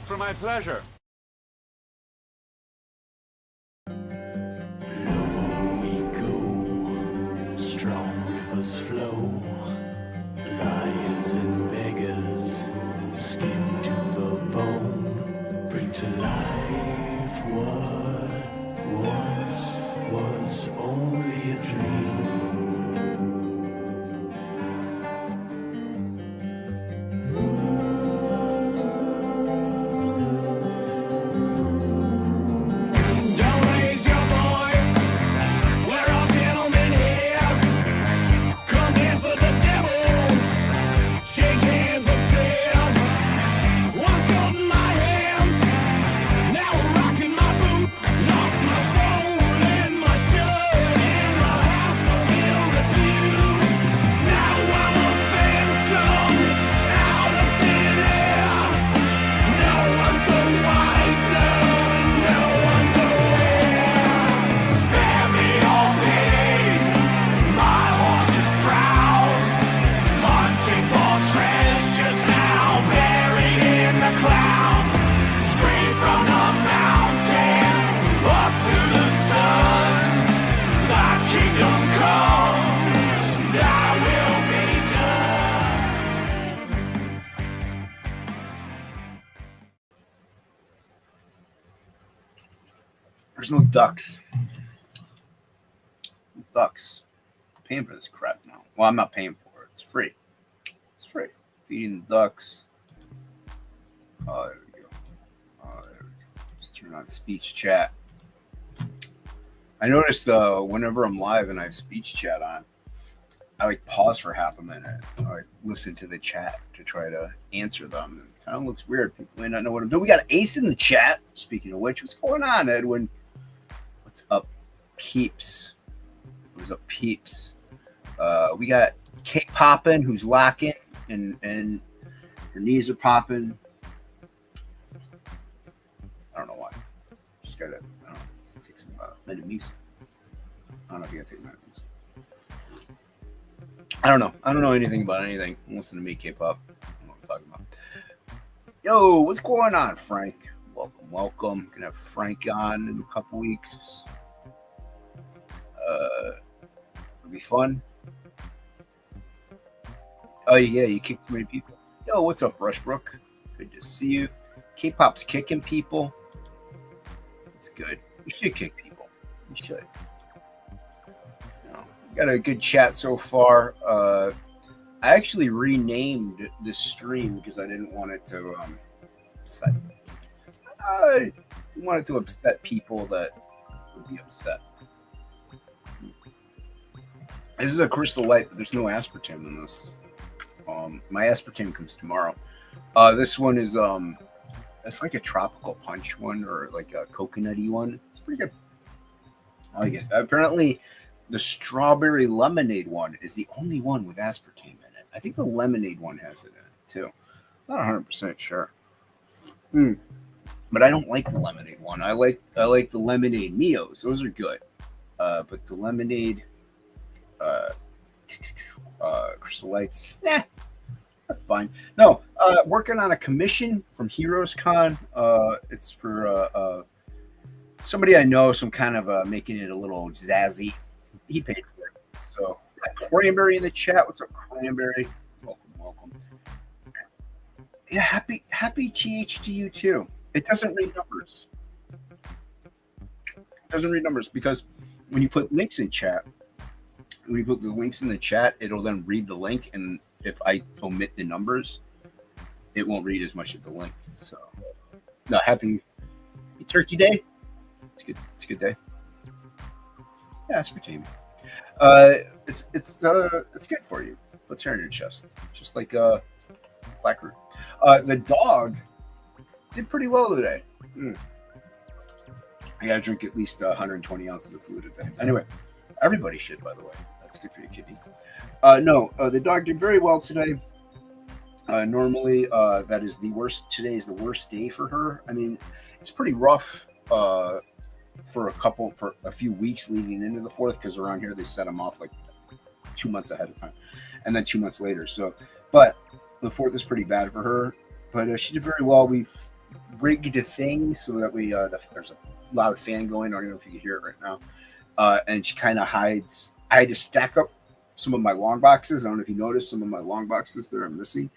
For my pleasure. Lower we go, strong rivers flow, lions and beggars, skin to the bone, bring to life what once was only a dream. There's no ducks. Ducks. I'm paying for this crap now. Well, I'm not paying for it. It's free. It's free. Feeding the ducks. Oh, there we go. Oh, there we go. Just turn on speech chat. I noticed whenever I'm live and I have speech chat on, I like pause for half a minute. I listen to the chat to try to answer them. It kind of looks weird. People may not know what I'm doing. We got Ace in the chat. Speaking of which, what's going on, Edwin? What's up, peeps? What's up, peeps? We got Kate popping, who's locking, and her knees are popping. I don't know why. Just gotta, I don't know, take some Metamucil. I don't know if you gotta take Metamucil. I don't know. I don't know anything about anything. Listen to me, K-pop. I don't know what I'm talking about. Yo, what's going on, Frank? Welcome, welcome. Gonna have Frank on in a couple weeks. It'll be fun. Oh yeah, you kicked too many people. Yo, what's up, Rushbrook? Good to see you. K-pop's kicking people. It's good. You should kick people. You should. Got a good chat so far. I actually renamed this stream because I didn't want it to upset. I wanted to upset people that would be upset. This is a Crystal Light, but there's no aspartame in this. My aspartame comes tomorrow. This one is it's like a tropical punch one or like a coconutty one. It's pretty good. I like it. Apparently, the strawberry lemonade one is the only one with aspartame in it. I think the lemonade one has it in it too. Not 100% sure. But I don't like the lemonade one. I like the lemonade Mios. Those are good. But the lemonade Crystal Lights, that's fine. No, working on a commission from Heroes Con. It's for somebody I know, so I'm kind of making it a little zazzy. He paid for it. So, Cranberry in the chat. What's up, Cranberry? Welcome. Yeah, happy TH to you too. It doesn't read numbers. It doesn't read numbers because when you put links in chat, when you put the links in the chat, it'll then read the link, and if I omit the numbers, it won't read as much of the link. So, no, happy Turkey Day. It's good. It's a good day. Yeah, aspartame. It's good for you. Puts hair in your chest, just like blackroot. The dog did pretty well today. I gotta drink at least 120 ounces of fluid a day. Anyway, everybody should, by the way. That's good for your kidneys. The dog did very well today. Normally, that is the worst. Today is the worst day for her. I mean, it's pretty rough for a few weeks leading into the 4th, because around here they set them off like 2 months ahead of time, and then 2 months later. So, but the 4th is pretty bad for her. But she did very well. We've rigged a thing so that we there's a loud fan going. I don't know if you can hear it right now. And she kind of hides. I had to stack up some of my long boxes. I don't know if you noticed some of my long boxes that are missing.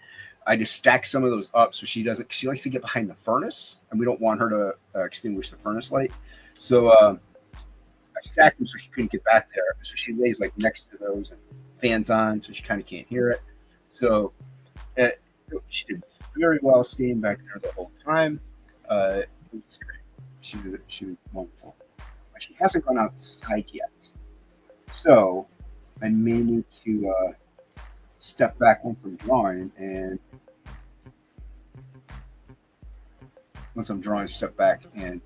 I just stack some of those up so she doesn't. She likes to get behind the furnace, and we don't want her to extinguish the furnace light. So I stacked them so she couldn't get back there. So she lays like next to those and fans on, so she kind of can't hear it. So she did very well staying back there the whole time. It was great. She was wonderful. But she hasn't gone outside yet. So I may need to step back once I'm drawing, and once I'm drawing, step back and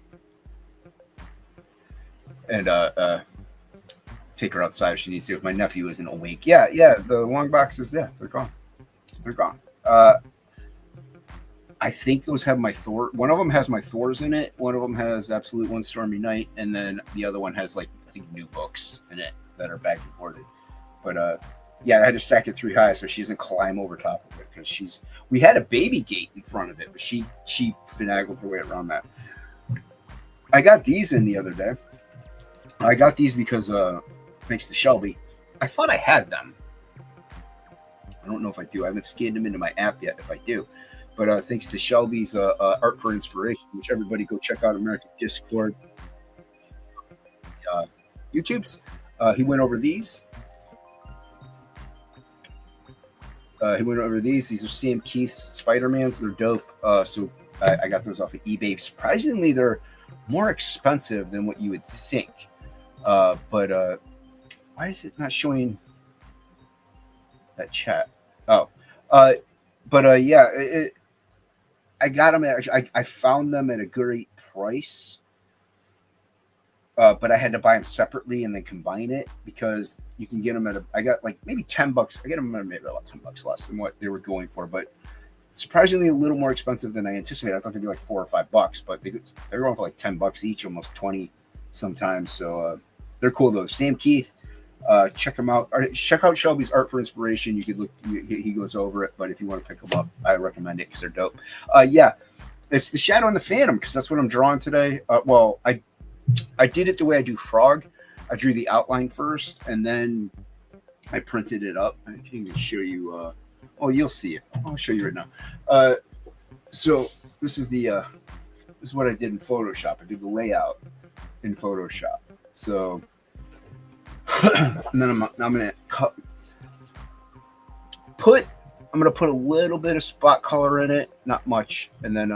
take her outside if she needs to. If my nephew isn't awake, yeah, the long boxes, yeah, they're gone. They're gone. I think those have my Thor. One of them has my Thors in it. One of them has Absolute One Stormy Night, and then the other one has like I think new books in it that are back recorded. But yeah, I had to stack it 3 high so she doesn't climb over top of it because we had a baby gate in front of it, but she finagled her way around that. I got these in the other day. I got these because thanks to Shelby. I thought I had them. I don't know if I do. I haven't scanned them into my app yet if I do. But thanks to Shelby's Art for Inspiration, which everybody go check out American Discord, YouTube's. He went over these. These are Sam Keith's Spider-Mans. They're dope. So I got those off of eBay. Surprisingly, they're more expensive than what you would think. But why is it not showing that chat? Oh, yeah. I got them. I found them at a great price. But I had to buy them separately and then combine it because you can get them I got like maybe $10. I get them at maybe about $10 less than what they were going for, but surprisingly a little more expensive than I anticipated. I thought they'd be like $4 or $5, but they're going for like $10 each, almost 20 sometimes. So they're cool though. Sam Keith, check them out. Check out Shelby's Art for Inspiration. You could look. He goes over it, but if you want to pick them up, I recommend it because they're dope. Yeah, it's the Shadow and the Phantom because that's what I'm drawing today. Well, I did it the way I do Frog. I drew the outline first, and then I printed it up. I can even show you. Oh, you'll see it. I'll show you right now. So this is this is what I did in Photoshop. I did the layout in Photoshop. So, and then I'm gonna put a little bit of spot color in it, not much, and then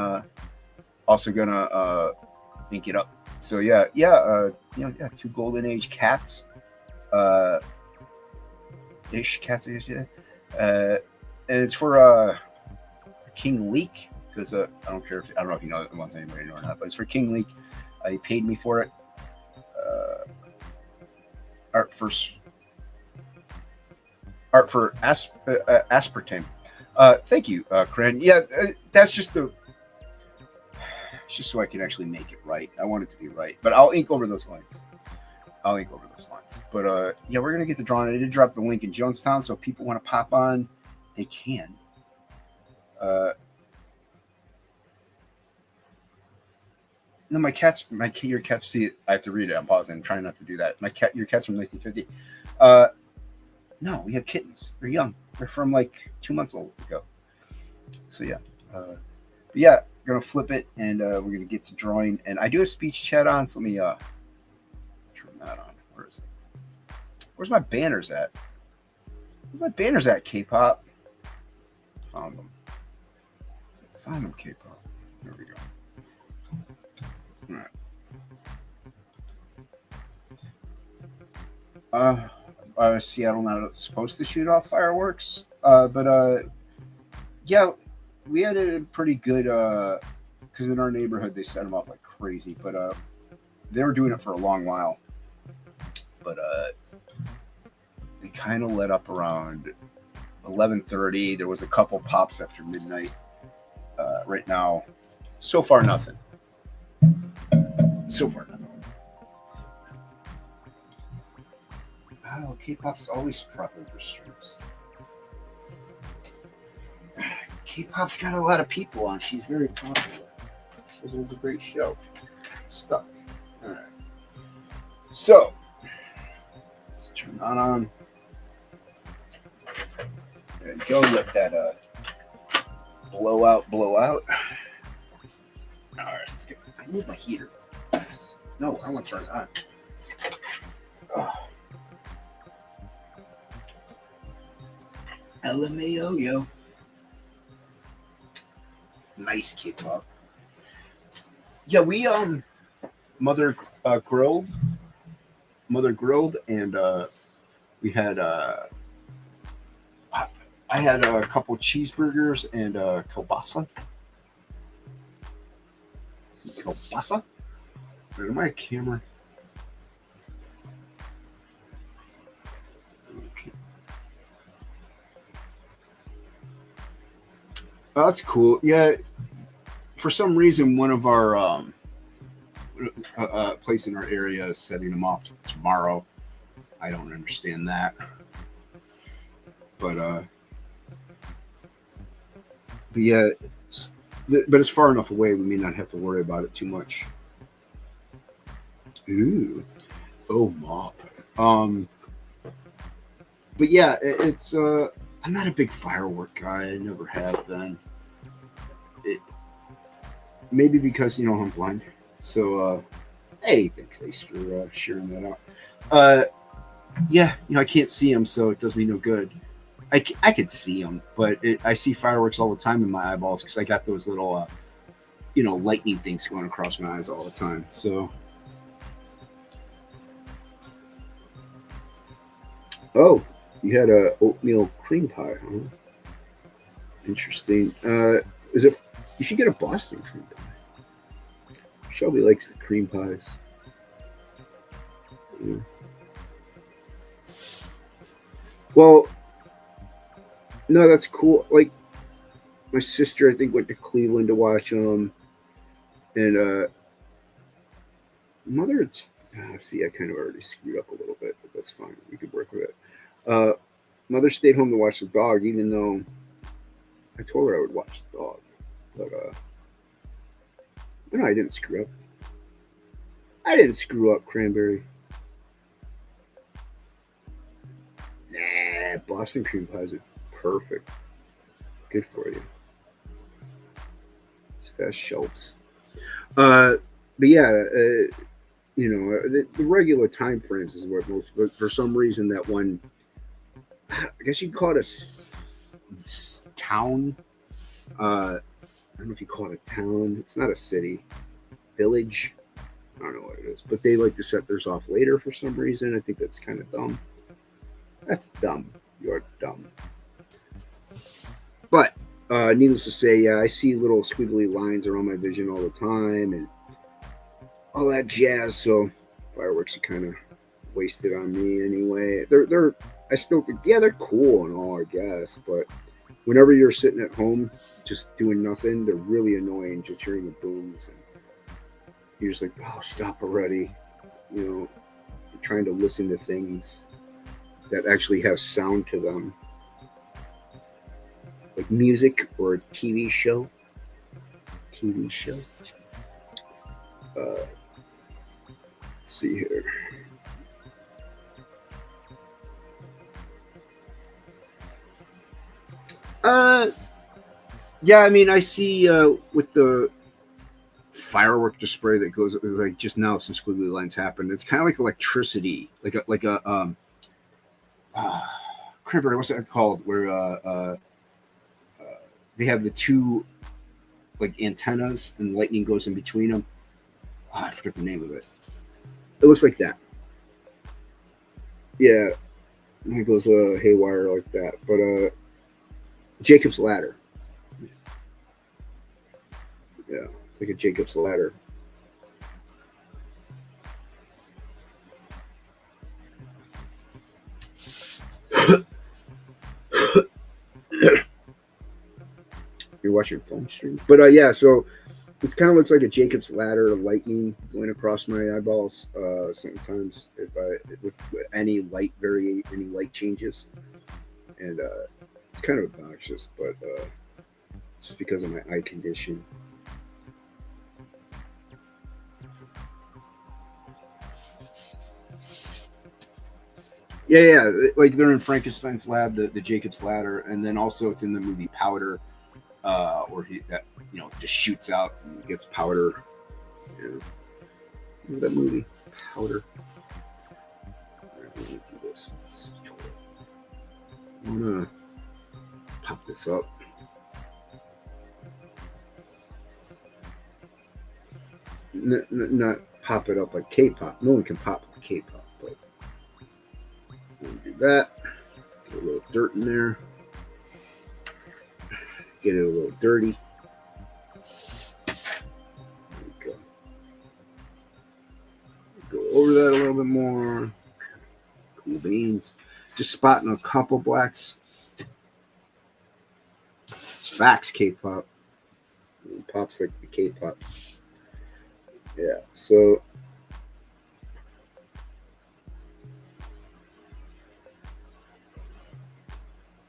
also gonna ink it up. So yeah, 2 Golden Age cats, cats, and it's for King Leek because I don't know if you know the ones anybody know or not, but it's for King Leek. He paid me for it. Art for aspartame. Thank you, Kren. Yeah, that's just it's just so I can actually make it right. I want it to be right, but I'll ink over those lines. But yeah, we're gonna get the drawing. I did drop the link in Jonestown, so if people want to pop on, they can. No, your cats. See, I have to read it. I'm pausing. I'm trying not to do that. Your cat's from 1950. No, we have kittens. They're young. They're from like 2 months old ago. So yeah, but yeah, gonna flip it and we're gonna get to drawing. And I do a speech chat on. So let me turn that on. Where is it? Where's my banners at? Where's my banners at? K-pop. Found them. K-pop. There we go. All right. Seattle not supposed to shoot off fireworks, but yeah, we had a pretty good because in our neighborhood they set them off like crazy, but they were doing it for a long while, but they kind of let up around 11:30. There was a couple pops after midnight. Right now, so far nothing. Oh, K-pop's always prepping for streams. K-pop's got a lot of people on. She's very popular. It was a great show. Stuck. All right. So let's turn that on. There you go. Let that blow out. All right. I need my heater. No, I want to turn it on. LMAO, yo. Nice kid, Bob. Yeah, we mother grilled, and we had I had a couple cheeseburgers and kielbasa. Some kielbasa. Wait, am I a camera? Okay. Oh, that's cool. Yeah. For some reason, one of our place in our area is setting them off tomorrow. I don't understand that, but yeah, but it's far enough away. We may not have to worry about it too much. Ooh, oh mop. But yeah, it's I'm not a big firework guy. I never have been. Maybe because I'm blind. So hey, thanks for sharing that out. Yeah, I can't see them, so it does me no good. I could see them, but I see fireworks all the time in my eyeballs because I got those little lightning things going across my eyes all the time. So oh, you had a oatmeal cream pie, huh? Interesting. Is it? You should get a Boston cream pie. Shelby likes the cream pies. Yeah. Well, no, that's cool. Like my sister, I think, went to Cleveland to watch them, and mother. See, I kind of already screwed up a little bit, but that's fine. We could work with it. Mother stayed home to watch the dog, even though I told her I would watch the dog, but no, I didn't screw up. I didn't screw up, Cranberry. Nah, Boston cream pies are perfect. Good for you. Just ask Schultz. But yeah, the regular time frames is what most. But for some reason, that one, I guess you'd call it a town. I don't know if you call it a town. It's not a city, village. I don't know what it is, but they like to set theirs off later for some reason. I think that's kind of dumb. That's dumb. You're dumb. But needless to say, yeah, I see little squiggly lines around my vision all the time and all that jazz. So fireworks are kind of wasted on me anyway. They're cool and all, I guess, but whenever you're sitting at home just doing nothing, they're really annoying. Just hearing the booms and you're just like, oh, stop already. You're trying to listen to things that actually have sound to them, like music or a TV show. Let's see here. Yeah, I mean, I see with the firework display that goes like just now, some squiggly lines happen. It's kind of like electricity, like a Cranberry. What's that called? Where they have the two like antennas and lightning goes in between them. Oh, I forget the name of it. It looks like that. Yeah, it goes haywire like that. But Jacob's ladder. Yeah, it's like a Jacob's ladder. You're watching phone stream, but yeah, so it kind of looks like a Jacob's ladder of lightning going across my eyeballs. Sometimes if with any light any light changes, and it's kind of obnoxious, but it's just because of my eye condition. Yeah. Like they're in Frankenstein's lab, the Jacob's ladder, and then also it's in the movie Powder, where he that just shoots out and gets powder. Yeah. Remember that movie Powder? Let me do this. I'm gonna pop this up. Not pop it up like K-pop. No one can pop K-pop, but we'll do that. Get a little dirt in there. Get it a little dirty. There we go. Go over that a little bit more. Cool beans. Just spotting a couple blacks. It's facts, K-pop. It pops like the K-pops. Yeah, so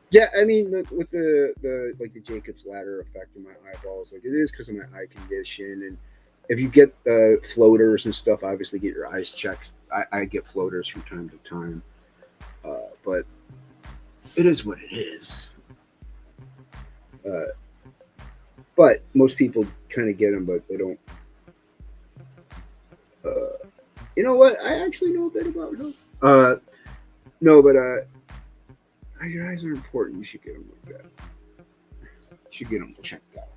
yeah, I mean, with the like the Jacob's ladder effect in my eyeballs, like it is because of my eye condition, and if you get floaters and stuff, obviously get your eyes checked. I get floaters from time to time, but it is what it is. But most people kind of get them, but they don't. You know what? I actually know a bit about it. No, but your eyes are important. You should get them looked at. You should get them checked out.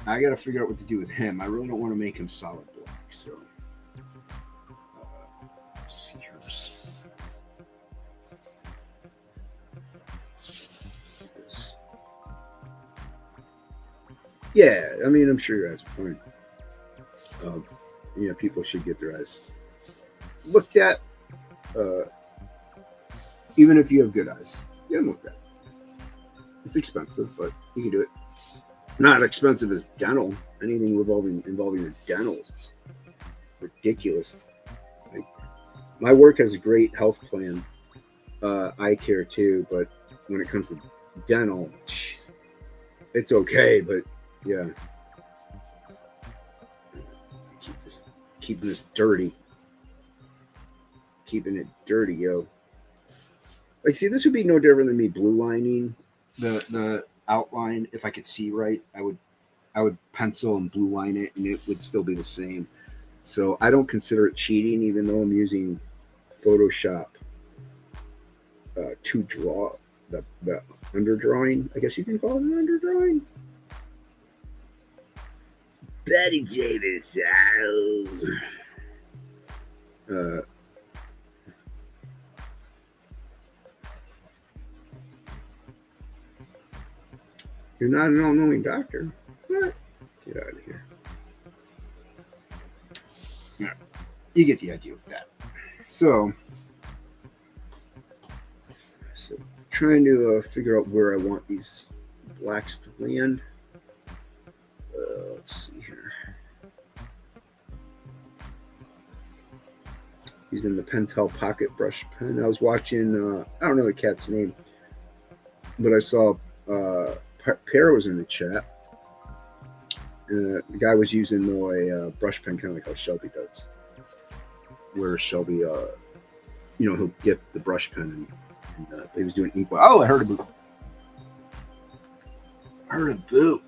I got to figure out what to do with him. I really don't want to make him solid black. So, let's see here. Yeah, I mean, I'm sure your eyes are fine. People should get their eyes looked at. Even if you have good eyes, get them looked at. It's expensive, but you can do it. Not expensive as dental. Anything involving your dental is ridiculous. Like, my work has a great health plan, eye care too, but when it comes to dental, it's okay, but yeah. Keeping this dirty. Keeping it dirty, yo. Like, see, this would be no different than me blue lining the outline. If I could see right, I would pencil and blue line it, and it would still be the same. So I don't consider it cheating, even though I'm using Photoshop to draw the underdrawing. I guess you can call it an underdrawing. Betty Davis house. You're not an all-knowing doctor. What? Get out of here. Yeah, you get the idea with that. So trying to figure out where I want these blacks to land. Let's see here. Using the Pentel Pocket Brush Pen. I was watching, I don't know the cat's name, but I saw Pear was in the chat. The guy was using a brush pen, kind of like how Shelby does. Where Shelby, he'll dip the brush pen and he was doing ink. Oh, I heard a boot.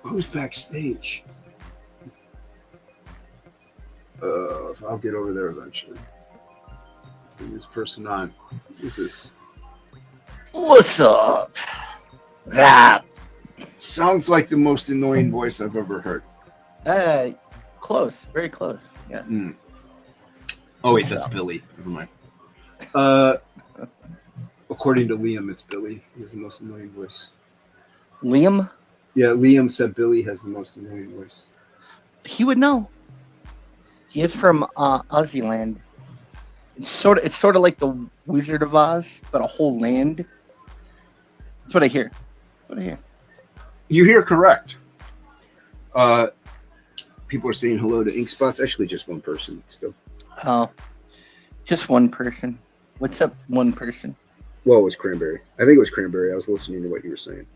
Who's backstage? I'll get over there eventually. Bring this person on. Who's this? What's up? Zap. Sounds like the most annoying voice I've ever heard. Close. Very close. Yeah. Mm. Oh, wait, that's Billy. Never mind. According to Liam, it's Billy. He has the most annoying voice. Liam? Yeah, Liam said Billy has the most annoying voice. He would know. He is from Aussie It's sort of like the Wizard of Oz, but a whole land. That's what I hear. You hear correct. People are saying hello to Ink Spots. Actually, just one person still. Oh, just one person. What's up, one person? Well, it was Cranberry. I think it was Cranberry. I was listening to what you were saying.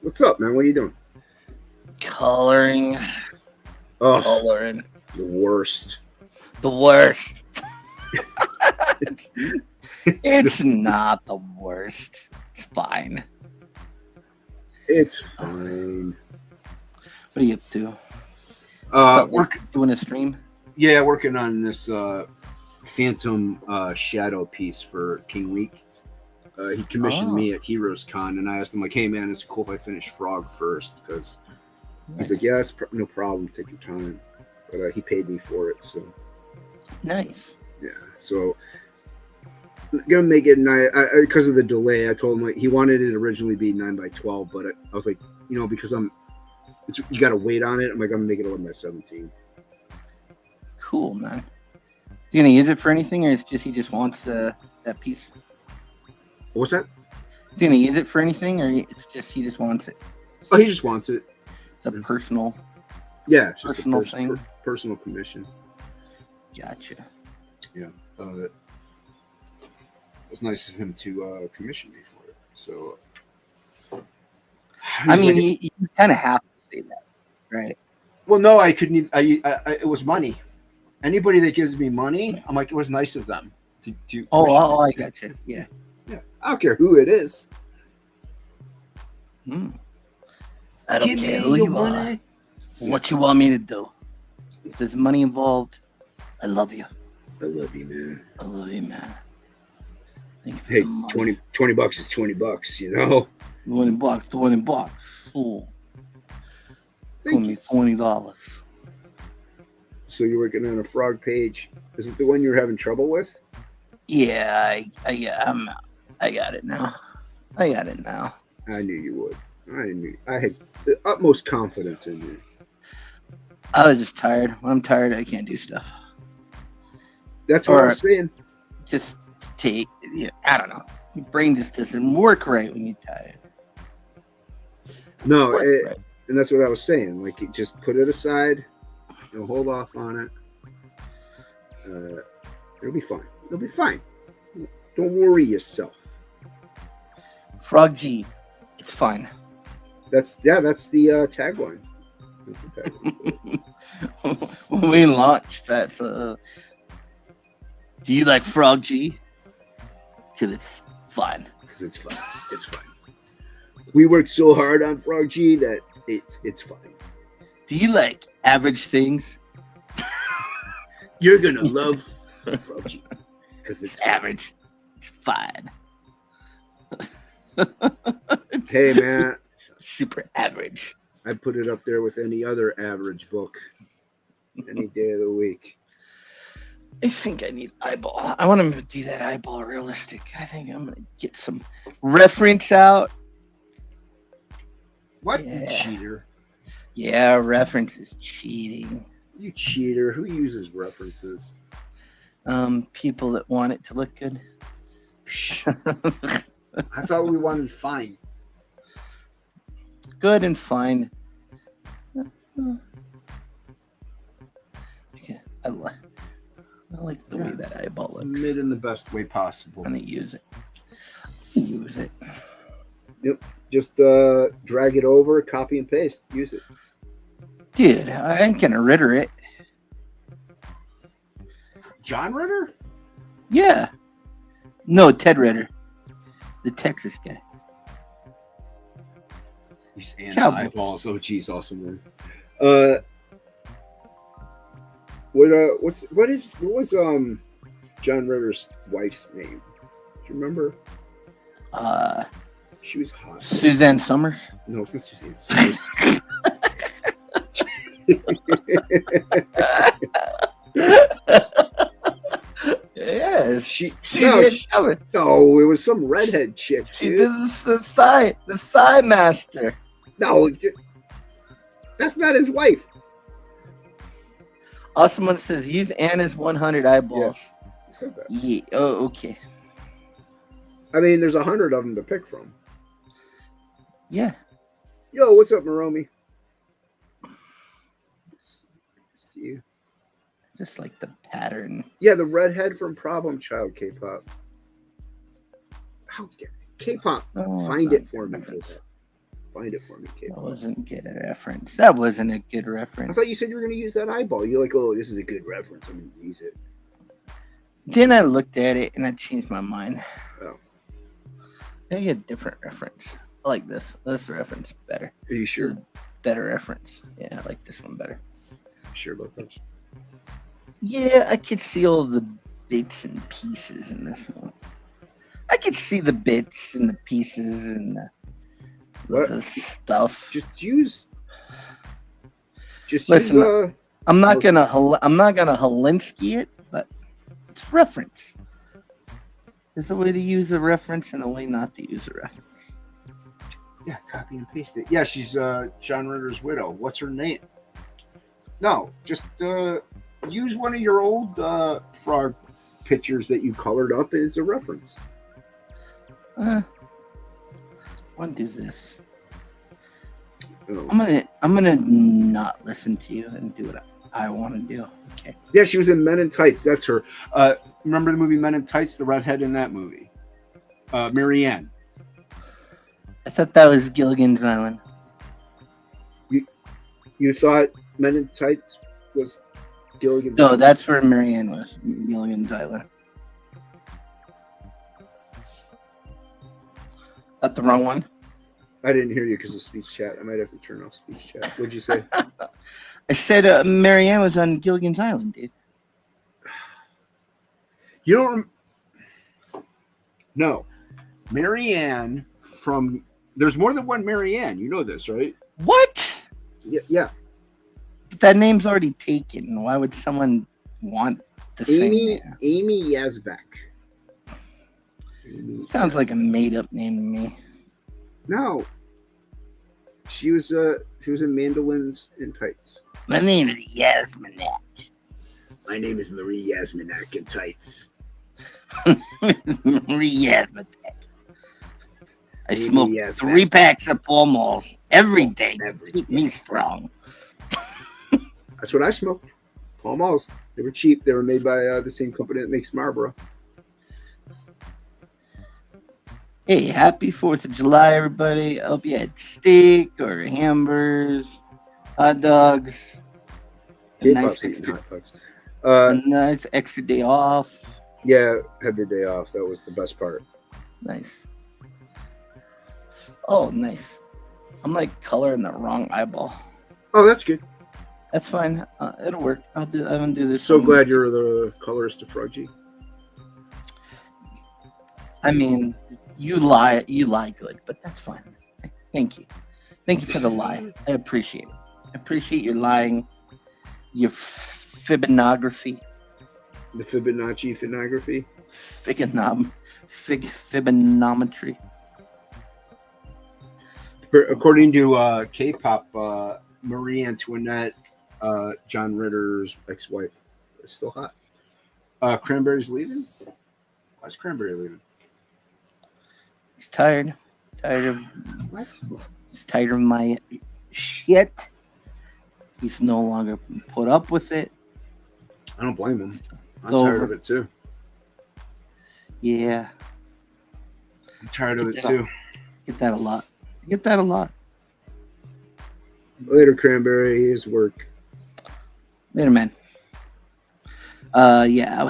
What's up, man? What are you doing? Coloring. Oh, Coloring. The worst. The worst. It's not the worst. It's fine. It's fine. What are you up to? Felt Work. like doing a stream? Yeah, working on this Phantom Shadow piece for King Week. He commissioned me at Heroes Con, and I asked him like, "Hey man, is it cool if I finish Frog first?" Because he's like, "Yeah, it's no problem. Take your time." But he paid me for it, so Nice. yeah. So gonna make it 9 because of the delay. I told him like he wanted it originally be 9x12, but I was like, because you got to wait on it. I'm like, I'm gonna make it 11x17. Cool, man. Is he gonna use it for anything, or it's just he just wants that piece? What's that? Is he gonna use it for anything, or it's just he just wants it? Oh, he just wants it. It's a personal. Yeah, it's just Personal thing. Personal commission. Gotcha. Yeah, it's nice of him to commission me for it. So, I mean, you kind of have to say that, right? well, no, I couldn't. It was money. Anybody that gives me money, I'm like, it was nice of them to. Oh, I gotcha. Yeah. Yeah, I don't care who it is. I don't care who you are. What you want me to do? If there's money involved, I love you. I love you, man. I love you, man. Thank you for Hey, the money. $20 is $20, you know. $20. Fool. Give me $20. So you're working on a Frog page. Is it the one you're having trouble with? Yeah, I got it now. I got it now. I knew you would. I had the utmost confidence in you. I was just tired. When I'm tired, I can't do stuff. That's what I was saying. Just I don't know. Your brain just doesn't work right when you're tired. No, Right. and that's what I was saying. Like, you just put it aside. Hold off on it. It'll be fine. It'll be fine. Don't worry yourself. Frog G, it's fine. That's the tagline. That's the tagline. When we launched that, do you like Frog G? Because it's fine. It's fine. It's fine. We worked so hard on Frog G that it's fine. Do you like average things? You're gonna love Frog G because it's average. It's fine. Hey man, super average. I put it up there with any other average book any day of the week. I think I need eyeball. I want to do that eyeball realistic. I think I'm gonna get some reference out. What? Yeah. You cheater. Yeah, reference is cheating. You cheater. Who uses references? People that want it to look good. I thought we wanted fine. Good and fine. Okay, I like the way that eyeball looks. Mid in the best way possible. I'm gonna use it. Use it. Yep. Just drag it over, copy and paste. Use it. Dude, I ain't gonna Ritter it. John Ritter? Yeah. No, Ted Ritter. The Texas guy. He's and Cowboy. eyeballs. Oh, geez, awesome one. What was John Ritter's wife's name? Do you remember? She was hot. Suzanne Summers. No, it's not Suzanne Summers. Yes. No, Summers. no, it was some redhead chick. She Dude. did the thigh master. No, that's not his wife. Awesome says use Anna's 100 eyeballs. You said that. Yeah. Oh, okay. I mean, there's 100 of them to pick from. Yeah. Yo, what's up, Maromi? See you. Just like the pattern. Yeah, the redhead from Problem Child K-pop. How dare K-pop? Oh, Find it's it for me. not- Find it for me, Kate. That wasn't good a reference. That wasn't a good I reference. thought you said you were going to use that eyeball. You're like, oh, this is a good reference. I'm going to use it. Then I looked at it and I changed my mind. Oh. Maybe a different reference. I like this. This reference better. Are you sure? Better reference. Yeah, I like this one better. Sure about that? Yeah, I could see all the bits and pieces in this one. I could see the bits and the pieces and What? the stuff. Just use. Listen, use, I'm not gonna Holinsky it, but it's reference. There's a way to use a reference and a way not to use a reference. yeah, copy and paste it. Yeah, she's John Ritter's widow. What's her name? No, just use one of your old frog pictures that you colored up as a reference. Want to do this? Oh. I'm gonna not listen to you and do what I want to do. Okay. Yeah, she was in Men in Tights. That's her. Remember the movie Men in Tights? The redhead in that movie. Marianne. I thought that was Gilligan's Island. You thought Men in Tights was Gilligan's No, Island? that's where Marianne was. Gilligan's Island. That the wrong one? I didn't hear you because of speech chat. I might have to turn off speech chat. What'd you say? I said Marianne was on Gilligan's Island, dude. You don't. No, Marianne from. There's more than one Marianne. You know this, right? What? Yeah. But that name's already taken. Why would someone want the same name? Amy Yazbek. Amy. Sounds like a made-up name to me. No. She was in Mandolins and Tights. My name is Yasmin. My name is Marie Yasminak in Tights. Marie Yasmin. I Amy smoke Yasmin. 3 packs of Pall Malls every day. Every Keep day. me strong. That's what I smoked. Pall Malls. They were cheap. They were made by the same company that makes Marlboro. Hey, happy 4th of July, everybody. I hope you had steak or hamburgers, hot dogs, a nice, extra, a nice extra day off. Yeah, had the day off. That was the best part. Nice. Oh, nice. I'm like coloring the wrong eyeball. Oh, that's good. That's fine. It'll work. I'm gonna do this. So one. glad you're the colorist of Froggy. I mean, you lie good, but that's fine. Thank you for the lie. I appreciate it. I appreciate your lying, your Fibonography. The Fibonacci phonography. Fibonnometry. According to K-pop, Marie Antoinette, John Ritter's ex-wife, is still hot. Cranberry's leaving? Why's Cranberry leaving? He's tired. What? He's tired of my shit. He's no longer put up with it. I don't blame him. I'm It's tired over. of it too. Yeah, I'm tired of it too. get that a lot. Later, Cranberry. His work. Later, man. Yeah,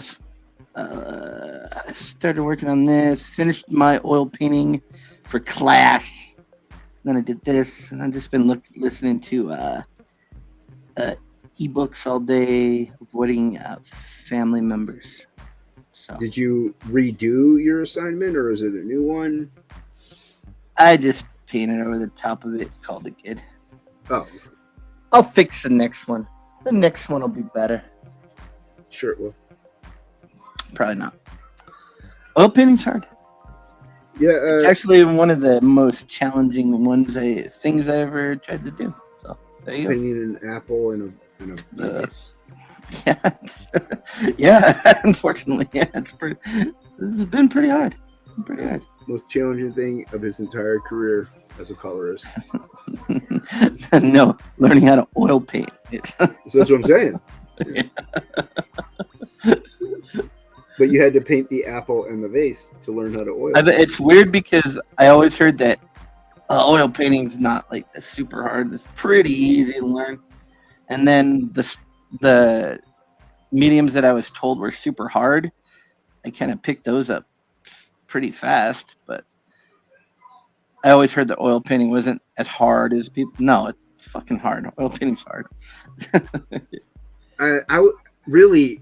I started working on this, finished my oil painting for class. Then I did this, and I've just been listening to ebooks all day, avoiding family members. So Did you redo your assignment, or is it a new one? I just painted over the top of it, called it good. Oh, I'll fix the next one. The next one will be better. sure it will. Probably not. Oil painting's hard. Yeah, It's actually one of the most challenging things I ever tried to do. So there you go. painting an apple in a vase. Yeah, yeah. Unfortunately, yeah. This has been pretty hard. Most challenging thing of his entire career as a colorist. No, learning how to oil paint. So that's what I'm saying. Yeah. But you had to paint the apple and the vase to learn how to oil. It's weird because I always heard that Oil painting's not like super hard. It's pretty easy to learn. And then the mediums that I was told were super hard, I kind of picked those up pretty fast. But I always heard that oil painting wasn't as hard as people. No, it's fucking hard. Oil painting's hard. Really,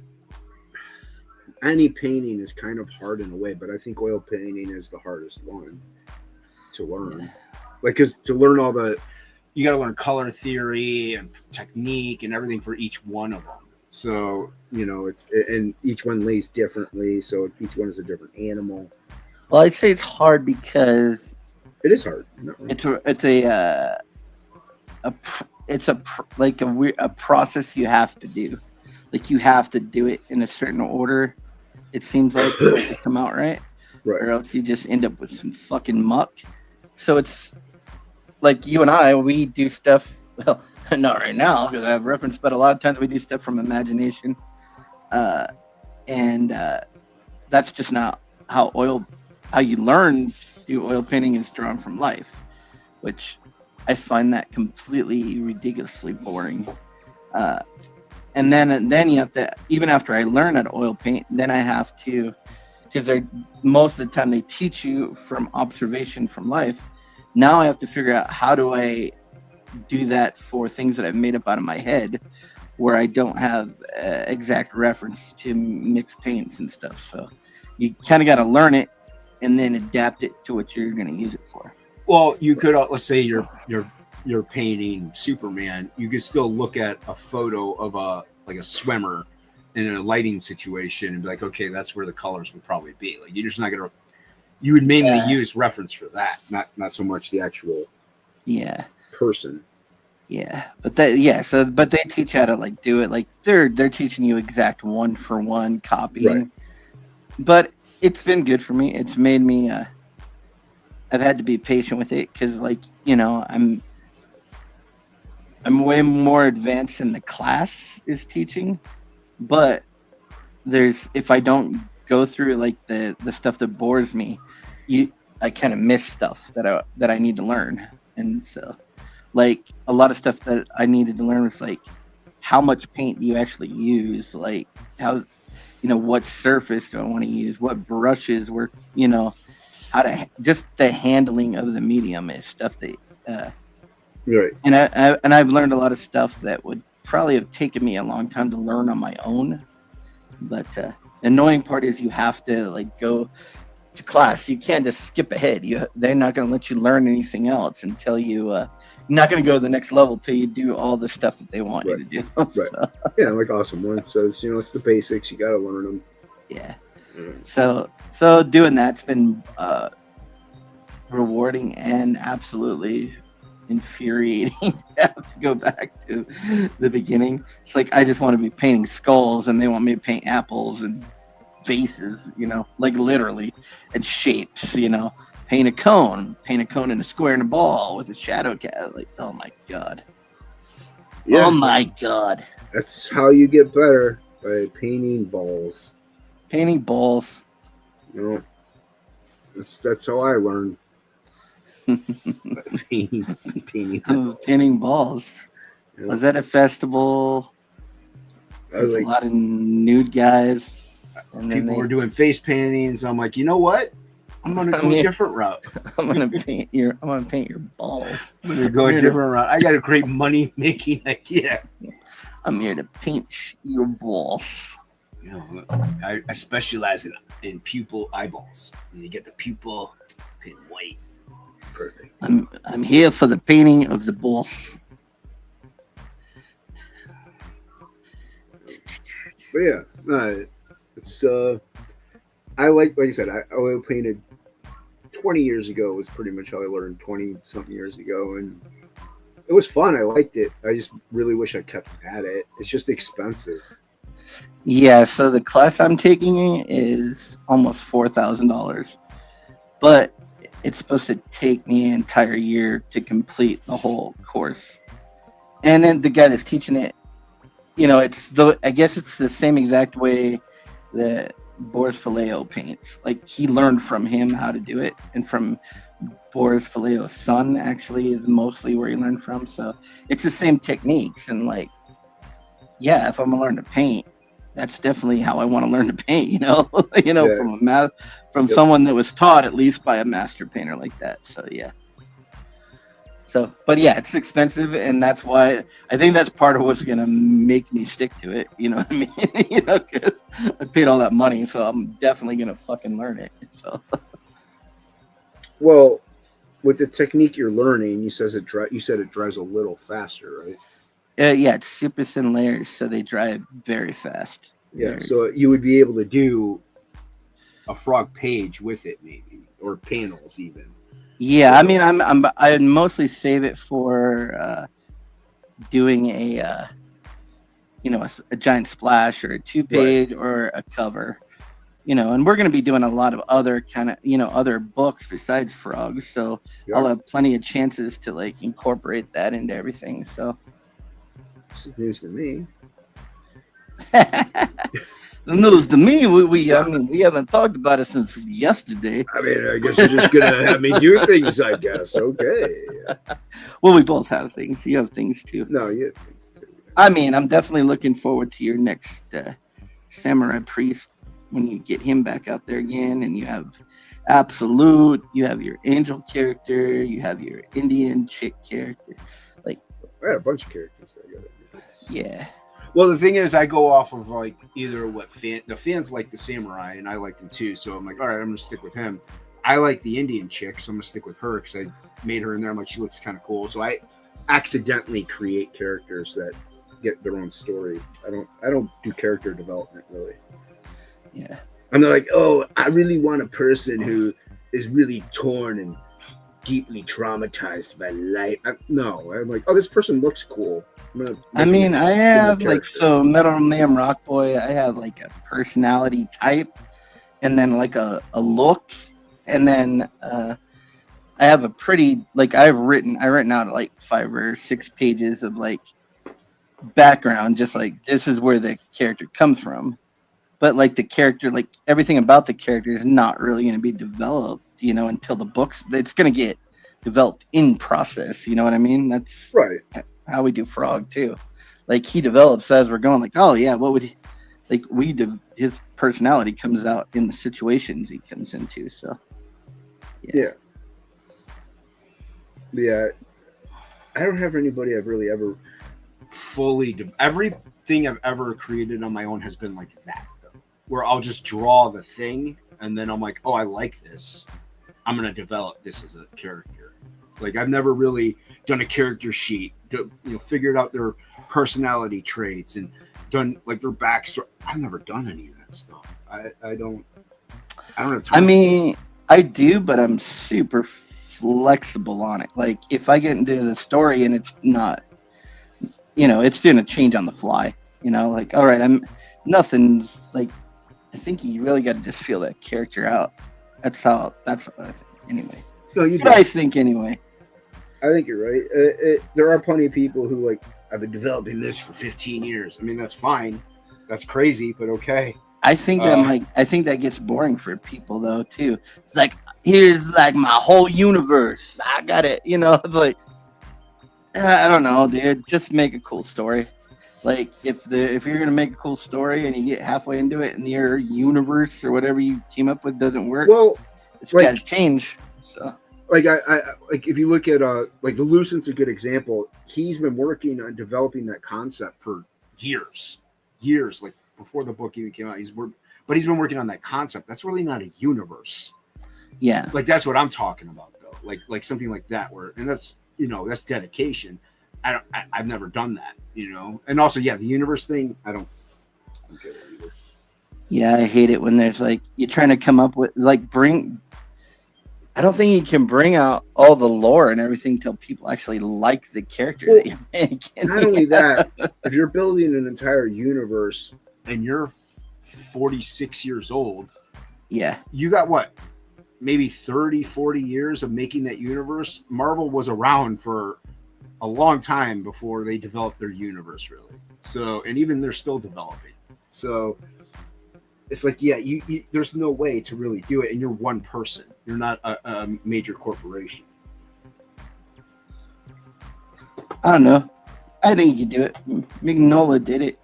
any painting is kind of hard in a way, but I think oil painting is the hardest one to learn. Yeah. Like, because to learn you got to learn color theory and technique and everything for each one of them. So, and each one lays differently. So each one is a different animal. Well, I'd say it's hard because it is hard. It's a process you have to do. Like you have to do it in a certain order. It seems like to come out right, or else you just end up with some fucking muck. So it's like you and I, we do stuff. Well, not right now because I have reference, but a lot of times we do stuff from imagination, and that's just not how you learn to do oil painting is drawn from life, which I find that completely ridiculously boring. And then you have to, even after I learn how to oil paint, then I have to, because most of the time they teach you from observation from life. Now I have to figure out how do I do that for things that I've made up out of my head, where I don't have exact reference to mixed paints and stuff. So you kind of got to learn it and then adapt it to what you're going to use it for. Well, you could, let's say you're painting Superman. You could still look at a photo of a swimmer in a lighting situation and be like, okay, that's where the colors would probably be. Like you're just not gonna. You would mainly use reference for that, not so much the actual person. Yeah, but but they teach how to like do it. Like they're teaching you exact one for one copying. Right. But it's been good for me. It's made me. I've had to be patient with it because, like, I'm way more advanced than the class is teaching, but if I don't go through like the stuff that bores me, I kind of miss stuff that I need to learn. And so like a lot of stuff that I needed to learn was like how much paint do you actually use, like how what surface do I want to use, what brushes work, how to just the handling of the medium is stuff that right. And I've learned a lot of stuff that would probably have taken me a long time to learn on my own. But the annoying part is you have to like go to class. You can't just skip ahead. They're not going to let you learn anything else until you're not going to go to the next level till you do all the stuff that they want you to do. Right. So. Yeah, like Awesome One says, it's the basics. You got to learn them. Yeah. So doing that's been rewarding and absolutely infuriating to have to go back to the beginning. It's like I just want to be painting skulls and they want me to paint apples and faces, like literally, and shapes, paint a cone in a square and a ball with a shadow cat. Like, oh my god. Yeah. Oh my god. That's how you get better, by painting balls. That's how I learned. painting balls. Yeah. Was that a festival? There's a lot of nude guys. And people were doing face paintings. I'm like, you know what? I'm gonna go a different route. I'm gonna paint your balls. I'm gonna go a different route. I got a great money making idea. I'm here to paint your balls. I specialize in pupil eyeballs. You get the pupil paint white. Perfect. I'm here for the painting of the balls. But yeah, it's I like I said, I oil painted 20 years ago was pretty much how I learned 20 something years ago, and it was fun. I liked it. I just really wish I kept at it. It's just expensive. Yeah, so the class I'm taking is almost $4,000, but it's supposed to take me an entire year to complete the whole course. And then the guy that's teaching it, I guess it's the same exact way that Boris Vallejo paints. Like he learned from him how to do it, and from Boris Vallejo's son actually is mostly where he learned from. So it's the same techniques. And like, yeah, if I'm gonna learn to paint, that's definitely how I want to learn to paint. Yeah. From Yep. someone that was taught at least by a master painter like that. So yeah. So, but yeah, it's expensive, and that's why I think that's part of what's gonna make me stick to it. You know what I mean? Because I paid all that money, so I'm definitely gonna fucking learn it. So. Well, with the technique you're learning, you said it dries a little faster, right? Yeah, it's super thin layers, so they dry very fast. Yeah. So you would be able to do a frog page with it, maybe, or panels even. Yeah, So, I mean, I mostly save it for doing a giant splash or a 2-page or a cover, and we're going to be doing a lot of other kind of other books besides frogs, so yeah. I'll have plenty of chances to like incorporate that into everything. So This is news to me. the news to me, we haven't talked about it since yesterday. I mean, I guess you're just gonna have me do things. I guess. Okay. Well, we both have things. You have things too. No, you. I mean, I'm definitely looking forward to your next Samurai Priest when you get him back out there again, and you have Absolute, you have your Angel character, you have your Indian chick character. I had a bunch of characters. Yeah. Well, the thing is, I go off of like either what the fans like the Samurai, and I like them too. So I'm like, all right, I'm gonna stick with him. I like the Indian chick, so I'm gonna stick with her because I made her in there. I'm like, she looks kind of cool. So I accidentally create characters that get their own story. I don't do character development really. Yeah. I'm not like, oh, I really want a person who is really torn and deeply traumatized by life. No, I'm like, oh, this person looks cool. I mean, I have like, so Metal Liam Rockboy, I have like a personality type and then like a look, and then I have a pretty, like, I written out like 5 or 6 pages of like background, just like this is where the character comes from. But like the character, like everything about the character is not really going to be developed, until the books. It's going to get developed in process. You know what I mean? That's right. How we do Frog too. Like he develops as we're going. Like, oh yeah, what would he? Like his personality comes out in the situations he comes into. So yeah. I don't have anybody I've really ever fully. Everything I've ever created on my own has been like that, though, where I'll just draw the thing and then I'm like, oh, I like this. I'm gonna develop this as a character. Like I've never really done a character sheet, figured out their personality traits and done like their backstory. I've never done any of that stuff. I don't have time. I mean, I do, but I'm super flexible on it. Like if I get into the story and it's not, it's going to change on the fly. Like, all right, nothing's like. I think you really got to just feel that character out. That's what I think. Anyway. No, you. I think anyway. I think you're right. There are plenty of people who like, I've been developing this for 15 years. I mean, that's fine. That's crazy, but okay. I think that gets boring for people though too. It's like, here's like my whole universe. I got it. It's like, I don't know, dude. Just make a cool story. Like if you're gonna make a cool story and you get halfway into it and your universe or whatever you came up with doesn't work, well, it's got to change. So. Like I like if you look at like the Lucian's a good example. He's been working on developing that concept for years, like before the book even came out. He's been working on that concept. That's really not a universe. Yeah, like that's what I'm talking about though. Like something like that and that's that's dedication. I've never done that, and also the universe thing. I don't get it either. Yeah, I hate it when there's like you're trying to come up with like I don't think you can bring out all the lore and everything till people actually like the character that you make. Not only that, if you're building an entire universe and you're 46 years old, yeah, you got what? Maybe 30, 40 years of making that universe. Marvel was around for a long time before they developed their universe, really. So, and even they're still developing. So, it's like, you there's no way to really do it, and you're one person. You're not a major corporation. I don't know. I think you could do it. Mignola did it.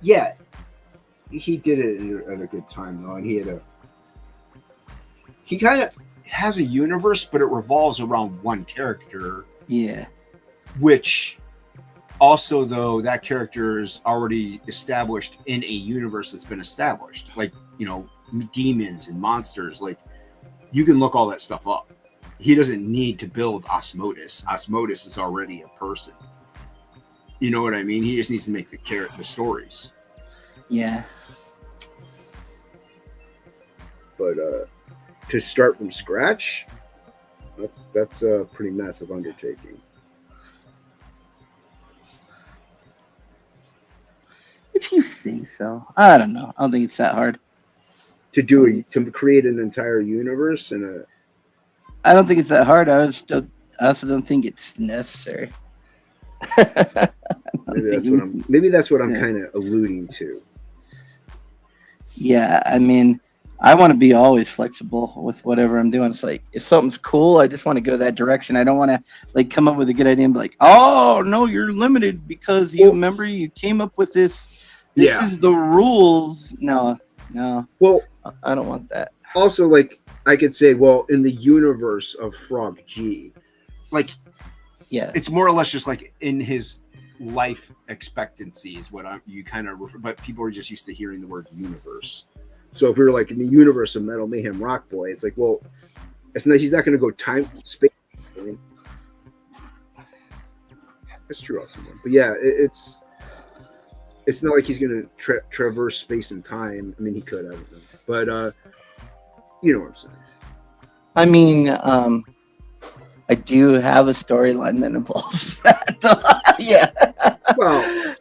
Yeah, he did it at a good time though, and he kind of has a universe, but it revolves around one character. Yeah. Which also, though, that character is already established in a universe that's been established, like, you know, demons and monsters. Like, you can look all that stuff up. He doesn't need to build Osmotus. Osmotus is already a person. You know what I mean? He just needs to make the stories. Yeah. But to start from scratch, that's a pretty massive undertaking. If you say so. I don't know. I don't think it's that hard. To create an entire universe I don't think it's that hard. I also don't think it's necessary. Maybe that's what I'm kind of alluding to. Yeah, I mean, I want to be always flexible with whatever I'm doing. It's like if something's cool, I just want to go that direction. I don't want to like come up with a good idea and be like, "Oh no, you're limited because remember you came up with this. This is the rules." No. Well, I don't want that. Also, like I could say, well, in the universe of Frog G, like, yeah, it's more or less just like in his life expectancy is what you kind of refer. But people are just used to hearing the word universe. So if we were like in the universe of Metal Mayhem Rock Boy, it's like, well, it's not. He's not going to go time space. I mean, that's true, also. But yeah, it's not like he's going to traverse space and time. I mean, he could, I don't know, but you know what I'm saying. I mean, I do have a storyline that involves that. Yeah. Well,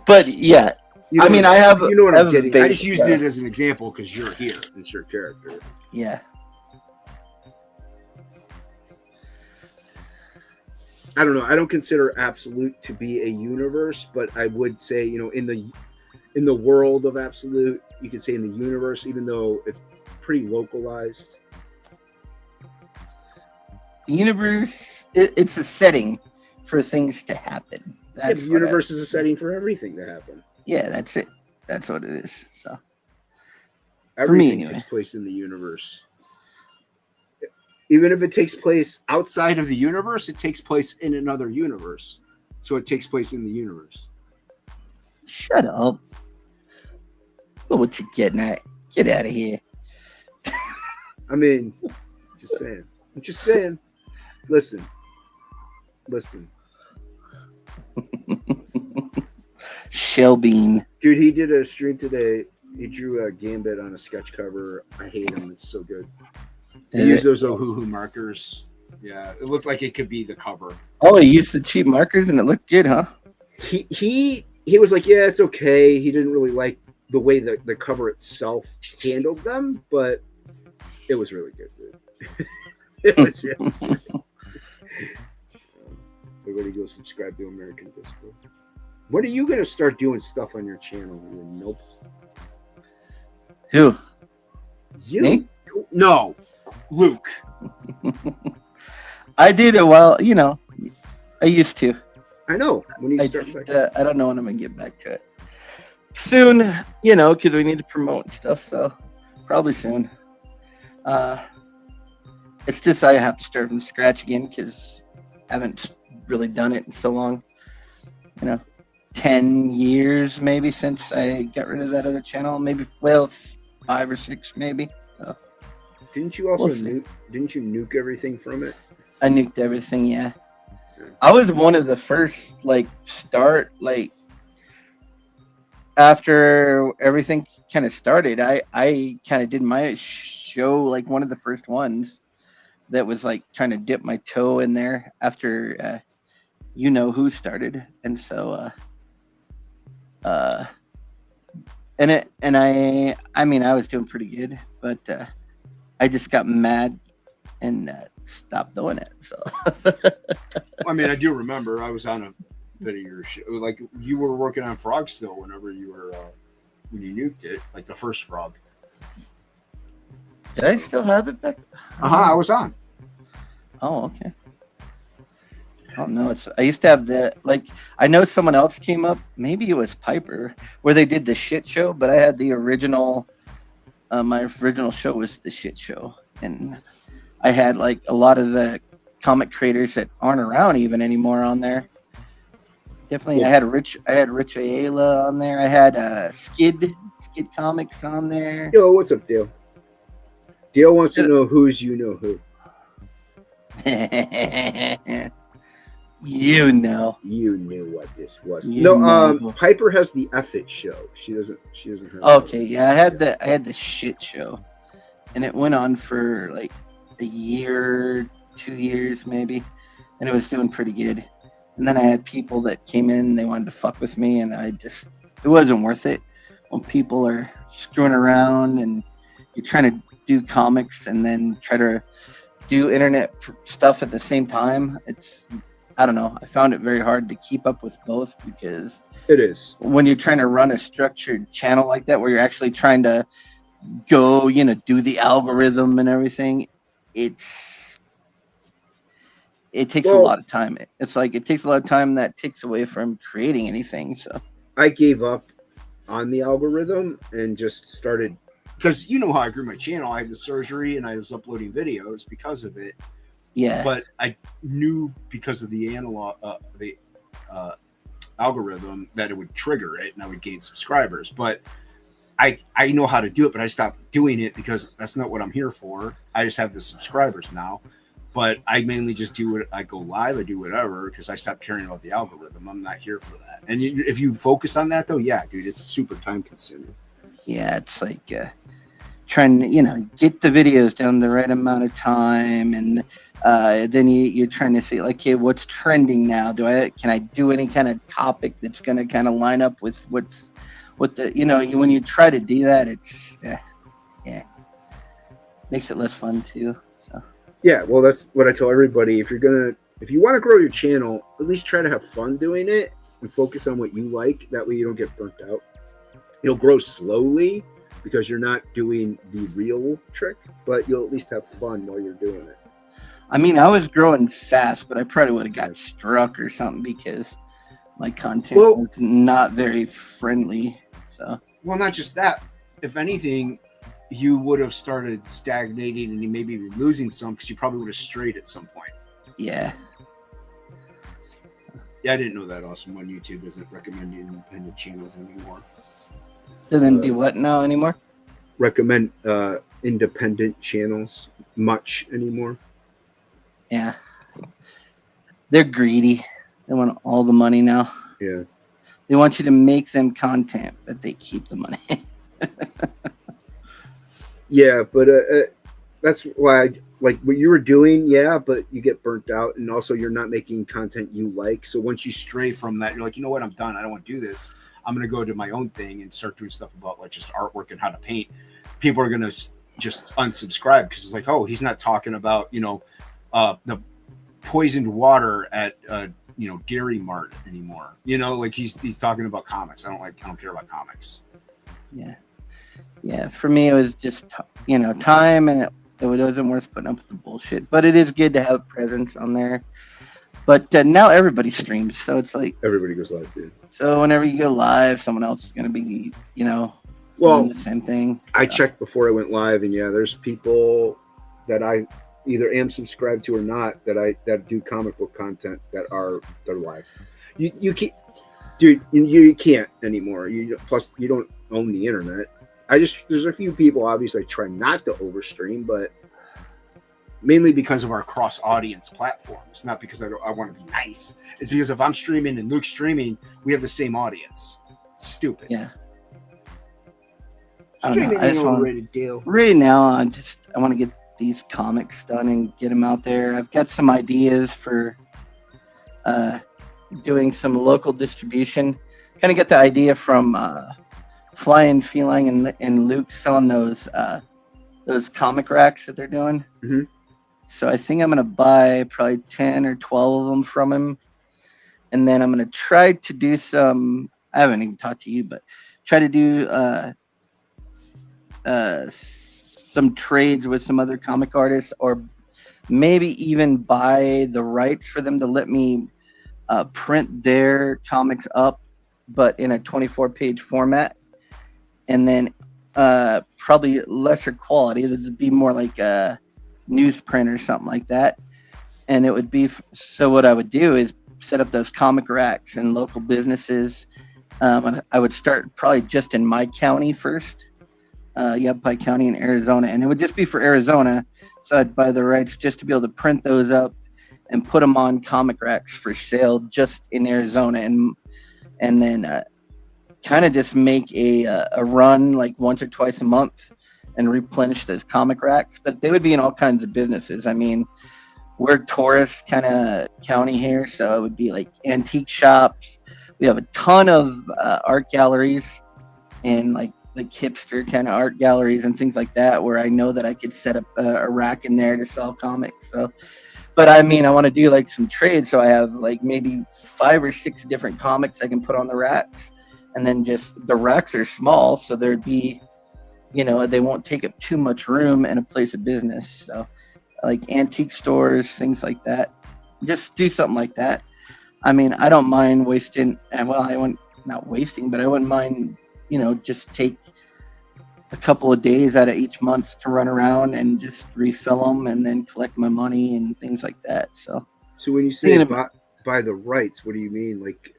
but yeah. I mean, I have. You know what I'm getting. I just used it as an example because you're here. It's your character. Yeah. I don't know. I don't consider Absolute to be a universe, but I would say, you know, in the world of Absolute, you could say in the universe, even though it's pretty localized. The universe, it's a setting for things to happen. The universe is a setting for everything to happen. Yeah, that's it. That's what it is. So everything takes place in the universe. Even if it takes place outside of the universe, it takes place in another universe. So it takes place in the universe. Shut up. What you getting at? Get out of here. I mean, just saying. I'm just saying. Listen. Shellbean. Dude, he did a stream today. He drew a Gambit on a sketch cover. I hate him. It's so good. He used those Ohuhu markers. Yeah, it looked like it could be the cover. Oh, he used the cheap markers and it looked good, huh? He was like, yeah, it's okay. He didn't really like the way that the cover itself handled them, but it was really good, dude. It was really good. Everybody go subscribe to American Disco. When are you going to start doing stuff on your channel? Nope. Who? You? Me? No. Luke. I did it while, you know, I used to. I know. When you start I don't know when I'm going to get back to it. Soon, you know, because we need to promote stuff, so probably soon. It's just I have to start from scratch again because I haven't really done it in so long. You know, 10 years maybe since I got rid of that other channel. Maybe, well, it's 5 or 6 maybe. So didn't you also didn't you nuke everything from it? I nuked everything, yeah. I was one of the first, start, after everything kind of started, I kind of did my show, one of the first ones that was, trying to dip my toe in there after You Know Who started. And so, I was doing pretty good, but I just got mad and stopped doing it. So I mean, I do remember I was on a bit of your show. You were working on Frog still whenever you were when you nuked it, the first Frog. Did I still have it back? I was on. Oh, okay. I don't know. I used to have the like. I know someone else came up. Maybe it was Piper, where they did the shit show. But I had the original. My original show was the shit show, and I had like a lot of the comic creators that aren't around even anymore on there. Definitely, Cool. I had Rich Ayala on there. I had Skid Comics on there. Yo, what's up, Dale? Dale wants to know who's you know who. You know. You knew what this was. You No, know. Piper has the F It show. She doesn't have Okay, yeah, I had the shit show, and it went on for like a year, 2 years maybe, and it was doing pretty good. And then I had people that came in, they wanted to fuck with me, and it wasn't worth it when people are screwing around and you're trying to do comics and then try to do internet stuff at the same time. I don't know. I found it very hard to keep up with both because It is. when you're trying to run a structured channel like that, where you're actually trying to go, do the algorithm and everything, it takes a lot of time. It's like it takes a lot of time that takes away from creating anything. So I gave up on the algorithm and just started because you know how I grew my channel. I had the surgery and I was uploading videos because of it. yeah, But I knew because of the algorithm that it would trigger it and I would gain subscribers. But I know how to do it, but I stopped doing it because that's not what I'm here for. I just have the subscribers now. But I mainly just do it. I go live. I do whatever because I stopped caring about the algorithm. I'm not here for that. And if you focus on that, though, yeah, dude, it's super time consuming. yeah, it's like trying to get the videos down the right amount of time, and then you're trying to see like, okay, what's trending now? Can I do any kind of topic that's going to kind of line up with what the when you try to do that, it's makes it less fun too. So Yeah, well, that's what I tell everybody. If you want to grow your channel, at least try to have fun doing it and focus on what you like. That way you don't get burnt out. You'll grow slowly because you're not doing the real trick, but you'll at least have fun while you're doing it. I mean, I was growing fast, but I probably would have got struck or something because my content was not very friendly. So Well, not just that. If anything, you would have started stagnating and you maybe be losing some because you probably would have strayed at some point. yeah. Yeah, I didn't know that. Awesome. On YouTube isn't recommending independent channels anymore. Doesn't do what now anymore? Recommend independent channels much anymore. Yeah. They're greedy. They want all the money now. Yeah. They want you to make them content, but they keep the money. Yeah, but that's why like what you were doing, yeah, but you get burnt out, and also you're not making content you like. So once you stray from that, you're like, you know what, I'm done. I don't want to do this. I'm going to go to my own thing and start doing stuff about like just artwork and how to paint. People are going to just unsubscribe because it's like, oh, he's not talking about the poisoned water at Dairy Mart anymore. Like he's talking about comics. I don't care about comics. Yeah. For me, it was just time, and it wasn't worth putting up with the bullshit. But it is good to have presence on there. But now everybody streams, so it's like Everybody goes live, dude. so whenever you go live, someone else is going to be doing the same thing. I checked before I went live, and yeah, there's people that I either am subscribed to or not that do comic book content they're live. You can't, dude. You can't anymore. Plus you don't own the internet. There's a few people obviously I try not to overstream, but mainly because of our cross audience platforms, not because I want to be nice. It's because if I'm streaming and Luke's streaming, we have the same audience. It's stupid. Yeah. Streaming I ain't just want- overrated deal. Right now, I want to get these comics done and get them out there. I've got some ideas for doing some local distribution. Kind of get the idea from Flying Feline and Luke selling those comic racks that they're doing. Mhm. So I think I'm going to buy probably 10 or 12 of them from him. And then I'm going to try to do some, I haven't even talked to you, but try to do some trades with some other comic artists, or maybe even buy the rights for them to let me print their comics up, but in a 24-page format, and then probably lesser quality. It'd be more like a newsprint or something like that. And it would be so. What I would do is set up those comic racks in local businesses. I would start probably just in my county first, Yavapai County in Arizona, and it would just be for Arizona. So I'd buy the rights just to be able to print those up and put them on comic racks for sale just in Arizona, and then kind of just make a run like once or twice a month and replenish those comic racks. But they would be in all kinds of businesses. I mean, we're tourist kind of county here, so it would be like antique shops. We have a ton of art galleries and like hipster kind of art galleries and things like that, where I know that I could set up a rack in there to sell comics. So, but I mean, I want to do like some trades, so I have like maybe 5 or 6 different comics I can put on the racks, and then just the racks are small, so there'd be, they won't take up too much room in a place of business. So, like antique stores, things like that. Just do something like that. I mean, I don't mind wasting. Well, not wasting, but I wouldn't mind. Just take a couple of days out of each month to run around and just refill them, and then collect my money and things like that. So when you say buy the rights, what do you mean? Like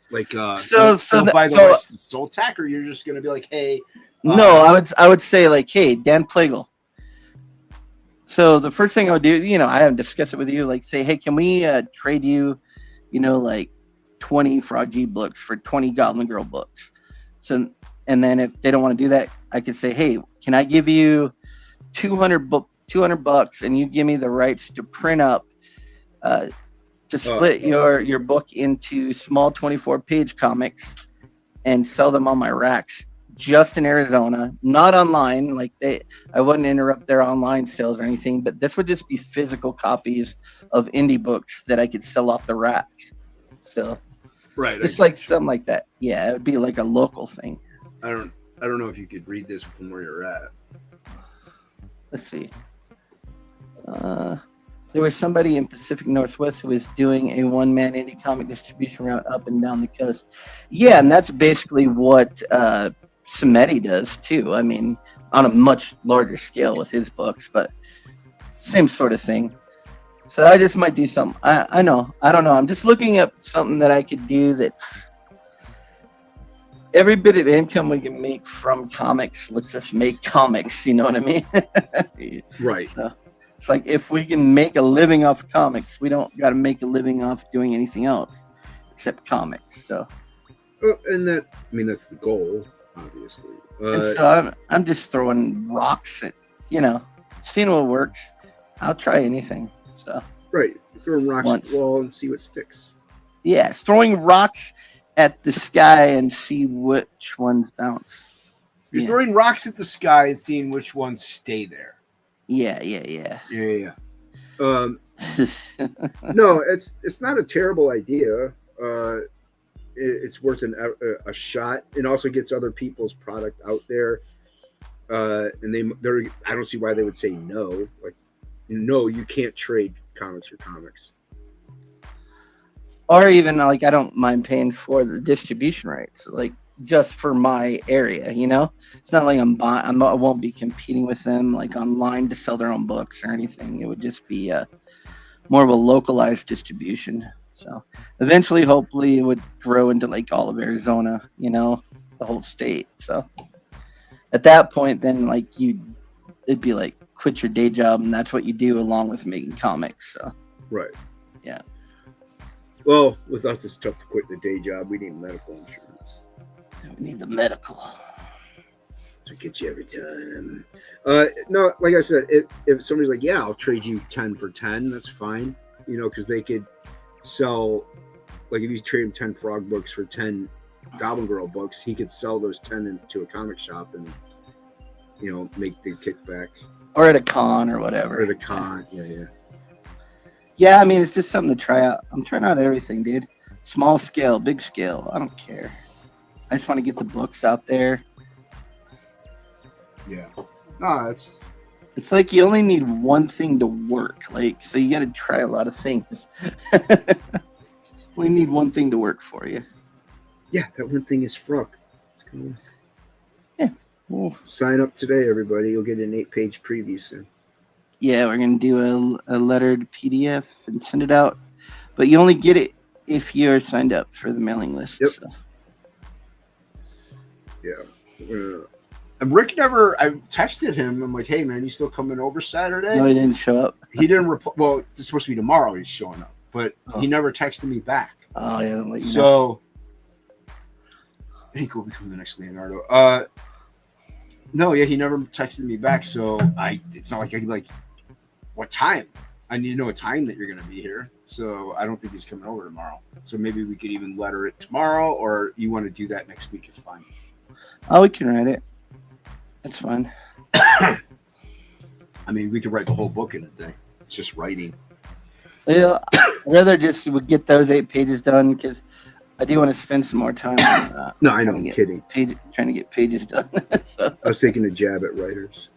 so buy the rights to Soul Tack, or you're just gonna be like, hey? No, I would say like, hey, Dan Plagle. So the first thing I would do, I haven't discussed it with you, like say, hey, can we trade you, like 20 Frog G books for 20 Goblin Girl books? So, and then if they don't want to do that, I could say, hey, can I give you $200 and you give me the rights to print up, to split your book into small 24-page comics and sell them on my racks just in Arizona, not online. Like I wouldn't interrupt their online sales or anything, but this would just be physical copies of indie books that I could sell off the rack. So, right, it's like something like that. Yeah, it would be like a local thing. I don't know if you could read this from where you're at. Let's see. There was somebody in Pacific Northwest who was doing a one-man indie comic distribution route up and down the coast. Yeah, and that's basically what Samedi does too. I mean, on a much larger scale with his books, but same sort of thing. So I just might do something. I know. I don't know. I'm just looking at something that I could do that's every bit of income we can make from comics. Let's just make comics. You know what I mean? Right. So it's like if we can make a living off comics, we don't got to make a living off doing anything else except comics. So. And that's the goal, obviously. And so I'm just throwing rocks at, seeing what works. I'll try anything. So right, throwing rocks at the wall and see what sticks. Yeah, throwing rocks at the sky and see which ones bounce. You're throwing rocks at the sky and seeing which ones stay there. Yeah. No, it's not a terrible idea. It's worth a shot. It also gets other people's product out there. And they're I don't see why they would say no. Like, no, you can't trade comics for comics. Or even like I don't mind paying for the distribution rights, like just for my area. It's not like I won't be competing with them like online to sell their own books or anything. It would just be more of a localized distribution. So eventually, hopefully, it would grow into like all of Arizona, the whole state. So at that point, then like it'd be like quit your day job, and that's what you do along with making comics. So right, yeah. Well, with us, it's tough to quit the day job. We need medical insurance. We need the medical. So it gets you every time. No, like I said, if somebody's like, yeah, I'll trade you 10 for 10, that's fine. Because they could sell, like if you trade him 10 Frog books for 10 Goblin Girl books, he could sell those 10 into a comic shop and, make the kickback. Or at a con or whatever. Or at a con, yeah. Yeah, I mean, it's just something to try out. I'm trying out everything, dude. Small scale, big scale. I don't care. I just want to get the books out there. Yeah. No, It's like you only need one thing to work. Like, so you got to try a lot of things. We need one thing to work for you. Yeah, that one thing is Frog. Yeah. Well, Sign up today, everybody. You'll get an 8-page preview soon. yeah, we're gonna do a lettered PDF and send it out, but you only get it if you're signed up for the mailing list. Yep. So. Yeah. And Rick never. I texted him. I'm like, "Hey, man, you still coming over Saturday?" No, he didn't show up. He didn't reply. Well, it's supposed to be tomorrow. He's showing up, but Oh. he never texted me back. Oh, yeah, let you know. So I think we'll become the next Leonardo. No, yeah, he never texted me back. So it's not like I can be like, what time? I need to know a time that you're going to be here. So I don't think he's coming over tomorrow. So maybe we could even letter it tomorrow, or you want to do that next week? It's fine. Oh, we can write it. That's fine. I mean, we could write the whole book in a day. It's just writing. Yeah, I'd rather just would get those 8 pages done because I do want to spend some more time. No, I know. trying I'm to get kidding. trying to get pages done. So. I was taking a jab at writers.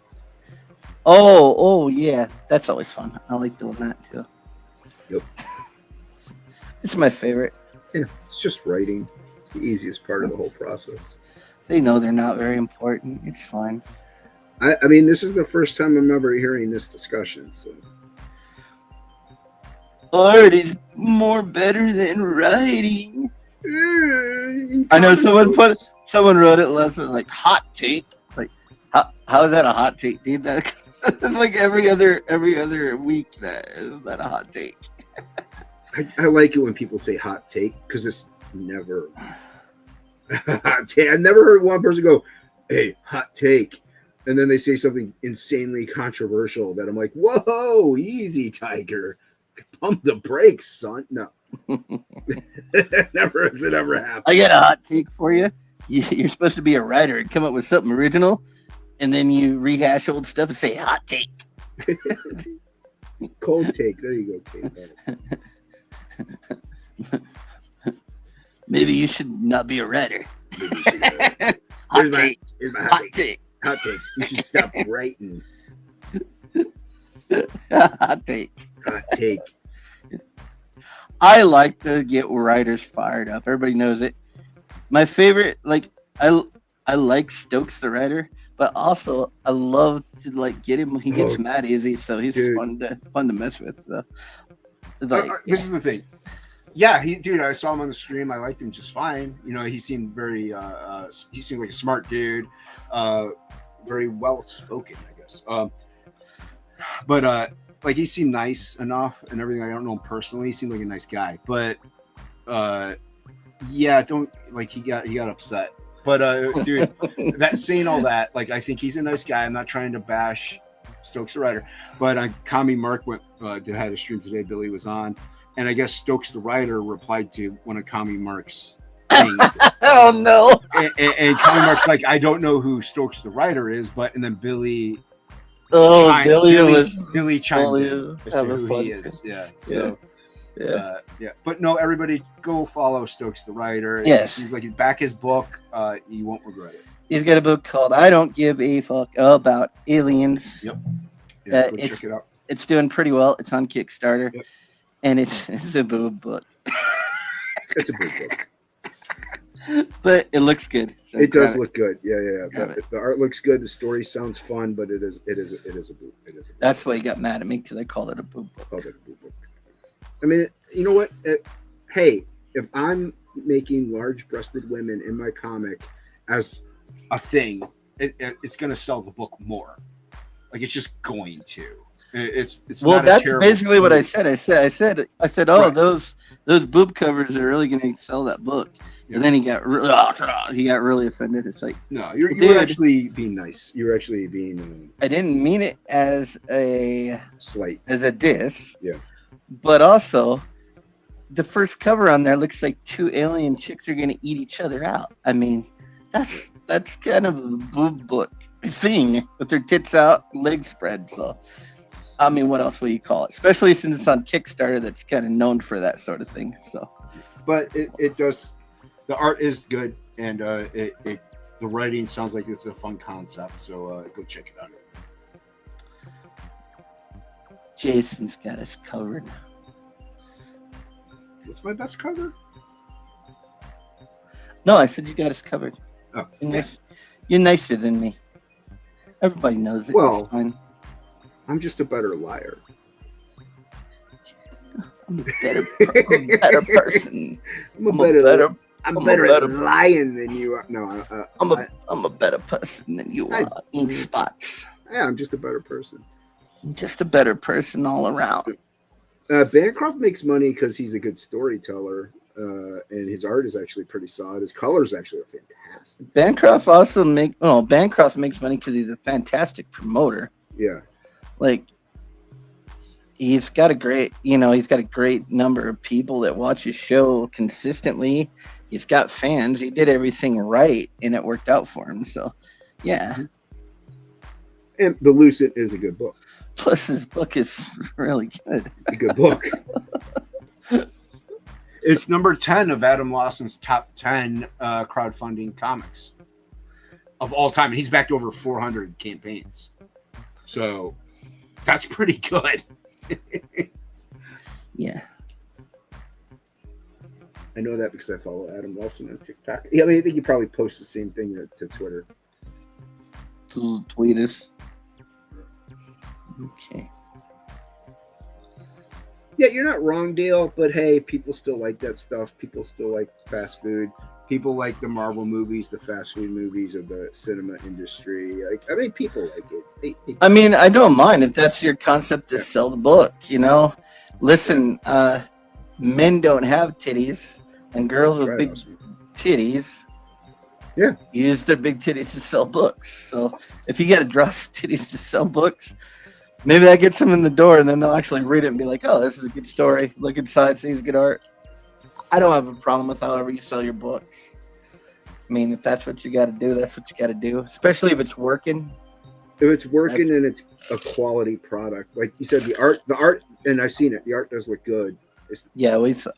Oh, yeah, that's always fun. I like doing that too. Yep. It's my favorite. Yeah, it's just writing. It's the easiest part of the whole process. They know they're not very important. It's fine. I mean, this is the first time I'm ever hearing this discussion. So Art is more better than writing. I know someone wrote it last night, like hot take. Like how is that a hot take, dude? That it's like every other week that is that a hot take. I like it when people say hot take because it's never hot take. I've never heard one person go, "Hey, hot take," and then they say something insanely controversial that I'm like, "Whoa, easy, Tiger, pump the brakes, son." No, never has it ever happened. I got a hot take for you. You're supposed to be a writer and come up with something original, and then you rehash old stuff and say hot take. Cold take. There you go, Kate. Maybe you should not be a writer. Here's Hot my take. hot Hot take. take. Hot take. You should stop writing. Hot take. Hot take. I like to get writers fired up. Everybody knows it. My favorite, like I like Stokes the writer, but also I love to like get him. He gets mad easy, so he's Dude. fun to mess with. So, like, This is the thing. Yeah, I saw him on the stream. I liked him just fine. You know, he seemed very he seemed like a smart dude, very well spoken, I guess. But like he seemed nice enough and everything. I don't know him personally. He seemed like a nice guy, but yeah, don't like he got upset. But dude, that saying all that, like I think he's a nice guy. I'm not trying to bash Stokes the writer, but Kami Mark had a stream today. Billy was on, and I guess Stokes the writer replied to one of Kami Mark's things. oh no! and Kami Mark's like, I don't know who Stokes the writer is, and then Billy. Oh, Billy chimed in as to having who fun he is. too. Yeah. So. Yeah. Yeah, but no, everybody go follow Stokes the writer. Yes. It seems like you back his book, you won't regret it. He's got a book called "I Don't Give a Fuck About Aliens." Yep. Yeah, go it's- check it out. It's doing pretty well. It's on Kickstarter, Yep. and it's a boob book, It's a big book. but it looks good. So It does grab look good. Yeah. Grab The art looks good. The story sounds fun, but it is a book. It is a book. That's why he got mad at me because I called it a boob book. Called it a book. I mean, you know what? Hey, if I'm making large-breasted women in my comic as a thing, it's going to sell the book more. Like it's just going to. It's Well, not a that's terrible basically what I movie. said. I said, oh, Right. those boob covers are really going to sell that book. Yeah. And then he got really offended. It's like No, you're Dude. actually being nice. You're actually being I didn't mean it as a slight. diss. Yeah. But also, the first cover on there looks like 2 alien chicks are going to eat each other out. I mean, that's kind of a boob book thing with their tits out, legs spread. So, I mean, what else will you call it? Especially since it's on Kickstarter, that's kind of known for that sort of thing. So, But it does. The art is good, and the writing sounds like it's a fun concept. So go check it out. Jason's got us covered. What's my best cover? No, I said you got us covered. Oh, You're nicer than me. Everybody knows it. Well, it's fine. I'm just a better liar. I'm a better person. I'm better at lying than you are. No, I'm a better person than you are. Ink spots. Yeah, I'm just a better person. I'm just a better person all around. Bancroft makes money because he's a good storyteller, and his art is actually pretty solid. His colors actually are fantastic. Bancroft makes money because he's a fantastic promoter. Yeah, like he's got a great number of people that watch his show consistently. He's got fans. He did everything right, and it worked out for him. So, yeah. And The Lucid is a good book. Plus, his book is really good. It's a good book. It's number 10 of Adam Lawson's top 10 crowdfunding comics of all time. And he's backed over 400 campaigns. So that's pretty good. Yeah. I know that because I follow Adam Lawson on TikTok. Yeah, I mean, I think you probably post the same thing to Twitter. To tweet us. Okay. Yeah, you're not wrong, Dale, but hey, people still like that stuff. People still like fast food. People like the Marvel movies, the fast food movies of the cinema industry. Like, I mean, people like it. I mean, I don't mind if that's your concept to sell the book, you know? Listen, men don't have titties, and girls with big titties use their big titties to sell books. So if you got to draw titties to sell books, maybe that gets them in the door, and then they'll actually read it and be like, oh, this is a good story. Look inside, see, it's good art. I don't have a problem with however you sell your books. I mean, if that's what you got to do, that's what you got to do, especially if it's working. If it's working and it's a quality product. Like you said, the art, and I've seen it, the art does look good.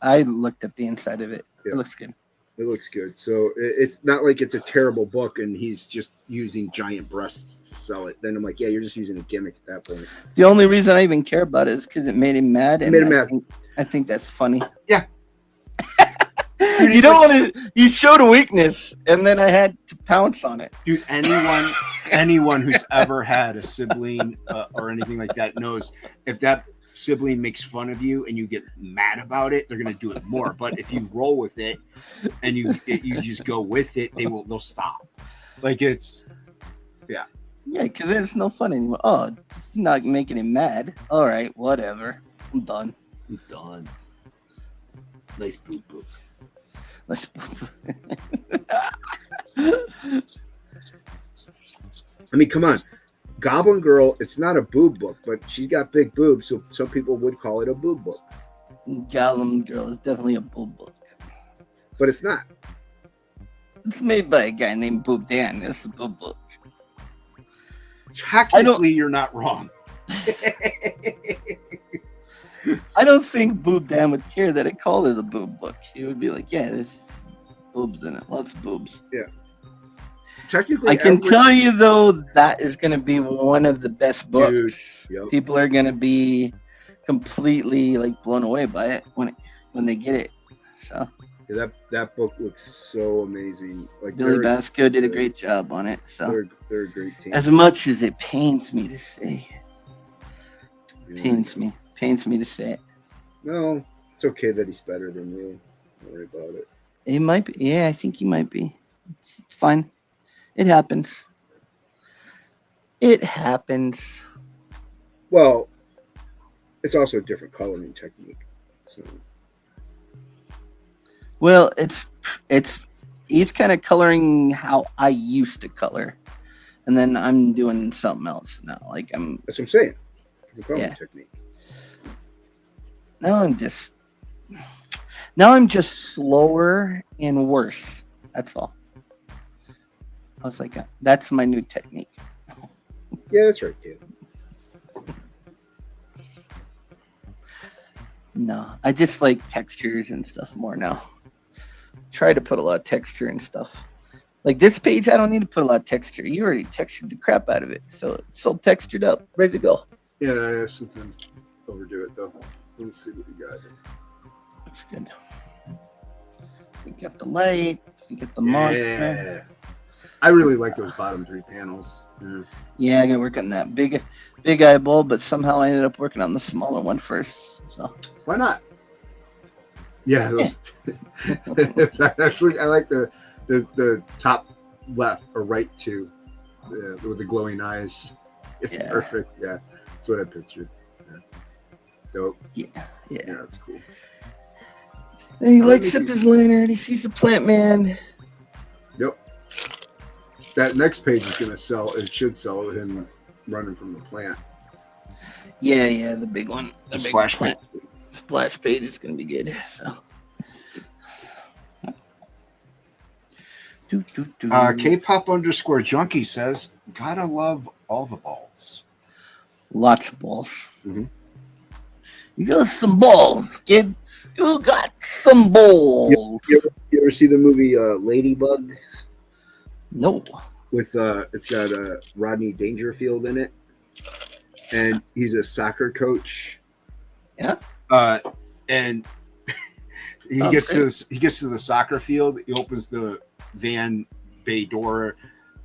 I looked at the inside of it. Yeah. It looks good. It looks good. So it's not like it's a terrible book and he's just using giant breasts to sell it. Then I'm like, yeah, you're just using a gimmick at that point. The only reason I even care about it is because it made him mad. I think that's funny. Yeah. Dude, you don't want to. You showed a weakness, and then I had to pounce on it. Dude, anyone who's ever had a sibling or anything like that knows if that sibling makes fun of you and you get mad about it, they're gonna do it more. But if you roll with it and you just go with it, they'll stop. Like it's yeah, because it's no fun anymore. Oh, not making him mad. All right, whatever. I'm done. Nice boob book. I mean, come on. Goblin Girl, it's not a boob book, but she's got big boobs, so some people would call it a boob book. Goblin Girl is definitely a boob book. But it's not. It's made by a guy named Boob Dan. It's a boob book. Technically, you're not wrong. I don't think Boob Dan would care that it called it a boob book. He would be like, yeah, there's boobs in it. Lots of boobs. Yeah. Technically, I can tell you, though, that is going to be one of the best books. Dude, yep. People are going to be completely blown away by it when they get it. So yeah, that book looks so amazing. Billy Basco did a great job on it. So they're a great team. As much as it pains me to say, pains me to say it. No, it's okay that he's better than you. Don't worry about it. He might be. Yeah, I think he might be. It's fine. It happens. Well, it's also a different coloring technique. So. Well, he's kind of coloring how I used to color, and then I'm doing something else now. That's what I'm saying. Different coloring technique. Now I'm just slower and worse. That's all. I was like, that's my new technique. Yeah, that's right, kid. No, I just like textures and stuff more now. Try to put a lot of texture and stuff. Like this page, I don't need to put a lot of texture. You already textured the crap out of it. So it's all textured up, ready to go. Yeah, sometimes. overdo it though. Let's see what we got. Looks good. We got the light. We got the monster. Yeah. I really like those bottom 3 panels. Yeah. Yeah, I got to work on that big eyeball, but somehow I ended up working on the smaller one first. So Why not? Yeah, those, that's I like the top left or right 2 with the glowing eyes. It's perfect. Yeah, that's what I pictured. Yeah. Dope. Yeah, that's cool. And he lights up his lantern. He sees the plant man. Yep. That next page is gonna sell. It should sell him running from the plant. Yeah, the big one. The big splash plant. Splash page is gonna be good. So. K-pop_junkie says, "Gotta love all the balls." Lots of balls. Mm-hmm. You got some balls, kid. You got some balls. You ever see the movie Ladybugs? No. With it's got Rodney Dangerfield in it, and he's a soccer coach. Yeah. And he gets to the soccer field. He opens the van bay door.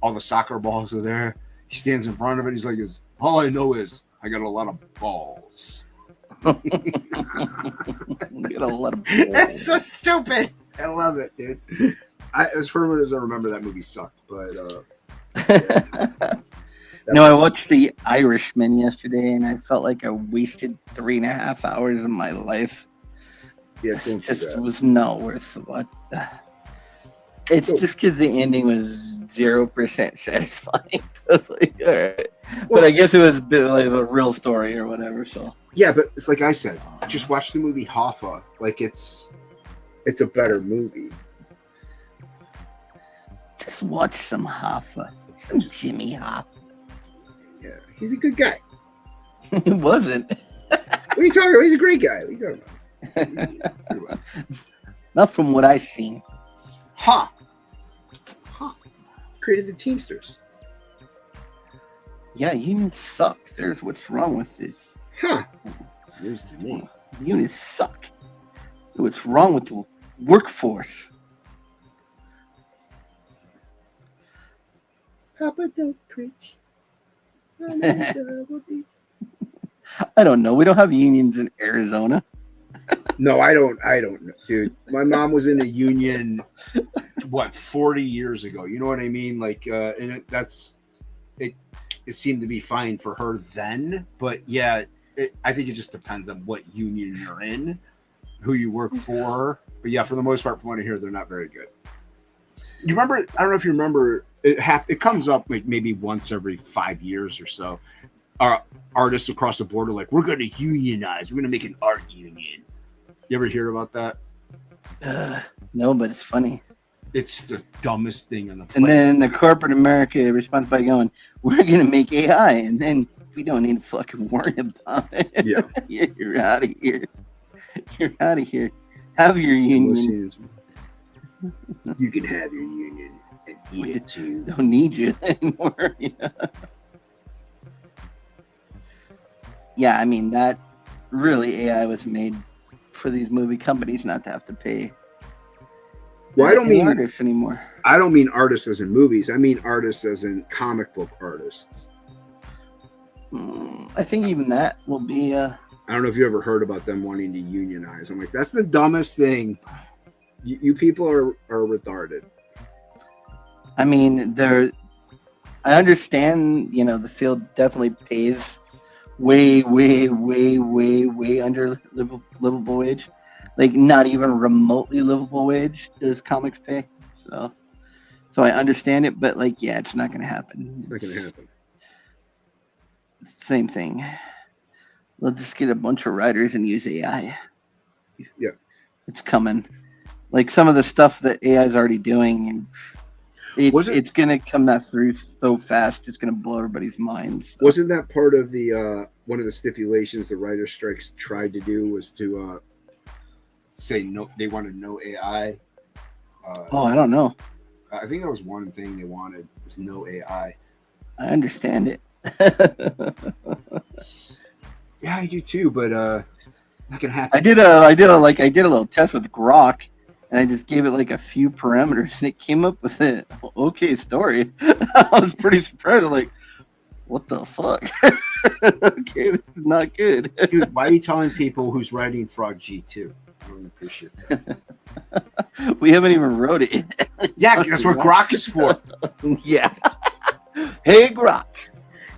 All the soccer balls are there. He stands in front of it. He's like, all I know is I got a lot of balls. Get a lot of balls. That's so stupid. I love it, dude. As far as I remember, that movie sucked, but no, I watched The Irishman yesterday, and I felt like I wasted 3.5 hours of my life. Yeah, it just was not worth what. It's just because the ending was 0% satisfying. I was like, all right, but I guess it was a bit like a real story or whatever. So yeah, but it's like I said, just watch the movie Hoffa. Like it's a better movie. Just watch some Hoffa, some Jimmy Hoffa. Yeah, he's a good guy. He wasn't. What are you talking about? He's a great guy. What are you talking about? Not from what I've seen. Huh. Created the Teamsters. Yeah, unions suck. There's what's wrong with this. Huh. News to me. Unions suck. What's wrong with the workforce? Papa don't preach. I don't know. We don't have unions in Arizona. No, I don't know, dude. My mom was in a union 40 years ago. You know what I mean? Like and it seemed to be fine for her then, but yeah, I think it just depends on what union you're in, who you work for. But yeah, for the most part, from what I hear, they're not very good. You remember? I don't know if you remember. It comes up like maybe once every 5 years or so. Artists across the board are like, we're going to unionize. We're going to make an art union. You ever hear about that? No, but it's funny. It's the dumbest thing on the planet. And then the corporate America responds by going, we're going to make AI. And then we don't need to fucking worry about it. Yeah. You're out of here. You're out of here. Have your union. You can have your union and eat it too. Don't need you anymore. Yeah, I mean, that really AI was made for these movie companies not to have to pay. Well, I don't mean artists anymore. I don't mean artists as in movies. I mean artists as in comic book artists. I think even that will be. I don't know if you ever heard about them wanting to unionize. I'm like, that's the dumbest thing. You people are retarded. I mean, I understand. The field definitely pays way under livable wage. Like not even remotely livable wage does comics pay. So I understand it, but like, yeah, it's not going to happen. It's not going to happen. It's the same thing. We'll just get a bunch of writers and use AI. Yeah, it's coming. Like some of the stuff that AI is already doing, and it's going to come that through so fast. It's going to blow everybody's minds. So. Wasn't that part of the one of the stipulations the writer strikes tried to do was to say no? They wanted no AI. I don't know. I think that was one thing they wanted was no AI. I understand it. Yeah, I do too, but not gonna happen. I did a little test with Grok, and I just gave it like a few parameters, and it came up with an okay story. I was pretty surprised. I'm like, what the fuck? Okay, this is not good. Dude, why are you telling people who's writing Frog G2? I don't appreciate that. We haven't even wrote it yet. Yeah, that's what Grok is for. Yeah. Hey, Grok.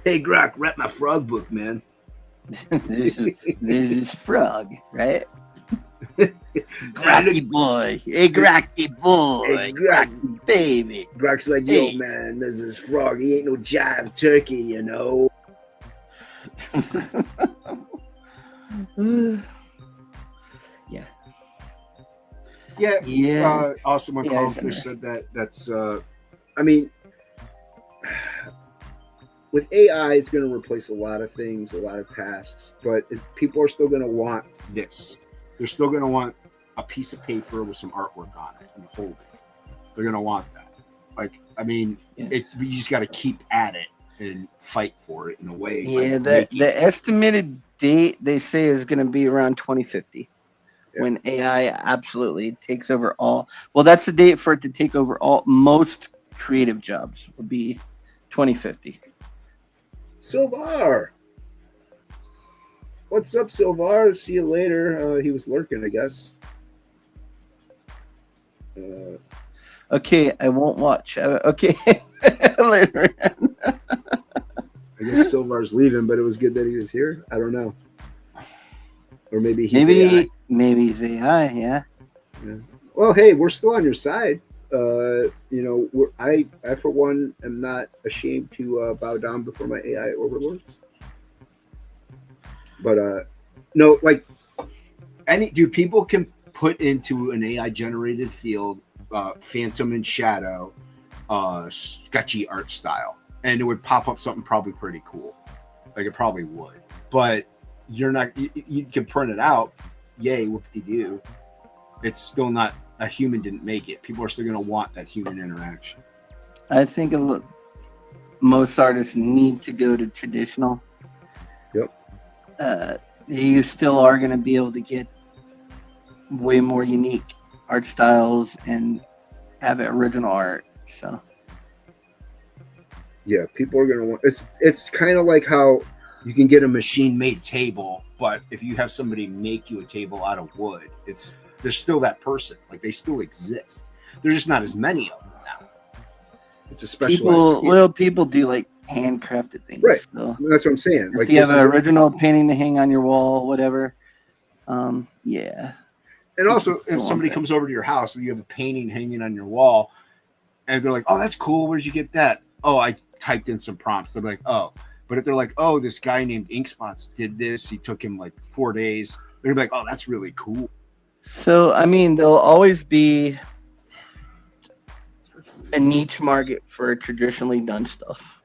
Hey, Grok, write my frog book, man. there's this frog, right? Grocky boy. Hey, Grocky boy. Hey, Grok. Grocky baby. Grok's like, yo, Hey. man, there's this frog. He ain't no jive turkey, you know. Yeah. Yeah. Yeah. Also, when Yeah, Columfish it's said that, that's, I mean, with AI, it's going to replace a lot of things, a lot of tasks, but people are still going to want this. They're still going to want a piece of paper with some artwork on it and hold it. They're going to want that. Like, I mean, Yeah. you just got to keep at it and fight for it in a way. Yeah, like the estimated date they say is going to be around 2050 Yeah. when AI absolutely takes over all. Well, that's the date for it to take over most creative jobs would be 2050. Silvar. What's up, Silvar? See you later. He was lurking, I guess. Okay, I won't watch. Okay, later. I guess Silvar's leaving, but it was good that he was here. I don't know. Or maybe he's AI. Maybe he's AI. Yeah. Well, hey, we're still on your side. You know, I for one am not ashamed to bow down before my AI overlords. But no, like people can put into an AI generated field, phantom and shadow, sketchy art style, and it would pop up something probably pretty cool. Like it probably would, but you're not. You can print it out. Yay, whoop-de-doo. It's still not. A human didn't make it. People are still going to want that human interaction. I think most artists need to go to traditional. Yep. You still are going to be able to get way more unique art styles and have original art. So yeah, people are going to want. It's kind of like how you can get a machine-made table, but if you have somebody make you a table out of wood, there's still that person. Like they still exist. There's just not as many of them now. It's a specialized field. people do like handcrafted things. Right. So That's what I'm saying. if Like you have an original painting to hang on your wall, whatever. Yeah. and also, if People somebody want that. comes over to your house and you have a painting hanging on your wall, and they're like, "Oh, that's cool. Where'd you get that?" "Oh, I typed in some prompts." They're like, "Oh," but if they're like, "Oh, this guy named Inkspots did this. He took him like 4 days." They're gonna be like, "Oh, that's really cool." So I mean, there'll always be a niche market for traditionally done stuff.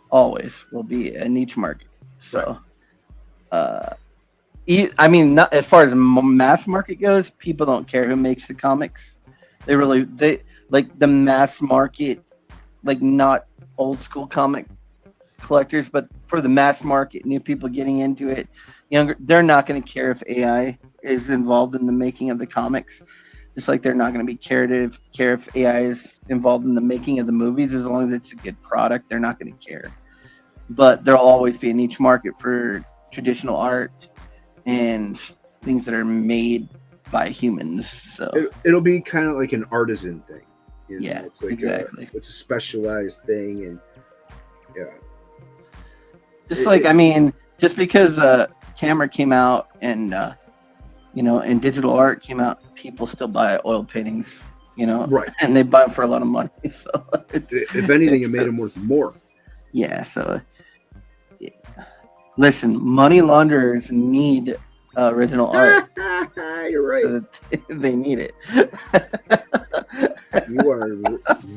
Always will be a niche market. So, I mean, not as far as mass market goes, people don't care who makes the comics. They like the mass market, like not old school comic collectors, but for the mass market, new people getting into it, younger, they're not going to care if AI is involved in the making of the comics. Just like they're not going to be care if AI is involved in the making of the movies. As long as it's a good product, they're not going to care. But there'll always be a niche market for traditional art and things that are made by humans. So It'll be kind of like an artisan thing. You know? Yeah, it's like exactly. It's a specialized thing, and yeah. just like, I mean, just because a camera came out and and digital art came out, people still buy oil paintings, Right. and they buy them for a lot of money. So If anything, it made them worth more. yeah. So yeah. Listen, money launderers need original art. You're right. So that they need it. You are.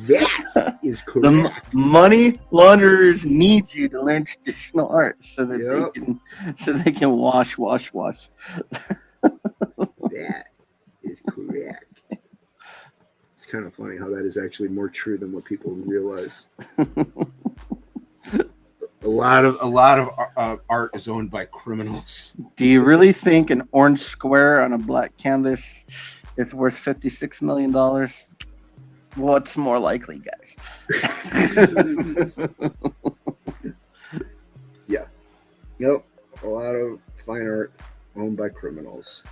That is correct. The money launderers need you to learn traditional art so that they can wash. That is correct. It's kind of funny how that is actually more true than what people realize. A lot of art is owned by criminals. Do you really think an orange square on a black canvas is worth $56 million? What's more likely, guys? Yeah. Yep. A lot of fine art owned by criminals.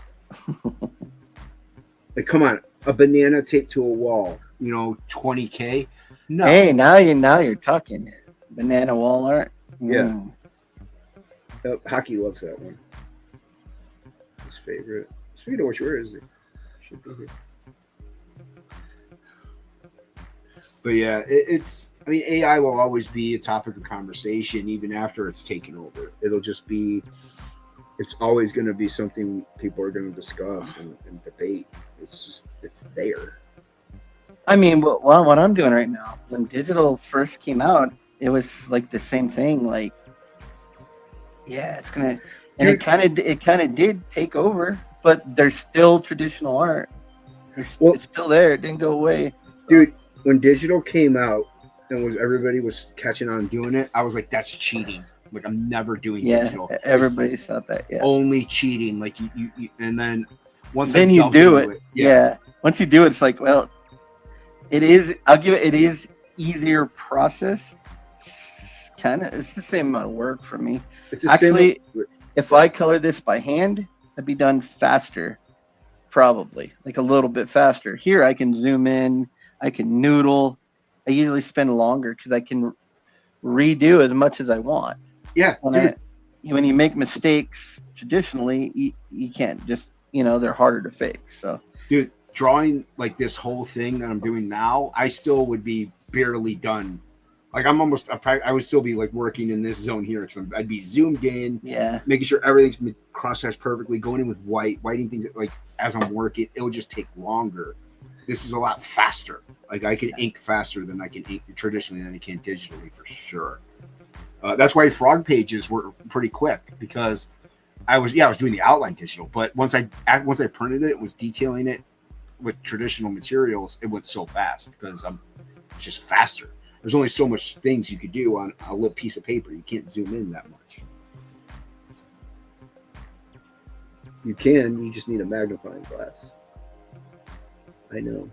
Like, come on, a banana taped to a wall, $20K? No. Hey, now you're talking. Banana wall art. Yeah. Hockey loves that one. His favorite. Speaking of which, where is it? Should be here. But yeah, AI will always be a topic of conversation even after it's taken over. It's always going to be something people are going to discuss and debate. It's there. I mean, well, what I'm doing right now, when digital first came out, it was like the same thing. Like, yeah, it's gonna, and it kind of did take over, but there's still traditional art. It's still there. It didn't go away. So. Dude, when digital came out and everybody was catching on doing it, I was like, that's cheating. Like, I'm never doing digital. Everybody thought that. Yeah, only cheating. Like you and then once you do it, yeah. Once you do it, it's like, well, it is. I'll give it. It is easier process. It's the same amount of work for me. Actually, if I color this by hand, it'd be done faster, probably like a little bit faster. Here, I can zoom in. I can noodle. I usually spend longer because I can redo as much as I want. Yeah. When you make mistakes traditionally, you can't just, they're harder to fix. So, dude, drawing like this whole thing that I'm doing now, I still would be barely done. Like, I would still be like working in this zone here because I'd be zoomed in, making sure everything's cross-hatched perfectly, going in with whiting things like as I'm working. It would just take longer. This is a lot faster. Like, I can ink faster than I can ink traditionally than I can digitally for sure. That's why frog pages were pretty quick because I was doing the outline digital, but once I printed it, was detailing it with traditional materials, it went so fast because it's just faster. There's only so much things you could do on a little piece of paper. You can't zoom in that much. You can. You just need a magnifying glass. I know.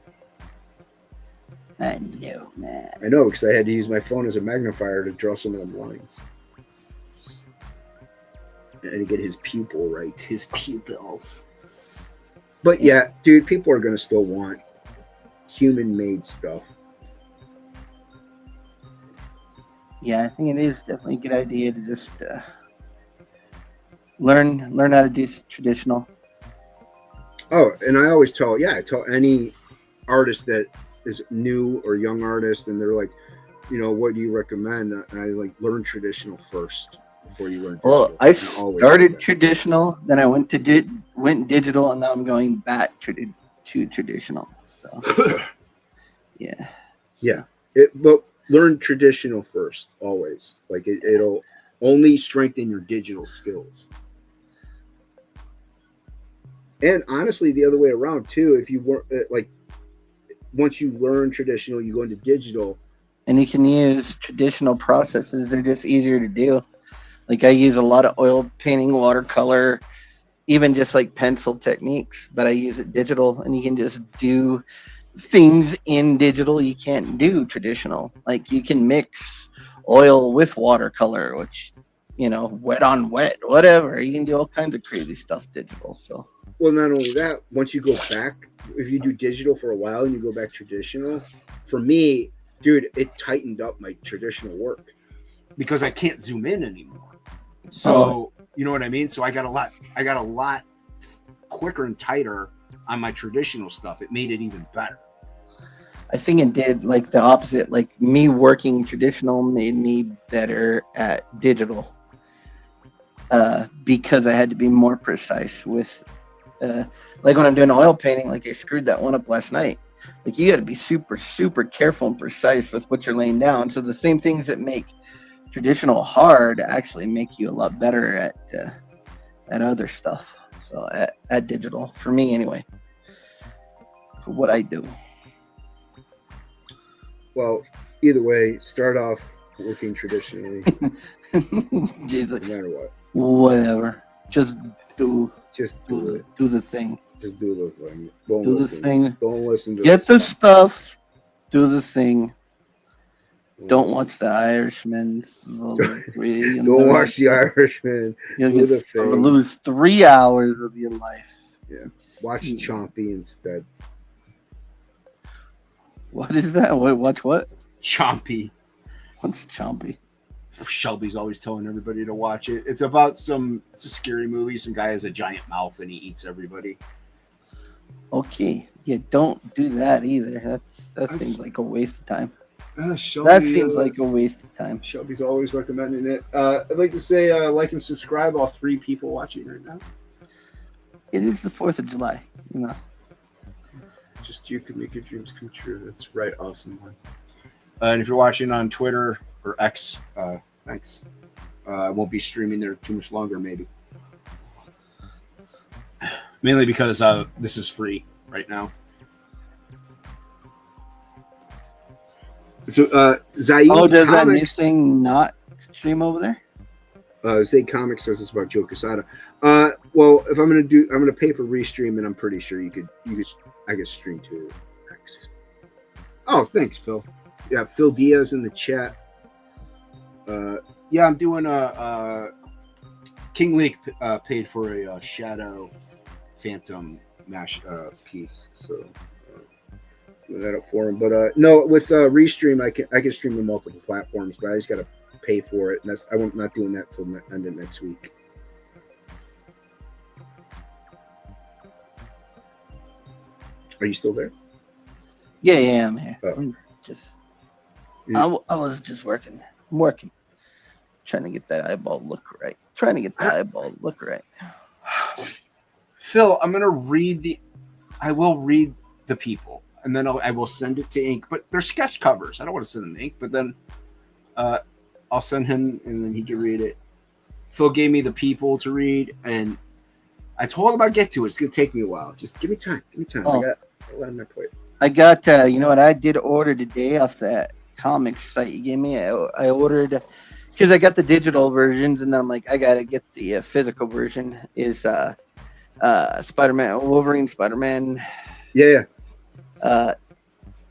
I know, man. I know, because I had to use my phone as a magnifier to draw some of them lines. And to get his pupil right. His pupils. But yeah, dude, people are going to still want human-made stuff. Yeah, I think it is definitely a good idea to just learn how to do traditional. Oh, and I always tell any artist that is new or young artist, and they're like, what do you recommend? And I like, learn traditional first before you learn digital. Well, I started traditional, then I went digital, and now I'm going back to traditional. So, yeah. Yeah. But learn traditional first, always. Like, it'll only strengthen your digital skills. And honestly, the other way around too. If you were once you learn traditional, you go into digital, and you can use traditional processes. They're just easier to do. Like, I use a lot of oil painting, watercolor, even just like pencil techniques. But I use it digital, and you can just do things in digital you can't do traditional. Like, you can mix oil with watercolor, which, wet on wet, whatever. You can do all kinds of crazy stuff digital. So, well, not only that, once you go back, if you do digital for a while and you go back traditional, for me, dude, it tightened up my traditional work because I can't zoom in anymore. So, you know what I mean? So I got a lot quicker and tighter on my traditional stuff. It made it even better. I think it did like the opposite. Like, me working traditional made me better at digital because I had to be more precise with like when I'm doing oil painting. Like, I screwed that one up last night. Like, you got to be super, super careful and precise with what you're laying down. So the same things that make traditional hard actually make you a lot better at other stuff. So at digital, for me anyway, for what I do. Well, either way, start off working traditionally, Jay's no like, matter what. whatever. Just do it. do the thing. Just do the thing. Don't Do the listen. thing. Don't listen to Get the this. stuff. Do the thing. Don't listen. watch The Irishman. Don't watch The Irishman. You'll Do the get thing. lose 3 hours of your life. Yeah. Watch Chompy instead. What is that? Wait, watch what? Chompy. What's Chompy? Shelby's always telling everybody to watch it. It's about it's a scary movie. Some guy has a giant mouth and he eats everybody. Okay. Yeah, don't do that either. That seems like a waste of time. Shelby, That seems like a waste of time. Shelby's always recommending it. I'd like to say like and subscribe, all 3 people watching right now. It is the 4th of July. You know. Just you can make your dreams come true. That's right, awesome one. And if you're watching on Twitter or X, thanks. I won't be streaming there too much longer, maybe. Mainly because this is free right now. So, Zaid does that new Comics, thing not stream over there? Zaid Comics says it's about Joe Quesada. Well, if I'm gonna pay for restream, and I'm pretty sure I could stream to X. Oh, thanks, Phil. Yeah, Phil Diaz in the chat. Yeah, I'm doing a King League paid for a Shadow Phantom mash piece, so doing that up for him. But no, with restream, I can stream to multiple platforms, but I just gotta pay for it, and I'm not doing that till the end of next week. Are you still there? Yeah, I'm here. Oh. I'm just. Yeah. I was just working. I'm working. Trying to get that eyeball look right. Phil, I'm gonna read I will read the people, and then I will send it to Ink. But they're sketch covers. I don't want to send them to Ink, but then I'll send him, and then he can read it. Phil gave me the people to read, and I told him I'd get to it. It's gonna take me a while. Just give me time. Oh. I got a lot on my plate. I got. You know what? I did order today off that comics site you gave me. I ordered because I got the digital versions, and then I'm like, I gotta get the physical version. Is Spider-Man, Wolverine, Spider-Man. Yeah.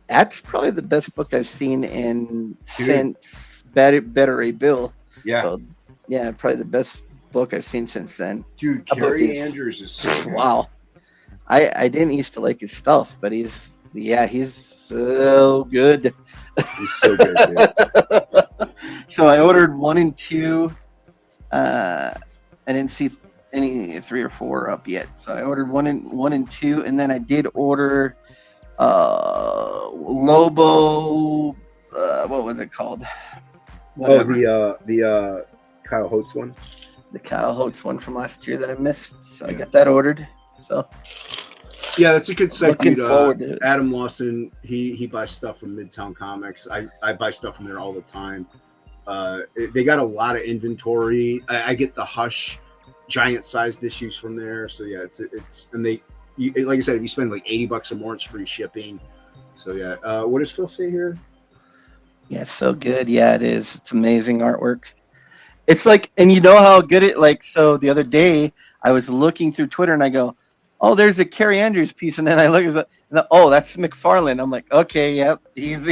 That's probably the best book I've seen since Better Ray Bill. Yeah. So, yeah, probably the best book I've seen since then. Dude, How about Kerry these? Andrews is so good. Wow. I didn't used to like his stuff, but he's so good. He's so good, dude. So I ordered 1 and 2. I didn't see any 3 or 4 up yet. So I ordered 1 and 2, and then I did order Lobo. What was it called? Whatever. Oh, the Kyle Holtz one. The Kyle Holtz one from last year that I missed. So I got that ordered. So yeah, that's a good site, looking dude. forward to it. Adam Lawson, he buys stuff from Midtown Comics. I buy stuff from there all the time. They got a lot of inventory. I get the Hush giant sized issues from there. So yeah, it's and like I said, if you spend like $80 or more, it's free shipping. So yeah, what does Phil say here? Yeah, it's so good. Yeah, it is. It's amazing artwork. It's like, and you know how good it like. So the other day I was looking through Twitter and I go, "Oh, there's a Kerry Andrews piece," and then I look at oh, that's McFarlane. I'm like, okay, yep, he's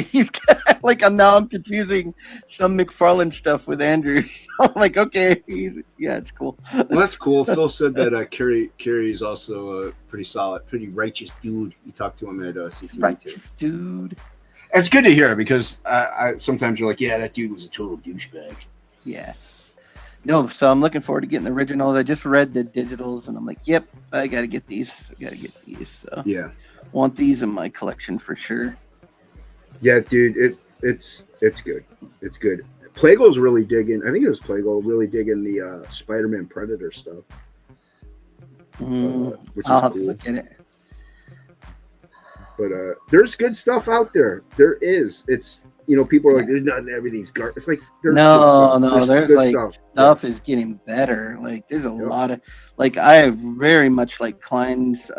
like I'm confusing some McFarlane stuff with Andrews. I'm like, okay, it's cool. Well, that's cool. Phil said that Kerry is also a pretty solid, pretty righteous dude. You talked to him at CTV Righteous dude. It's good to hear because sometimes you're like, yeah, that dude was a total douchebag. Yeah. No, so I'm looking forward to getting the originals. I just read the digitals, and I'm like, yep, I got to get these. So Yeah. Want these in my collection for sure. Yeah, dude, it's good. It's good. Plago's really digging. I think it was Plago really digging the Spider-Man Predator stuff. Which I'll is have cool. to look at it. But there's good stuff out there. There is. It's people are like, there's not everything's garbage. It's like there's there's good like stuff is getting better. Like there's a lot of I very much like Klein's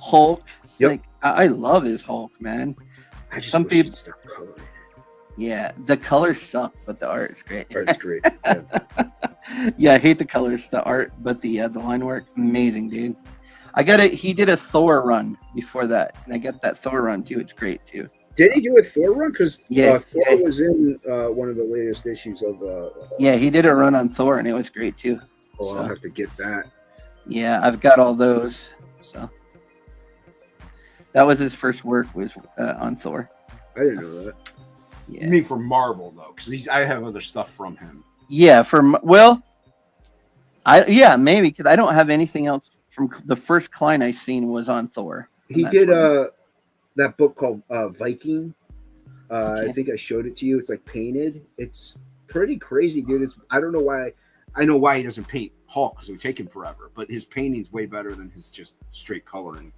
Hulk. Yep. Like I love his Hulk, man. I just some wish he'd people- stop coloring. Yeah, the colors suck, but the art is great. Art's great. Yeah. Yeah, I hate the colors, the art, but the line work, amazing, dude. I got it. He did a Thor run before that, and I got that Thor run too. It's great too. Did he do a Thor run? Because Yeah, Thor yeah. was in one of the latest issues of. Yeah, he did a run on Thor, and it was great too. Oh, I'll have to get that. Yeah, I've got all those. So that was his first work was on Thor. I didn't know that. Yeah. You mean for Marvel though? Because I have other stuff from him. Yeah, maybe because I don't have anything else from the first Klein I seen was on Thor. He did that book called Viking. Okay. I think I showed it to you. It's like painted. It's pretty crazy, dude. I don't know why. I know why he doesn't paint Hulk because it would take him forever. But his painting's way better than his just straight coloring.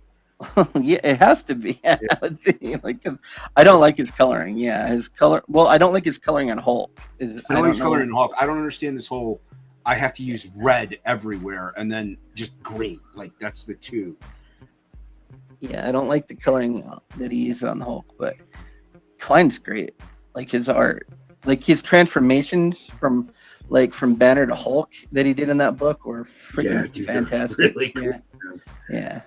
Yeah, it has to be. Yeah. I would think, like, 'cause I don't like his coloring. Yeah, his color. Well, I don't like his coloring on Hulk. I don't like his coloring in Hulk. I don't understand this whole. I have to use red everywhere and then just green. Like that's the two. Yeah, I don't like the coloring that he uses on Hulk, but Klein's great. Like his art, like his transformations from Banner to Hulk that he did in that book were freaking dude, they're fantastic. really cool. Yeah.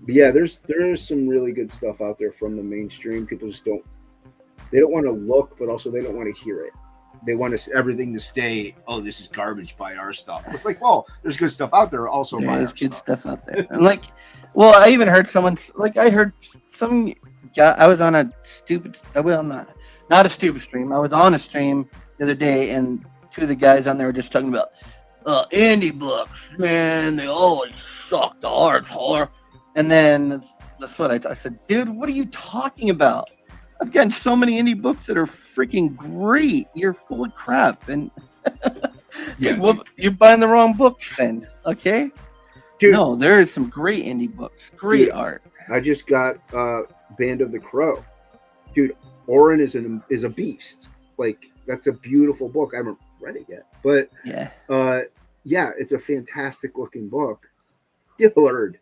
But yeah, there is some really good stuff out there from the mainstream. People just don't want to look, but also they don't want to hear it. They want everything to stay. Oh, this is garbage. Buy our stuff. It's like, well, there's good stuff out there. Also, There is good stuff out there. And like, well, I even heard someone I heard some guy. I was on a stupid. Well, not a stupid stream. I was on a stream the other day, and two of the guys on there were just talking about indie books. Man, they always suck. The art's hard. And then that's what I said, dude. What are you talking about? I've gotten so many indie books that are freaking great. You're full of crap, and well, you're buying the wrong books then. Okay, dude. No, there is some great indie books, great art. I just got Band of the Crow, dude. Oren is a beast. Like that's a beautiful book. I haven't read it yet, but yeah, it's a fantastic looking book. Dillard.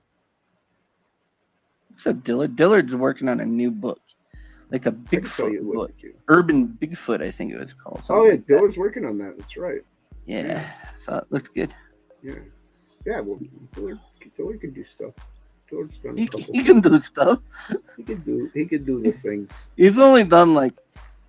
What's up, Dillard? Dillard's working on a new book. Like a Bigfoot book. Urban Bigfoot, I think it was called. Oh, yeah. Dillard's working on that. That's right. Yeah. So it looks good. Yeah. Yeah, well, Dillard can do stuff. Dillard's done He can do stuff. He can do the things. He's only done like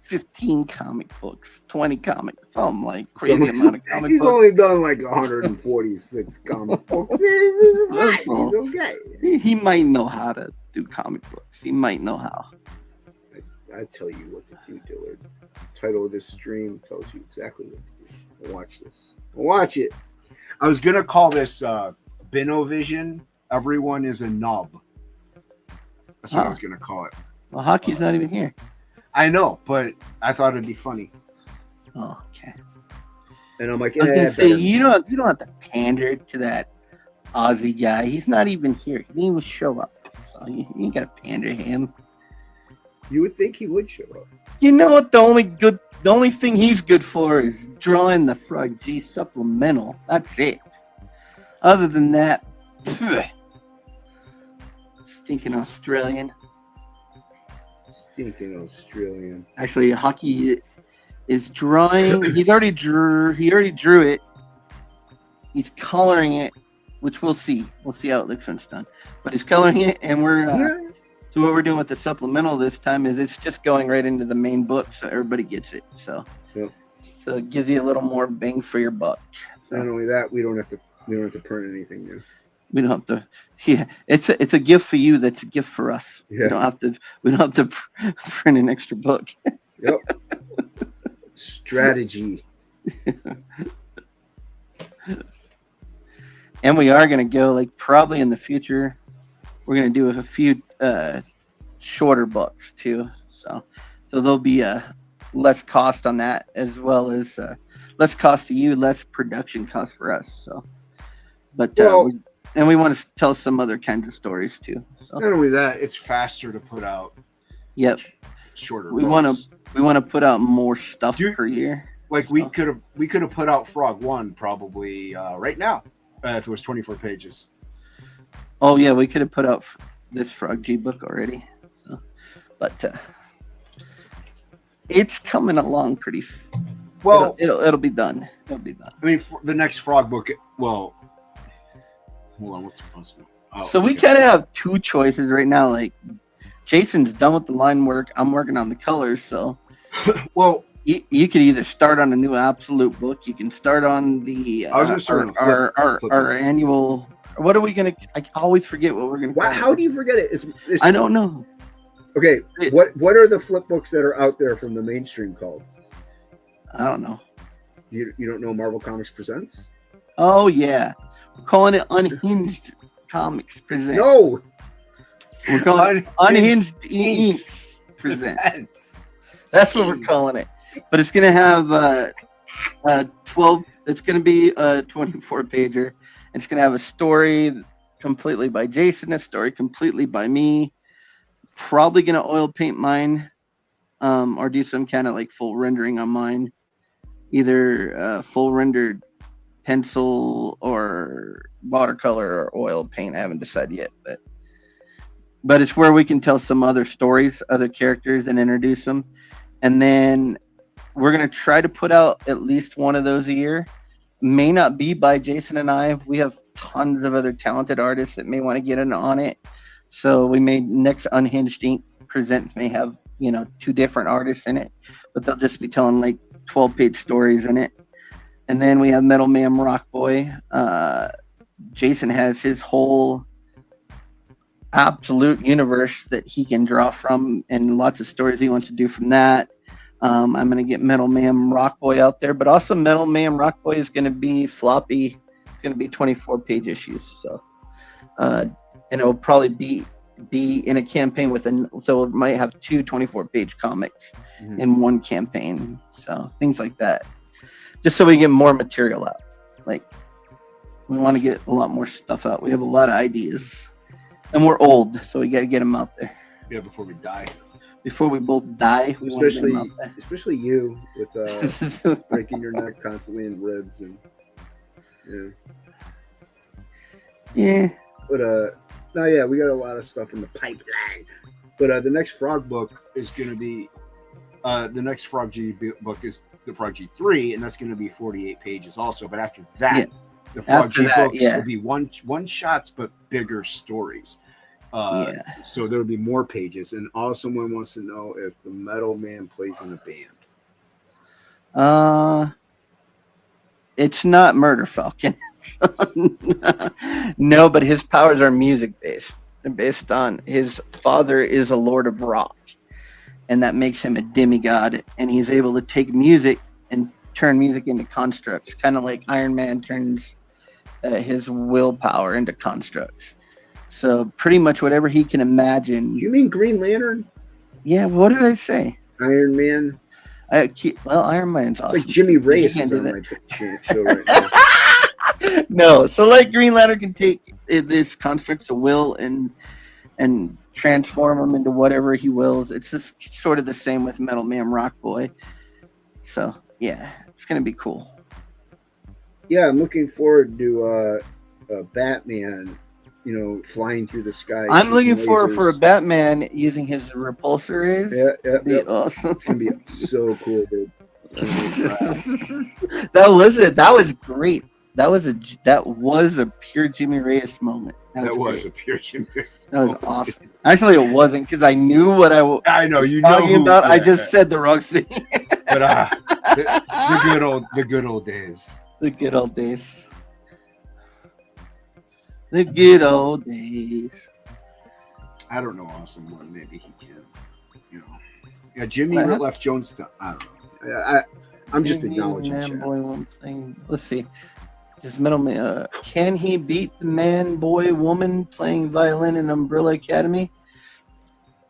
15 comic books, 20 comics, something like crazy amount of comic he's books. Only done like 146 comic books. He's okay. He might know how to do comic books. He might know how. I tell you what to do, Dillard. The title of this stream tells you exactly what to do. Watch this. Watch it. I was gonna call this Binovision. Everyone is a knob. That's what I was gonna call it. Well, Hockey's not even here. I know, but I thought it'd be funny. Oh, okay. And I'm like, I was gonna say you don't have to pander to that Aussie guy. He's not even here. He didn't even show up. So you ain't gotta pander to him. You would think he would show up. You know what? The only thing he's good for is drawing the Frog G supplemental. That's it. Other than that, stinking Australian. Stinking Australian. Actually, Hockey is drawing. He already drew it. He's coloring it, which we'll see. We'll see how it looks when it's done. But he's coloring it, and we're. So what we're doing with the supplemental this time is it's just going right into the main book, so everybody gets it. So, so it gives you a little more bang for your buck. So not only that, we don't have to print anything new. We don't have to. Yeah, it's a gift for you. That's a gift for us. Yeah. We don't have to print an extra book. Yep. Strategy. And we are going to go like probably in the future. We're going to do a few shorter books too. So there'll be less cost on that, as well as less cost to you, less production cost for us. So, but we want to tell some other kinds of stories too. So not only that, it's faster to put out. Yep. Shorter. We want to put out more stuff per year. Like we could have put out Frog 1 probably right now if it was 24 pages. Oh yeah, we could have put out this Frog G book already. So but it's coming along pretty. Well, It'll be done. It'll be done. I mean, the next Frog book. Well, hold on. What's supposed to? Oh, So we kind of have two choices right now. Like Jason's done with the line work. I'm working on the colors. So well, you could either start on a new Absolute book. You can start on the I was gonna start on our flip annual. What are we gonna? I always forget what we're gonna. Wow, how do you forget it? It's, I don't know. Okay, what are the flip books that are out there from the mainstream called? I don't know. You don't know Marvel Comics Presents? Oh yeah, we're calling it Unhinged Comics Presents. No, we're calling it Unhinged Inks Presents. That's what we're calling it. But it's gonna have 12. It's gonna be a 24-pager. It's gonna have a story completely by Jason, a story completely by me. Probably gonna oil paint mine, or do some kind of like full rendering on mine. Either full rendered pencil or watercolor or oil paint. I haven't decided yet, but it's where we can tell some other stories, other characters, and introduce them. And then we're gonna try to put out at least one of those a year. May not be by Jason and I. We have tons of other talented artists that may want to get in on it. So we may next Unhinged Ink Presents may have 2 different artists in it, but they'll just be telling like 12-page stories in it. And then we have Metal Man Rock Boy. Jason has his whole Absolute universe that he can draw from, and lots of stories he wants to do from that. I'm going to get Metal Man Rock Boy out there, but also Metal Man Rock Boy is going to be floppy. It's going to be 24-page issues. So, and it'll probably be in a campaign so it might have 2 24-page comics in one campaign. So things like that, just so we get more material out. Like we want to get a lot more stuff out. We have a lot of ideas, and we're old, so we got to get them out there. Yeah, before we die. Before we both die, we want to get them out there. Especially you with breaking your neck constantly in ribs and yeah. But no, yeah, we got a lot of stuff in the pipeline. But the next Frog book is going to be the next Frog G book is the Frog G3, and that's going to be 48 pages also. But after that, the Frog G books will be one shots but bigger stories. So there will be more pages. And also, someone wants to know if the Metal Man plays in a band. It's not Murder Falcon. No, but his powers are music based. They're based on his father is a Lord of Rock, and that makes him a demigod, and he's able to take music and turn music into constructs, kind of like Iron Man turns his willpower into constructs. So pretty much whatever he can imagine. You mean Green Lantern? Yeah, what did I say? Iron Man. Iron Man's awesome. It's like Jimmy Reyes is on my show right now. No, so like Green Lantern can take this constructs of will and transform them into whatever he wills. It's just sort of the same with Metal Man Rock Boy. So yeah, it's gonna be cool. Yeah, I'm looking forward to Batman. Flying through the sky. I'm looking forward for a Batman using his repulsor rays. Yeah. Awesome. It's gonna be so cool, dude. That was it. That was great. That was a pure Jimmy Reyes moment. That was a pure Jimmy Reyes. That was awesome. Actually, it wasn't because I knew what I know. You talking know about. I just said the wrong thing. But the good old days. The good old days. The good old days. I don't know. Awesome one. Maybe he can. Yeah, Jimmy left Jonestown. I don't know. I'm just acknowledging Man Boy Woman thing. Let's see. Does Metal Man? Can he beat the Man Boy Woman playing violin in Umbrella Academy?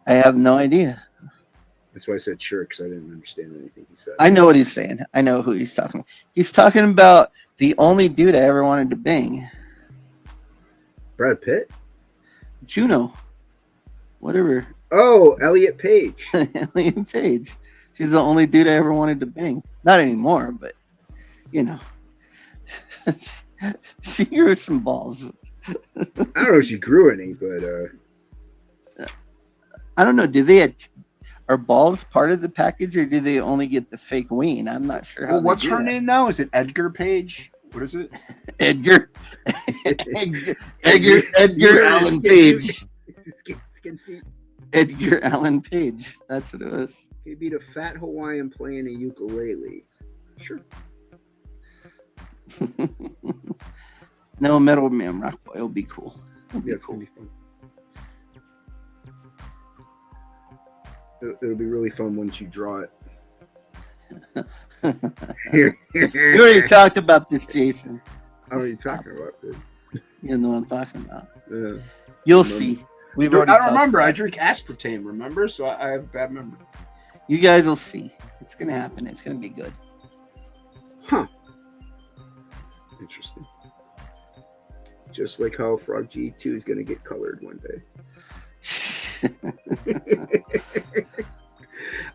I have no idea. That's why I said sure, because I didn't understand anything he said. I know what he's saying. I know who he's talking about. He's talking about the only dude I ever wanted to bang. Brad Pitt? Juno. Whatever. Oh, Elliot Page. Elliot Page. She's the only dude I ever wanted to bang. Not anymore, but she grew some balls. I don't know if she grew any, but I don't know. Did they Are balls part of the package, or do they only get the fake ween? I'm not sure how. Well, they what's do her that. name now? Is it Edgar Page? What is it? Edgar. Edgar Allan Page. Skin suit. Edgar Allan Page. That's what it was. He'd be the fat Hawaiian playing a ukulele. Sure. No, Metal Man Rock Boy. It'll be cool. It'll be Yeah, it's cool. gonna be fun. It'll be really fun once you draw it. You already talked about this, Jason. How are you talking about, dude? You know what I'm talking about. Yeah. You'll Remember. see. We've Dude, already I don't talked remember. I about it. drink aspartame, remember? So I have a bad memory. You guys will see. It's gonna happen. It's gonna be good. Huh. Interesting. Just like how Frog G2 is going to get colored one day.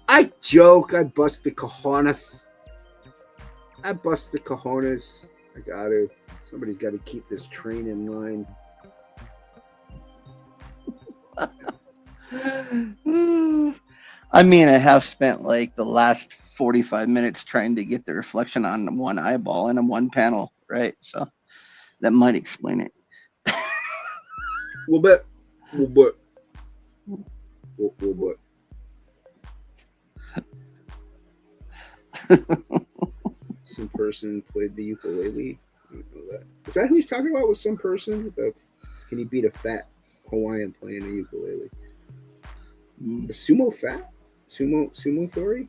I joke. I bust the cojones. I got to. Somebody's got to keep this train in line. I mean, I have spent like the last 45 minutes trying to get the reflection on one eyeball and on one panel, right? So that might explain it. We'll bet. Some person played the ukulele. I don't know that. Is that who he's talking about with some person? Can he beat a fat Hawaiian playing a ukulele? Mm. A sumo fat? Sumo Thori?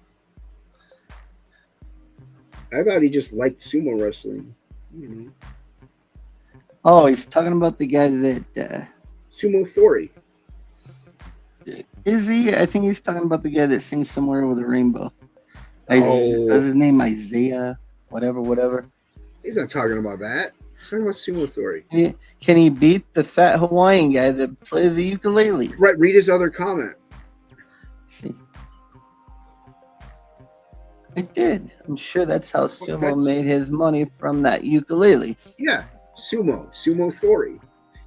I thought he just liked sumo wrestling. You know. Oh, he's talking about the guy that Sumo Thori. is he? I think he's talking about the guy that sings Somewhere with a Rainbow. Oh. Is his name Isaiah? Whatever. He's not talking about that. He's talking about Sumo Thori. Can he beat the fat Hawaiian guy that plays the ukulele? Right, read his other comment. See, I did. I'm sure that's how Sumo made his money from that ukulele. Yeah, Sumo Thori.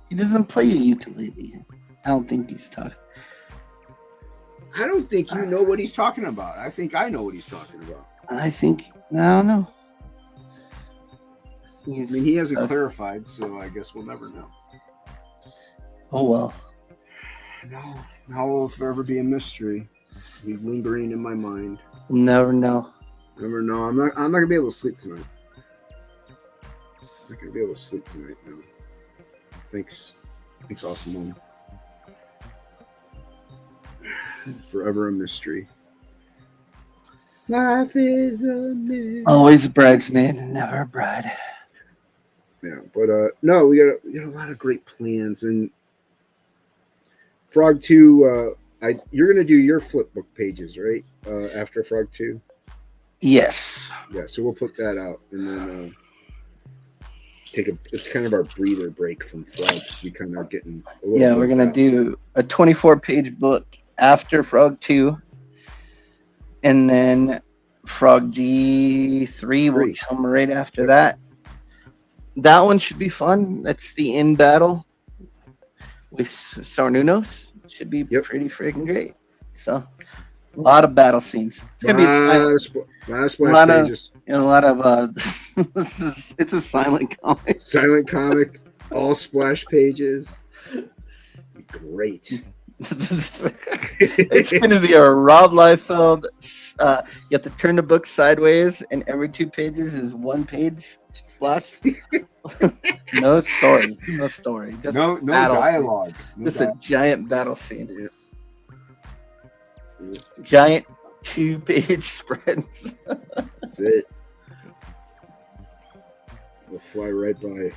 He doesn't play a ukulele. I don't think he's talking. I don't think you know what he's talking about. I think I know what he's talking about. I don't know. I mean, he hasn't clarified, so I guess we'll never know. Oh well. No, now will forever be a mystery. He's lingering in my mind. We'll never know. Never know. I'm not gonna be able to sleep tonight. I'm not gonna be able to sleep tonight. No. Thanks, awesome one. Forever a mystery. Life is a mystery. Always a bridesmaid, never a bride. Yeah, but no, we got a lot of great plans, and Frog 2. You're gonna do your flipbook pages, right? After Frog 2. Yes. Yeah, so we'll put that out, and then it's kind of our breather break from Frog. We kind of are getting a little. Yeah, we're gonna do a 24-page book after Frog 2, and then Frog G3 will come right after that. That one should be fun. That's the in battle with Sarnunos. Should be pretty freaking great. So, a lot of battle scenes. It's gonna be a lot of it's a silent comic. Silent comic, all splash pages. Great. It's gonna be a Rob Liefeld. You have to turn the book sideways, and every 2 pages is 1 page splash. No story. Just no dialogue. Just a giant battle scene. Yeah. Giant 2-page spreads. That's it. We'll fly right by.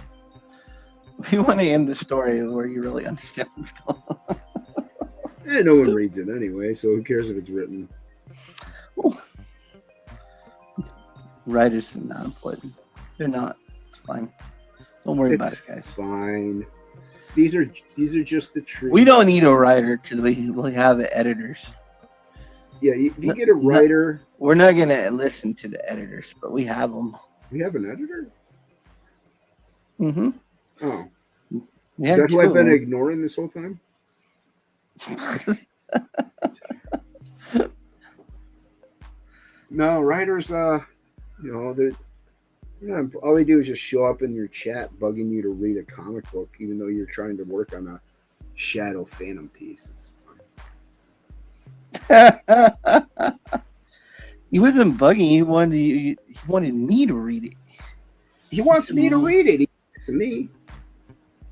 We want to end the story where you really understand what's going on. No one reads it anyway, so who cares if it's written? Well, writers are not important. They're not. It's fine. Don't worry about it, guys. Fine. These are just the truth. We don't need a writer because we have the editors. Yeah, if you get a writer. We're not going to listen to the editors, but we have them. We have an editor? Mm-hmm. Oh. Is that who I've been ignoring this whole time? No, writers, they're, all they do is just show up in your chat bugging you to read a comic book, even though you're trying to work on a Shadow Phantom piece. He wasn't bugging. He wanted me to read it. He wants me to read it. To me,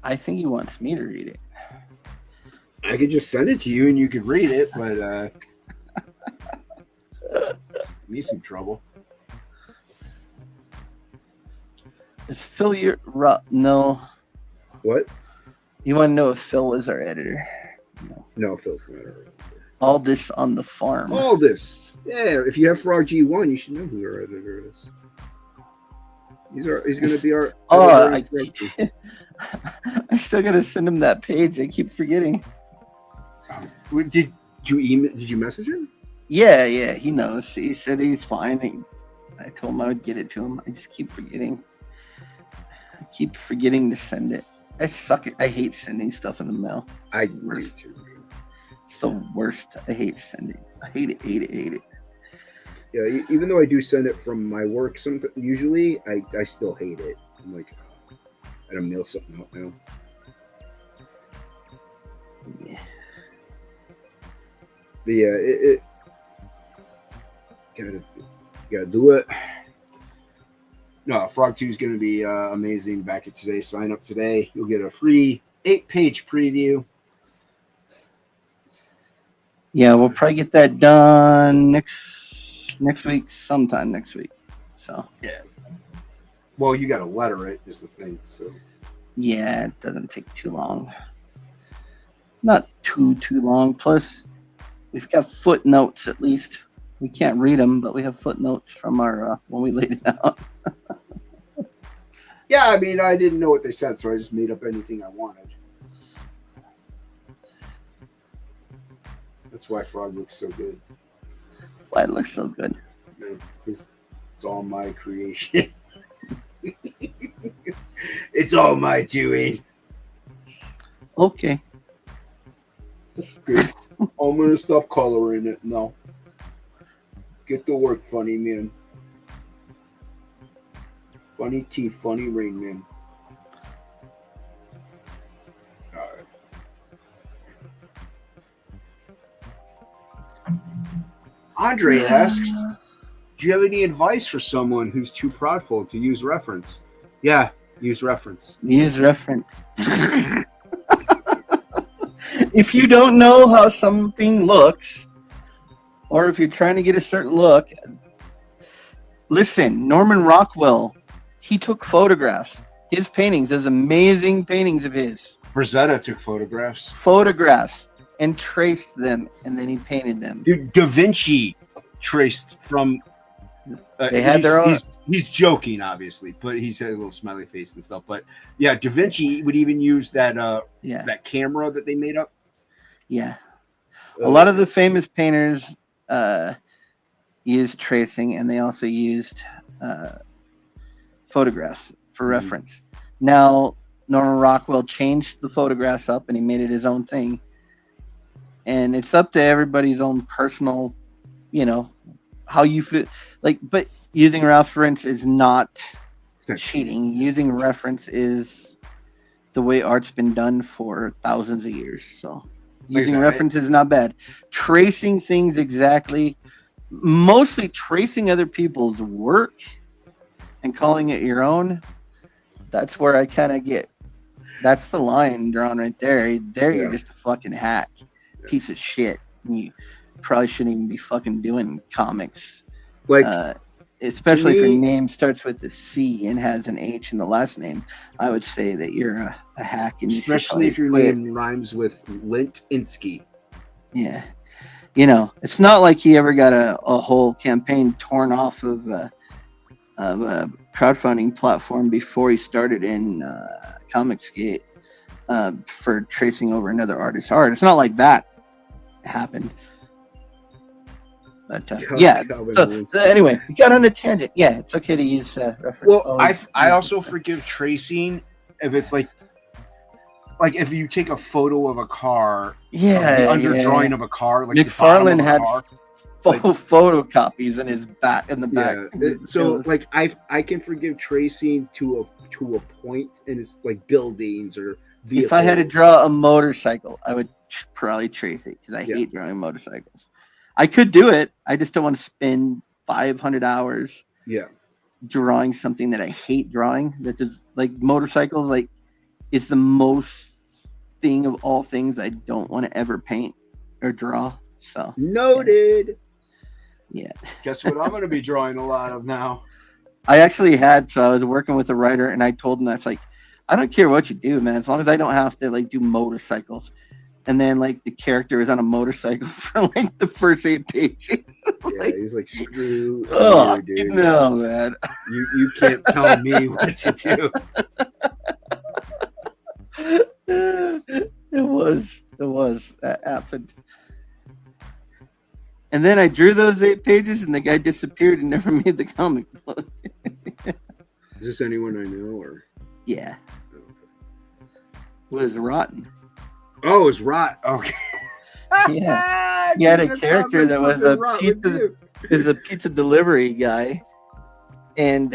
I think he wants me to read it. I could just send it to you and you could read it, but me some trouble. Is Phil your no? What? You want to know if Phil was our editor? No, Phil's not our editor. All this on the farm. All this. Yeah, if you have Frog G1, you should know who our editor is. He's going to be our. I still got to send him that page. I keep forgetting. Did you message him? Yeah, he knows. He said he's fine. I told him I would get it to him. I just keep forgetting. I keep forgetting to send it. I suck it. I hate sending stuff in the mail. I do too. It's the worst. I hate sending. I hate it. Yeah, even though I do send it from my work, usually I still hate it. I'm like, I gotta mail something out now. Yeah. But yeah, it gotta do it. No, Frog 2 is going to be amazing. Back at today. Sign up today. You'll get a free 8-page preview. Yeah, we'll probably get that done next week, sometime next week. So yeah. Well, you got to letter it is the thing. So yeah, it doesn't take too long. Not too long. Plus, we've got footnotes at least. We can't read them, but we have footnotes from our when we laid it out. Yeah, I mean, I didn't know what they said, so I just made up anything I wanted. That's why Frog looks so good. Why it looks so good? Because it's all my creation. It's all my doing. Okay. Good. I'm going to stop coloring it now. Get to work, funny man. Funny teeth, funny Rain Man. All right. Andre asks, do you have any advice for someone who's too prideful to use reference? Yeah, use reference. Use reference. If you don't know how something looks, or if you're trying to get a certain look, listen, Norman Rockwell, he took photographs. His paintings, there's amazing paintings of his. Rosetta took photographs. And traced them, and then he painted them. Dude, Da Vinci traced from... they had their own... He's joking, obviously, but he's had a little smiley face and stuff. But yeah, Da Vinci would even use that that camera that they made up. Yeah. A lot of the famous painters used tracing, and they also used photographs for reference. Now, Norman Rockwell changed the photographs up, and he made it his own thing. And it's up to everybody's own personal, how you feel. But using reference is not cheating. Using reference is the way art's been done for thousands of years. So using reference is not bad. Tracing things exactly, mostly tracing other people's work and calling it your own, that's where I kind of get, that's the line drawn right there. You're just a fucking hack. Piece of shit. You probably shouldn't even be fucking doing comics. Especially if your name starts with a C and has an H in the last name, I would say that you're a hack. And especially if your name rhymes with Lint-Insky. Yeah. It's not like he ever got a whole campaign torn off of a crowdfunding platform before he started in Comicsgate for tracing over another artist's art. It's not like that happened. But so anyway, we got on a tangent. Yeah, it's okay to use reference. Well, I also forgive tracing if it's like if you take a photo of a car, the underdrawing of a car, like McFarlane had photocopies in his back in the back. Yeah. So like I can forgive tracing to a point, and it's like buildings or vehicles. If I had to draw a motorcycle, I would probably trace it because I hate drawing motorcycles. I could do it. I just don't want to spend 500 hours drawing something that I hate drawing. That is like motorcycles, like is the most thing of all things I don't want to ever paint or draw. So noted. Yeah. Guess what I'm going to be drawing a lot of now. I actually had, so I was working with a writer and I told him that's like, I don't care what you do, man, as long as I don't have to like do motorcycles. And then like the character is on a motorcycle for like the first 8 pages. Like, yeah, he's like, screw you, dude. No, man. You can't tell me what to do. It was. That happened. And then I drew those 8 pages and the guy disappeared and never made the comic book. Is this anyone I know or? Yeah. It was rotten. Oh, it was rot. Okay. Yeah. He had a character that was a pizza delivery guy, and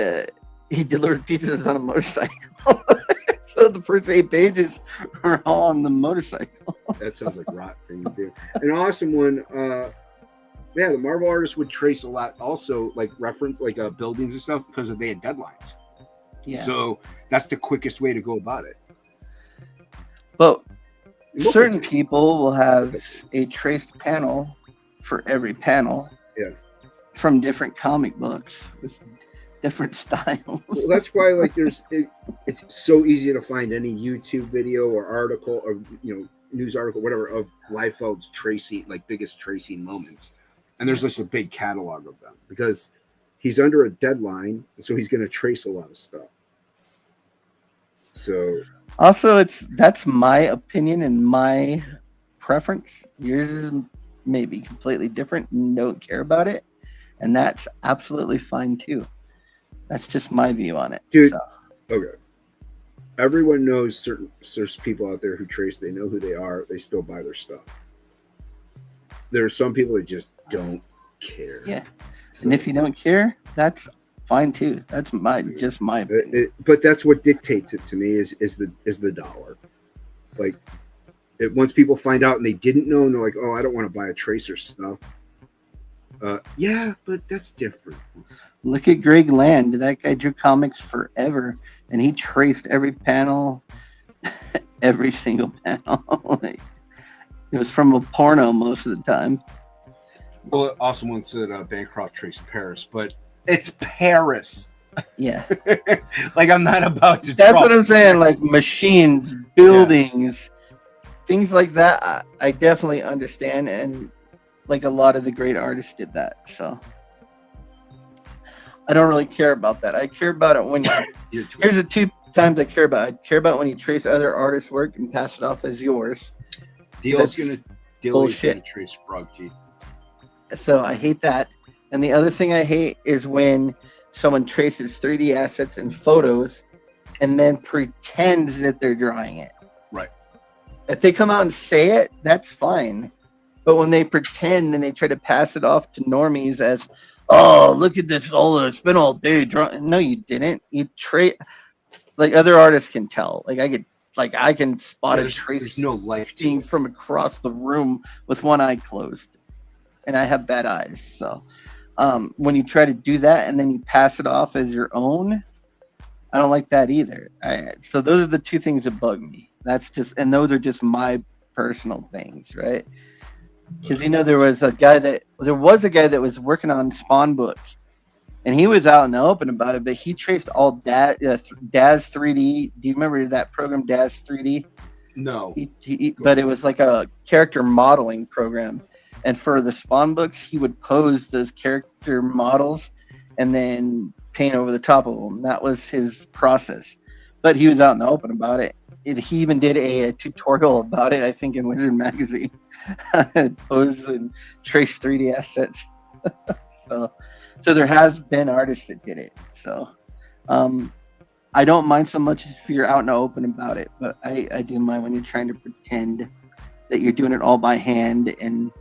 he delivered pizzas on a motorcycle. So the first 8 pages were all on the motorcycle. That sounds like rot thing to do. An awesome one. Yeah, the Marvel artists would trace a lot. Also, like reference like buildings and stuff because they had deadlines. Yeah. So that's the quickest way to go about it. But certain people will have a traced panel for every panel. Yeah. From different comic books with different styles. Well, that's why like it's so easy to find any YouTube video or article or news article, whatever, of Liefeld's tracing, like biggest tracing moments. And there's just a big catalog of them because he's under a deadline, so he's going to trace a lot of stuff. So also, that's my opinion and my preference. Yours is maybe completely different and don't care about it, and that's absolutely fine too. That's just my view on it, dude. So. Okay. Everyone knows there's people out there who trace. They know who they are. They still buy their stuff. There are some people that just don't care. Yeah, so, and if you don't care, that's fine too. That's just my opinion. But that's what dictates it to me is the dollar. Like, once people find out and they didn't know, and they're like, "Oh, I don't want to buy a tracer stuff." Yeah, but that's different. Look at Greg Land. That guy drew comics forever, and he traced every panel, every single panel. Like, it was from a porno most of the time. Well, also once said Bancroft traced Paris, but it's Paris. Yeah. Like, I'm not about to. That's what I'm saying. Like machines, buildings, things like that. I definitely understand, and like a lot of the great artists did that. So I don't really care about that. I care about it when here's the 2 times I care about it. I care about when you trace other artists' work and pass it off as yours. Deal's gonna trace Frog G. So I hate that. And the other thing I hate is when someone traces 3D assets and photos and then pretends that they're drawing it. Right. If they come out and say it, that's fine. But when they pretend and they try to pass it off to normies as, oh, look at this, it's been all day drawing. No, you didn't. You like other artists can tell. I can spot a trace from across the room with one eye closed, and I have bad eyes. So when you try to do that and then you pass it off as your own, I don't like that either. So those are the 2 things that bug me. And those are just my personal things, right? Because there was a guy that was working on Spawn book, and he was out in the open about it. But he traced all Daz 3D. Do you remember that program, Daz 3D? No. But it was like a character modeling program, and for the Spawn books, he would pose those character models and then paint over the top of them. That was his process. But he was out in the open about it. He even did a tutorial about it, I think, in Wizard Magazine. Pose and trace 3D assets. So there has been artists that did it. So I don't mind so much if you're out in the open about it, but I do mind when you're trying to pretend that you're doing it all by hand and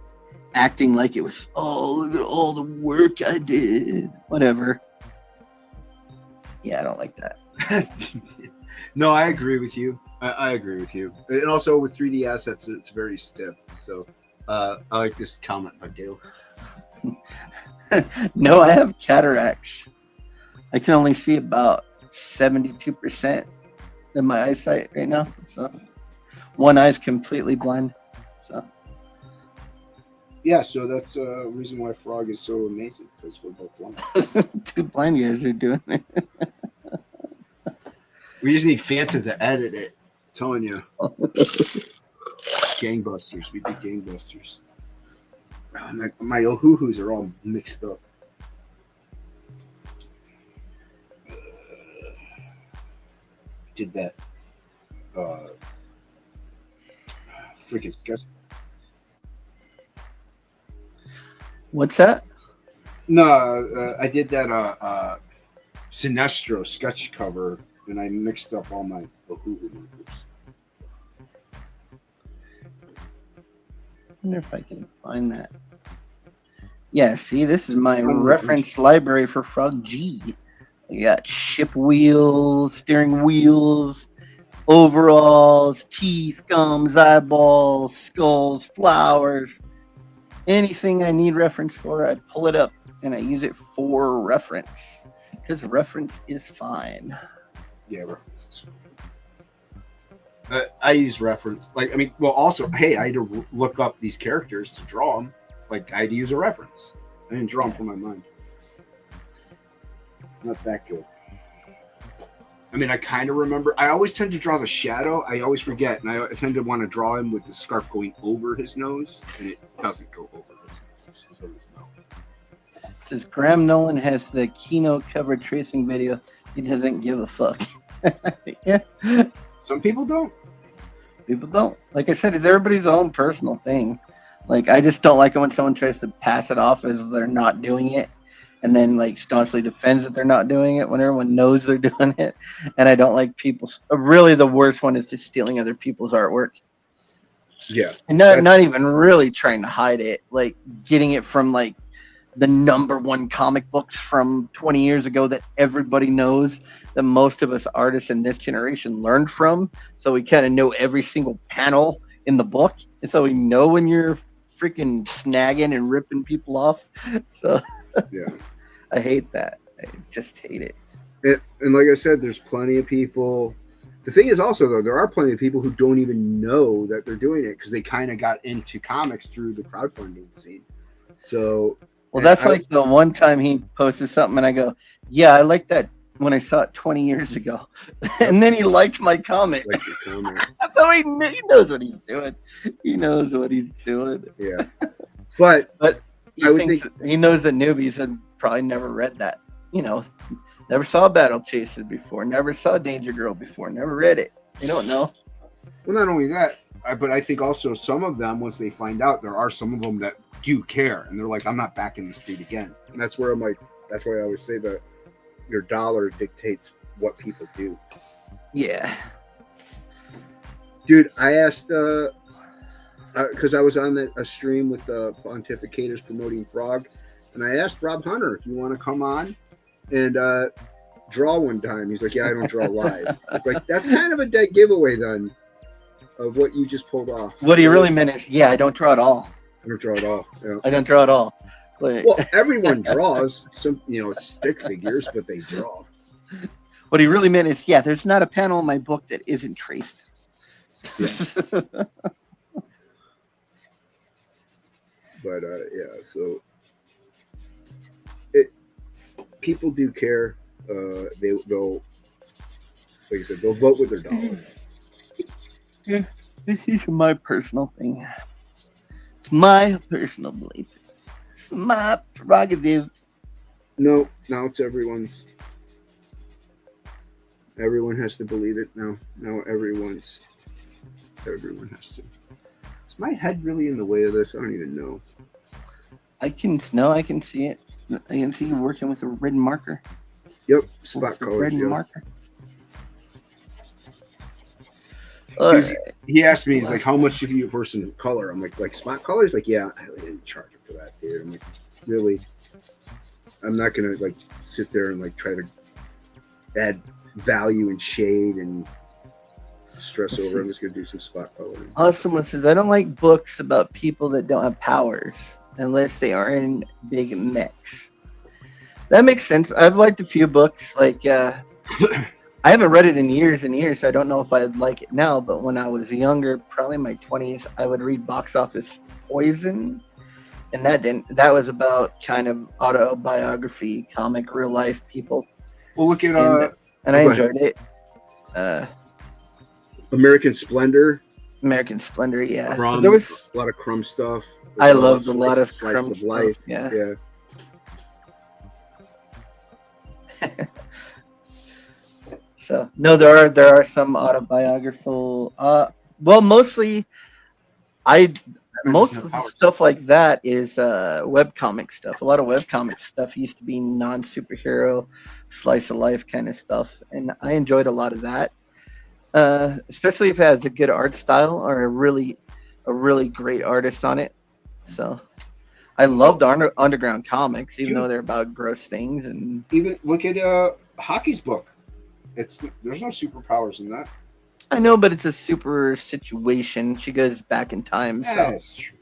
acting like it was, oh, look at all the work I did. Whatever. Yeah, I don't like that. No, I agree with you. I agree with you. And also with 3D assets, it's very stiff. So I like this comment by Gail. No, I have cataracts. I can only see about 72% of my eyesight right now. So one eye's completely blind. So Yeah, so that's a reason why Frog is so amazing, because we're both blind. two blind guys are doing it. We just need Fanta to edit it. I'm telling you. Gangbusters. We did Gangbusters. My Ohuhus are all mixed up. Did that. Freaking sketch. What's that? No, I did that Sinestro sketch cover, and I mixed up all my Ohuhu markers. I wonder if I can find that. Yeah, see, this is my reference library for Frog G. You got ship wheels, steering wheels, overalls, teeth, gums, eyeballs, skulls, flowers. Anything I need reference for, I pull it up and I use it for reference. Because reference is fine. Yeah, references. I use reference. Also, hey, I had to look up these characters to draw them. Like, I had to use a reference. I didn't draw them from my mind. Not that good. I mean, I kind of remember. I always tend to draw the shadow. I always forget. And I tend to want to draw him with the scarf going over his nose. And it doesn't go over his nose. It says Graham Nolan has the keynote cover tracing video. He doesn't give a fuck. Yeah. Some people don't. People don't. Like I said, it's everybody's own personal thing. Like, I just don't like it when someone tries to pass it off as they're not doing it, and then like staunchly defends that they're not doing it when everyone knows they're doing it. And I don't like people. Really, the worst one is just stealing other people's artwork. Yeah, and not even really trying to hide it, like getting it from like the #1 comic books from 20 years ago that everybody knows, that most of us artists in this generation learned from. So we kind of know every single panel in the book. And so we know when you're freaking snagging and ripping people off. So yeah, I hate that. I just hate it. And like I said, there's plenty of people. The thing is also, though, there are plenty of people who don't even know that they're doing it because they kind of got into comics through the crowdfunding scene. So, well, that's like the one time he posted something and I go, yeah, I like that when I saw it 20 years ago. And then he liked my comment. Like your comment. So he knows what he's doing. He knows what he's doing. Yeah. But he knows that newbies had probably never read that. You know, never saw Battle Chasers before, never saw Danger Girl before, never read it. They don't know. Well, not only that, but I think also some of them, once they find out, there are some of them that do care, and they're like, I'm not backing this dude again. And that's where I'm like, that's why I always say that your dollar dictates what people do. Yeah. Dude, I asked, because I was on a stream with the Pontificators promoting Frog, and I asked Rob Hunter if you want to come on and draw one time. He's like, yeah, I don't draw live. It's like, that's kind of a dead giveaway then of what you just pulled off. What he really meant is, yeah, I don't draw at all. I don't draw at all. Yeah. I don't draw at all. Like, well, everyone draws some, stick figures, but they draw. What he really meant is, yeah, there's not a panel in my book that isn't traced. Yeah. But yeah, so people do care. They'll, like I said, they'll vote with their dollar. Yeah, this is my personal thing. It's my personal belief. It's my prerogative. No, now it's everyone's. Everyone has to believe it now. Now everyone has to. Is my head really in the way of this? I don't even know. I can see it. I can see you working with a red marker. Yep, spot colors. Red marker. All He's- right. He asked me, he's like, how much do you for some color? I'm like spot color? He's like, yeah, I didn't charge him for that, dude. I'm like, really? I'm not gonna like sit there and like try to add value and shade and stress over. I'm just gonna do some spot coloring. Awesome one says, I don't like books about people that don't have powers unless they are in big mechs. That makes sense. I've liked a few books. Like, I haven't read it in years and years, so I don't know if I'd like it now. But when I was younger, probably in my 20s, I would read Box Office Poison. And that was about kind of autobiography, comic, real life people. Well, look at And I go enjoyed it. American Splendor. American Splendor, yeah. So Crumb, there was a lot of Crumb stuff. I loved a lot of slice Crumb of stuff, life. yeah. So no, there are some autobiographical. Well, mostly, most of the stuff like that is webcomic stuff. A lot of webcomic stuff used to be non-superhero, slice of life kind of stuff, and I enjoyed a lot of that. Especially if it has a good art style or a really great artist on it. So I loved underground comics, even though they're about gross things. And even look at Hockey's book. There's no superpowers in that. I know, but it's a super situation. She goes back in time. Yeah, So that's true.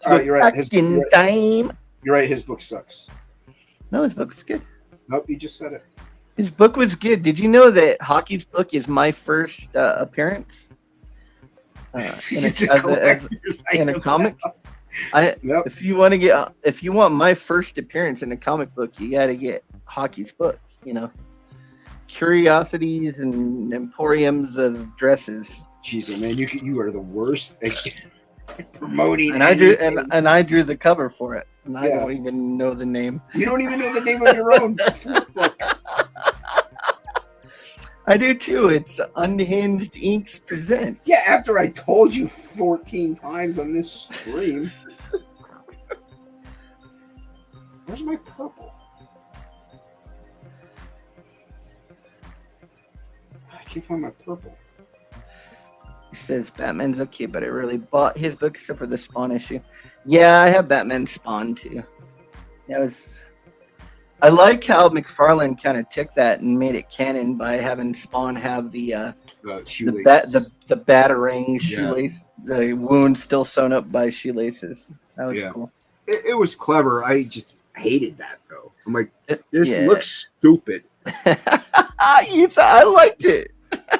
All right, you're right. back in time. You're right. His book sucks. No, his book was good. Nope, you just said it. His book was good. Did you know that Hockey's book is my first appearance in a comic? Yep. If you want my first appearance in a comic book, you got to get Hockey's book. You know, curiosities and emporiums of dresses. Jesus, man, you are the worst at promoting. And I drew the cover for it, and I don't even know the name. You don't even know the name of your own book. I do too. It's Unhinged Inks Presents. Yeah, after I told you 14 times on this stream. Where's my purple? I can't find my purple. He says Batman's okay, but I really bought his book except for the Spawn issue. Yeah, I have Batman Spawn too. I like how McFarlane kind of took that and made it canon by having Spawn have the battering shoelace, the wound still sewn up by shoelaces. That was cool. It was clever. I just hated that though. I'm like, this looks stupid. I liked it.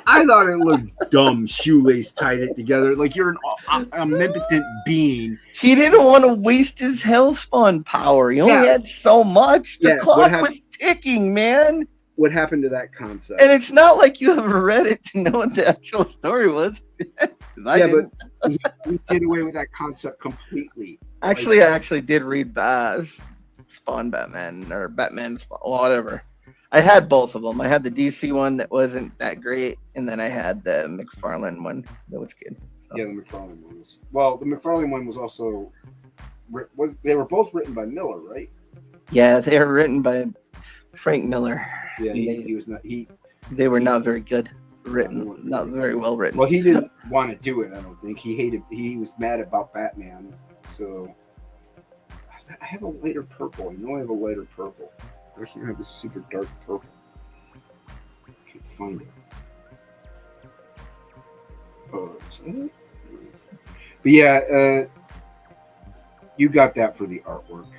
I thought it looked dumb. Shoelace tied it together like you're an omnipotent being. He didn't want to waste his Hellspawn power. He only had so much. The clock was ticking, man. What happened to that concept? And it's not like you ever read it to know what the actual story was. But he did away with that concept completely. Actually, I did read Spawn Batman or Batman Spawn, whatever. I had both of them. I had the DC one that wasn't that great, and then I had the McFarlane one that was good. So. Yeah, the McFarlane one was. Well, the McFarlane one was also they were both written by Miller, right? Yeah, they were written by Frank Miller. Yeah, he was not. They were not very good written, not very well written. Well, he didn't want to do it. I don't think he was mad about Batman. So I have a lighter purple. I know I have a lighter purple. I actually have this super dark purple. Can't find it. Is that it? But yeah, you got that for the artwork.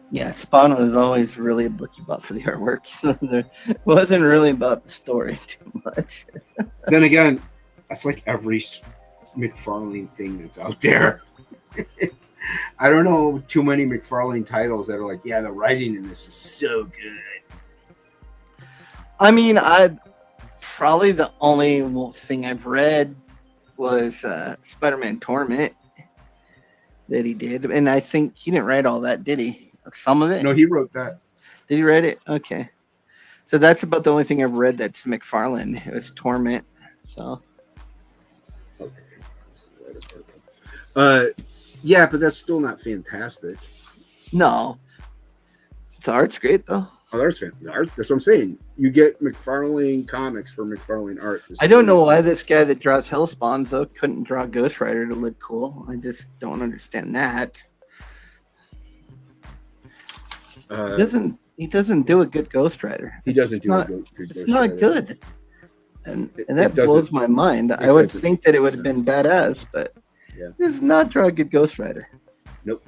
Yeah, Spawn was always really a bookie butt for the artwork. So there wasn't really about the story too much. Then again, that's like every McFarlane thing that's out there. I don't know too many McFarlane titles that are like, yeah, the writing in this is so good. I mean, probably the only thing I've read was Spider-Man Torment that he did, and I think he didn't write all that, did he? Some of it? No, he wrote that. Did he write it? Okay, so that's about the only thing I've read that's McFarlane. It was Torment. So. Yeah, but that's still not fantastic. No. The art's great though. Oh, that's what I'm saying. You get McFarlane comics for McFarlane art. I don't know why this guy that draws Hellspawns though couldn't draw Ghost Rider to look cool. I just don't understand that. He doesn't do a good Ghost Rider. He doesn't do not, a good It's Ghost not Rider. good. And that it blows my mind. I would think that it would have been badass, but Yeah. he does not draw a good Ghost Rider. Nope.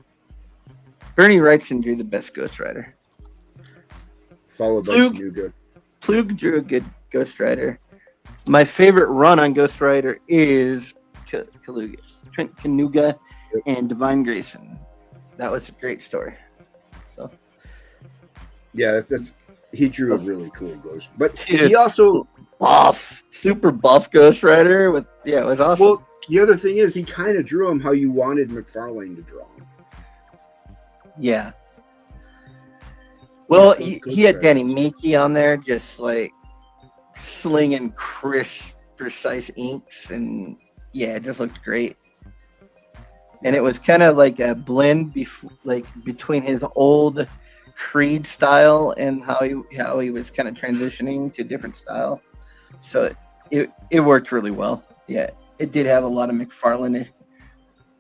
Bernie Wrightson drew the best Ghost Rider. Followed by Plug. Kanuga. Plug drew a good Ghost Rider. My favorite run on Ghost Rider is Kaluga, Trent Kanuga, and Divine Grayson. That was a great story. So Yeah, he drew a really cool Ghost. But Dude. he also super buff Ghost Rider with it was awesome. Well, the other thing is he kind of drew him how you wanted McFarlane to draw him. Yeah. Well, Ghost he had Rider. Danny Meeke on there, just like slinging crisp, precise inks, and yeah, it just looked great. And it was kind of like a blend, between his old Creed style and how he was kind of transitioning to a different style. So it worked really well. Yeah, it did have a lot of McFarlane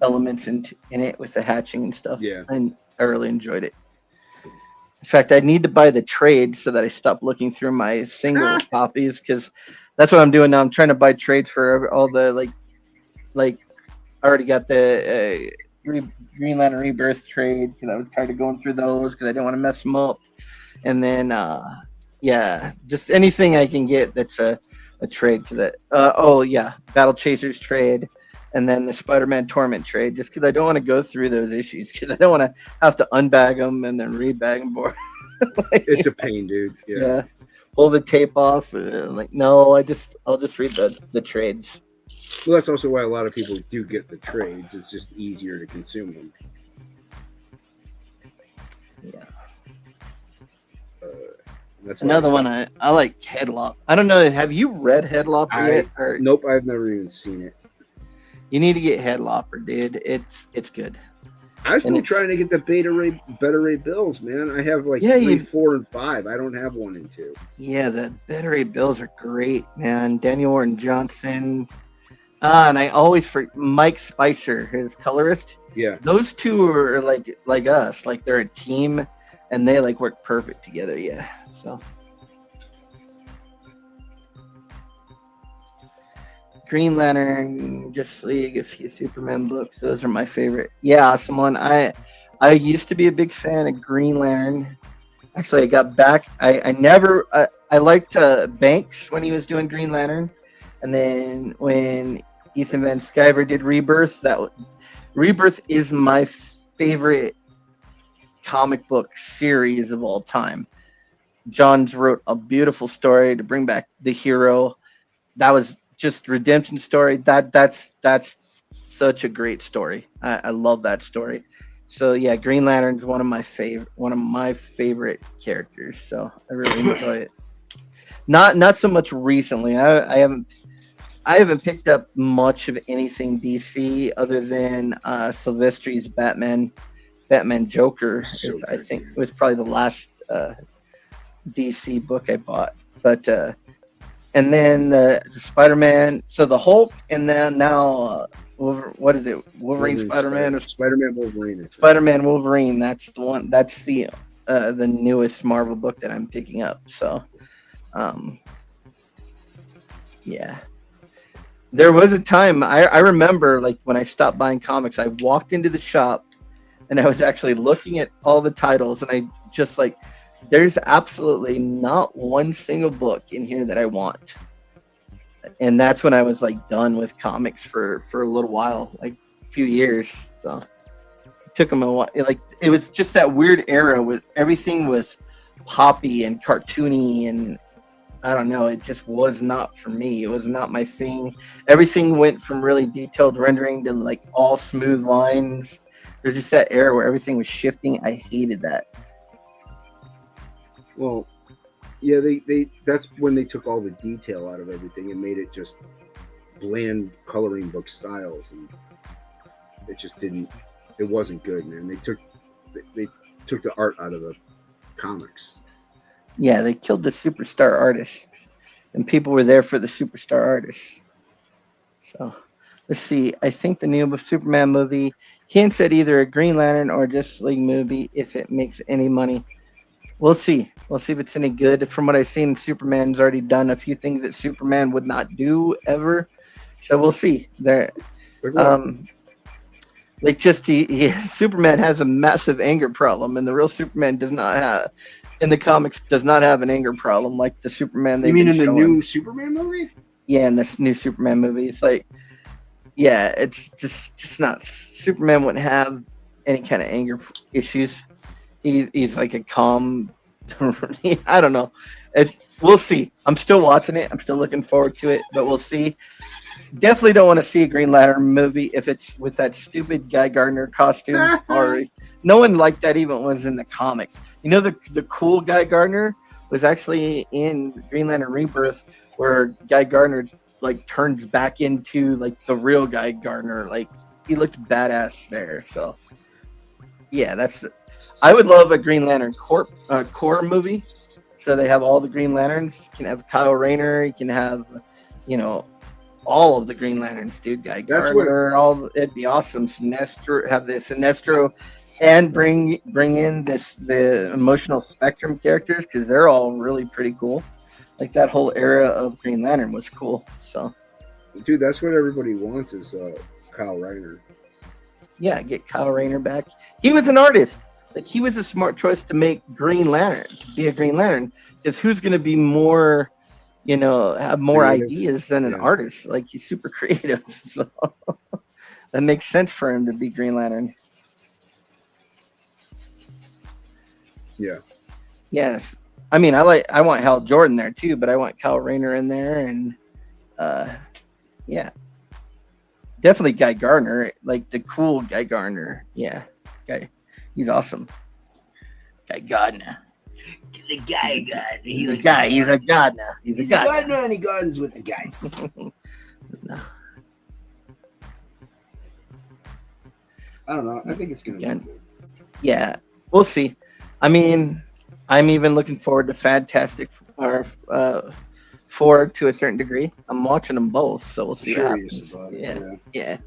elements in it with the hatching and stuff. Yeah. And I really enjoyed it. In fact, I need to buy the trade so that I stop looking through my single copies, because that's what I'm doing now. I'm trying to buy trades for all the like I already got the Green Lantern Rebirth trade because I was tired of going through those because I didn't want to mess them up. And then just anything I can get that's a trade to that. Battle Chasers trade. And then the Spider-Man Torment trade, just because I don't want to go through those issues, because I don't want to have to unbag them and then rebag them more. It's a pain, dude. Yeah. Pull the tape off. No, I'll just read the trades. Well, that's also why a lot of people do get the trades. It's just easier to consume them. Yeah. That's Another one I like, Headlop. I don't know. Have you read Headlopper yet? Nope, I've never even seen it. You need to get Headlopper, dude. It's good. I'm still trying to get the Beta Ray Bills, man. I have 3, 4, and 5. I don't have 1 and 2. Yeah, the Beta Ray Bills are great, man. Daniel Warren Johnson. And I always forget Mike Spicer, his colorist. Yeah. Those two are like us. Like they're a team and they work perfect together. Yeah. So Green Lantern, Justice League, a few Superman books. Those are my favorite. Yeah, awesome one. I used to be a big fan of Green Lantern. Actually, I got back. I liked Banks when he was doing Green Lantern, and then when Ethan Van Sciver did Rebirth, Rebirth is my favorite comic book series of all time. Johns wrote a beautiful story to bring back the hero. That was just redemption story. That's such a great story. I love that story. So yeah, Green Lantern's one of my favorite characters. So I really enjoy it. Not so much recently. I haven't picked up much of anything DC other than Silvestri's Batman Joker. I think it was probably the last DC book I bought. But and then the Spider-Man, so the Hulk, and then now what is it? Wolverine, Spider-Man, or Spider-Man Wolverine. Spider-Man Wolverine. That's the one. That's the newest Marvel book that I'm picking up. So, yeah. There was a time I remember, when I stopped buying comics, I walked into the shop and I was actually looking at all the titles, and I just there's absolutely not one single book in here that I want. And that's when I was done with comics for a little while, a few years. So it took them a while. It was just that weird era where everything was poppy and cartoony, and I don't know, it just was not for me. It was not my thing. Everything went from really detailed rendering to all smooth lines. There's just that era where everything was shifting. I hated that. Well, yeah, they that's when they took all the detail out of everything and made it just bland coloring book styles, and it just didn't. It wasn't good, man. They took the art out of the comics. Yeah, they killed the superstar artist, and people were there for the superstar artist. So let's see. I think the new Superman movie hints at either a Green Lantern or Justice League movie if it makes any money. We'll see. We'll see if it's any good. From what I've seen, Superman's already done a few things that Superman would not do ever. So we'll see. There, like just Superman has a massive anger problem, and the real Superman does not have. In the comics, does not have an anger problem like the Superman. You mean in the new Superman movie? Yeah, in this new Superman movie, it's like, yeah, it's just not. Superman wouldn't have any kind of anger issues. He's like a calm. I don't know. We'll see. I'm still watching it. I'm still looking forward to it, but we'll see. Definitely don't want to see a Green Lantern movie if it's with that stupid Guy Gardner costume. Or no one like that even was in the comics. You know, the cool Guy Gardner was actually in Green Lantern Rebirth, where Guy Gardner like turns back into like the real Guy Gardner. Like he looked badass there. So yeah, I would love a Green Lantern core movie. So they have all the Green Lanterns. You can have Kyle Rayner. You can have, all of the Green Lanterns, dude. Guy Gardner. It'd be awesome. Sinestro, have the Sinestro, and bring in the emotional spectrum characters because they're all really pretty cool. Like that whole era of Green Lantern was cool. So, dude, that's what everybody wants is Kyle Rayner. Yeah, get Kyle Rayner back. He was an artist. Like he was a smart choice to make Green Lantern, be a Green Lantern. Because who's going to be more, have more creative ideas than an artist? Like he's super creative, so that makes sense for him to be Green Lantern. Yeah. Yes. I mean, I want Hal Jordan there too, but I want Kyle Rayner in there, and definitely Guy Gardner, like the cool Guy Gardner. Yeah, guy, he's awesome. Guy Gardner. The Guy Gardner. He's a Gardner. He's a Gardner, and he gardens with the guys. No. I don't know. I think it's gonna be good. Yeah, we'll see. I mean, I'm even looking forward to Fantastic Four to a certain degree. I'm watching them both, so we'll see what happens. Yeah.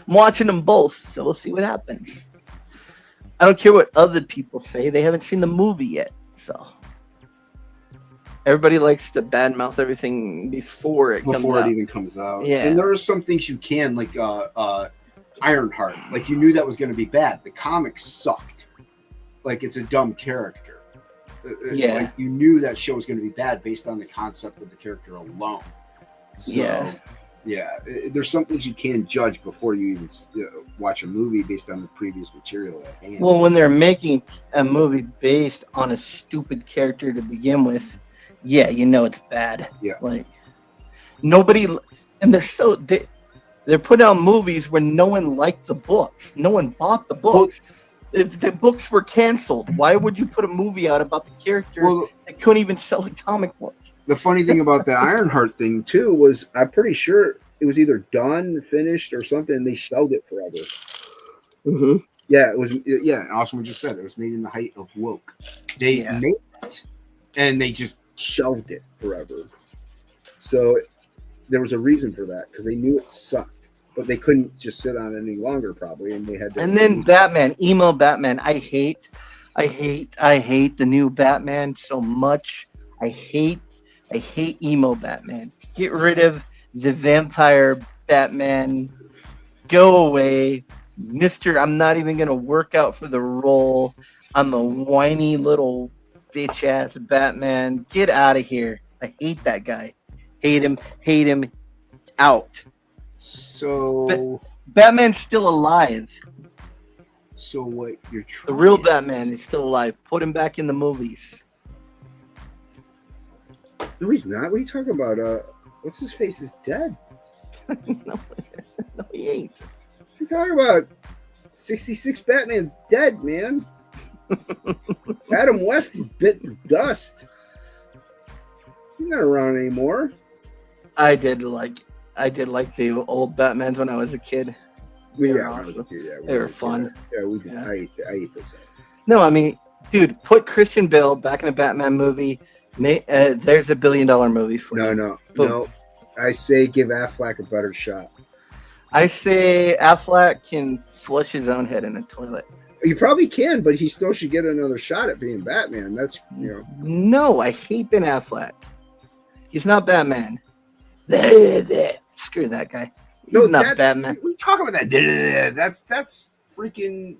I'm watching them both, so we'll see what happens. I don't care what other people say. They haven't seen the movie yet, so everybody likes to badmouth everything before it even comes out. Yeah, and there are some things you can, like Ironheart. Like you knew that was going to be bad. The comics sucked. Like it's a dumb character. Yeah, like you knew that show was going to be bad based on the concept of the character alone. So, yeah. There's some things you can judge before you even watch a movie based on the previous material at hand. Well, when they're making a movie based on a stupid character to begin with, yeah, it's bad. Yeah, like nobody, and they're putting out movies where no one liked the books. No one bought the books. The books were canceled. Why would you put a movie out about the character that couldn't even sell a comic book? The funny thing about the Ironheart thing too was I'm pretty sure it was either done, finished, or something, and they shelved it forever. Mm-hmm. Yeah, it was. Yeah, Osman just said it was made in the height of woke. They made it, and they just shelved it forever. So there was a reason for that because they knew it sucked. But they couldn't just sit on it any longer, probably, and they had to. And then Batman, emo Batman. I hate the new Batman so much. I hate emo Batman. Get rid of the vampire Batman. Go away, Mister. I'm not even gonna work out for the role. I'm a whiny little bitch ass Batman. Get out of here. I hate that guy. Hate him. Out. So Batman's still alive. So what you're trying? The real Batman is still alive. Put him back in the movies. No, he's not. What are you talking about? What's his face is dead. No, he ain't. What are you talking about? 66 Batman's dead, man. Adam West is bit to dust. He's not around anymore. I did like the old Batmans when I was a kid. They were awesome. They were fun. Yeah, I hate those. No, I mean, dude, put Christian Bale back in a Batman movie. There's $1 billion movie for you. No. I say give Affleck a better shot. I say Affleck can flush his own head in a toilet. You probably can, but he still should get another shot at being Batman. That's No, I hate Ben Affleck. He's not Batman. Screw that guy. He's not Batman. We talk about that. That's freaking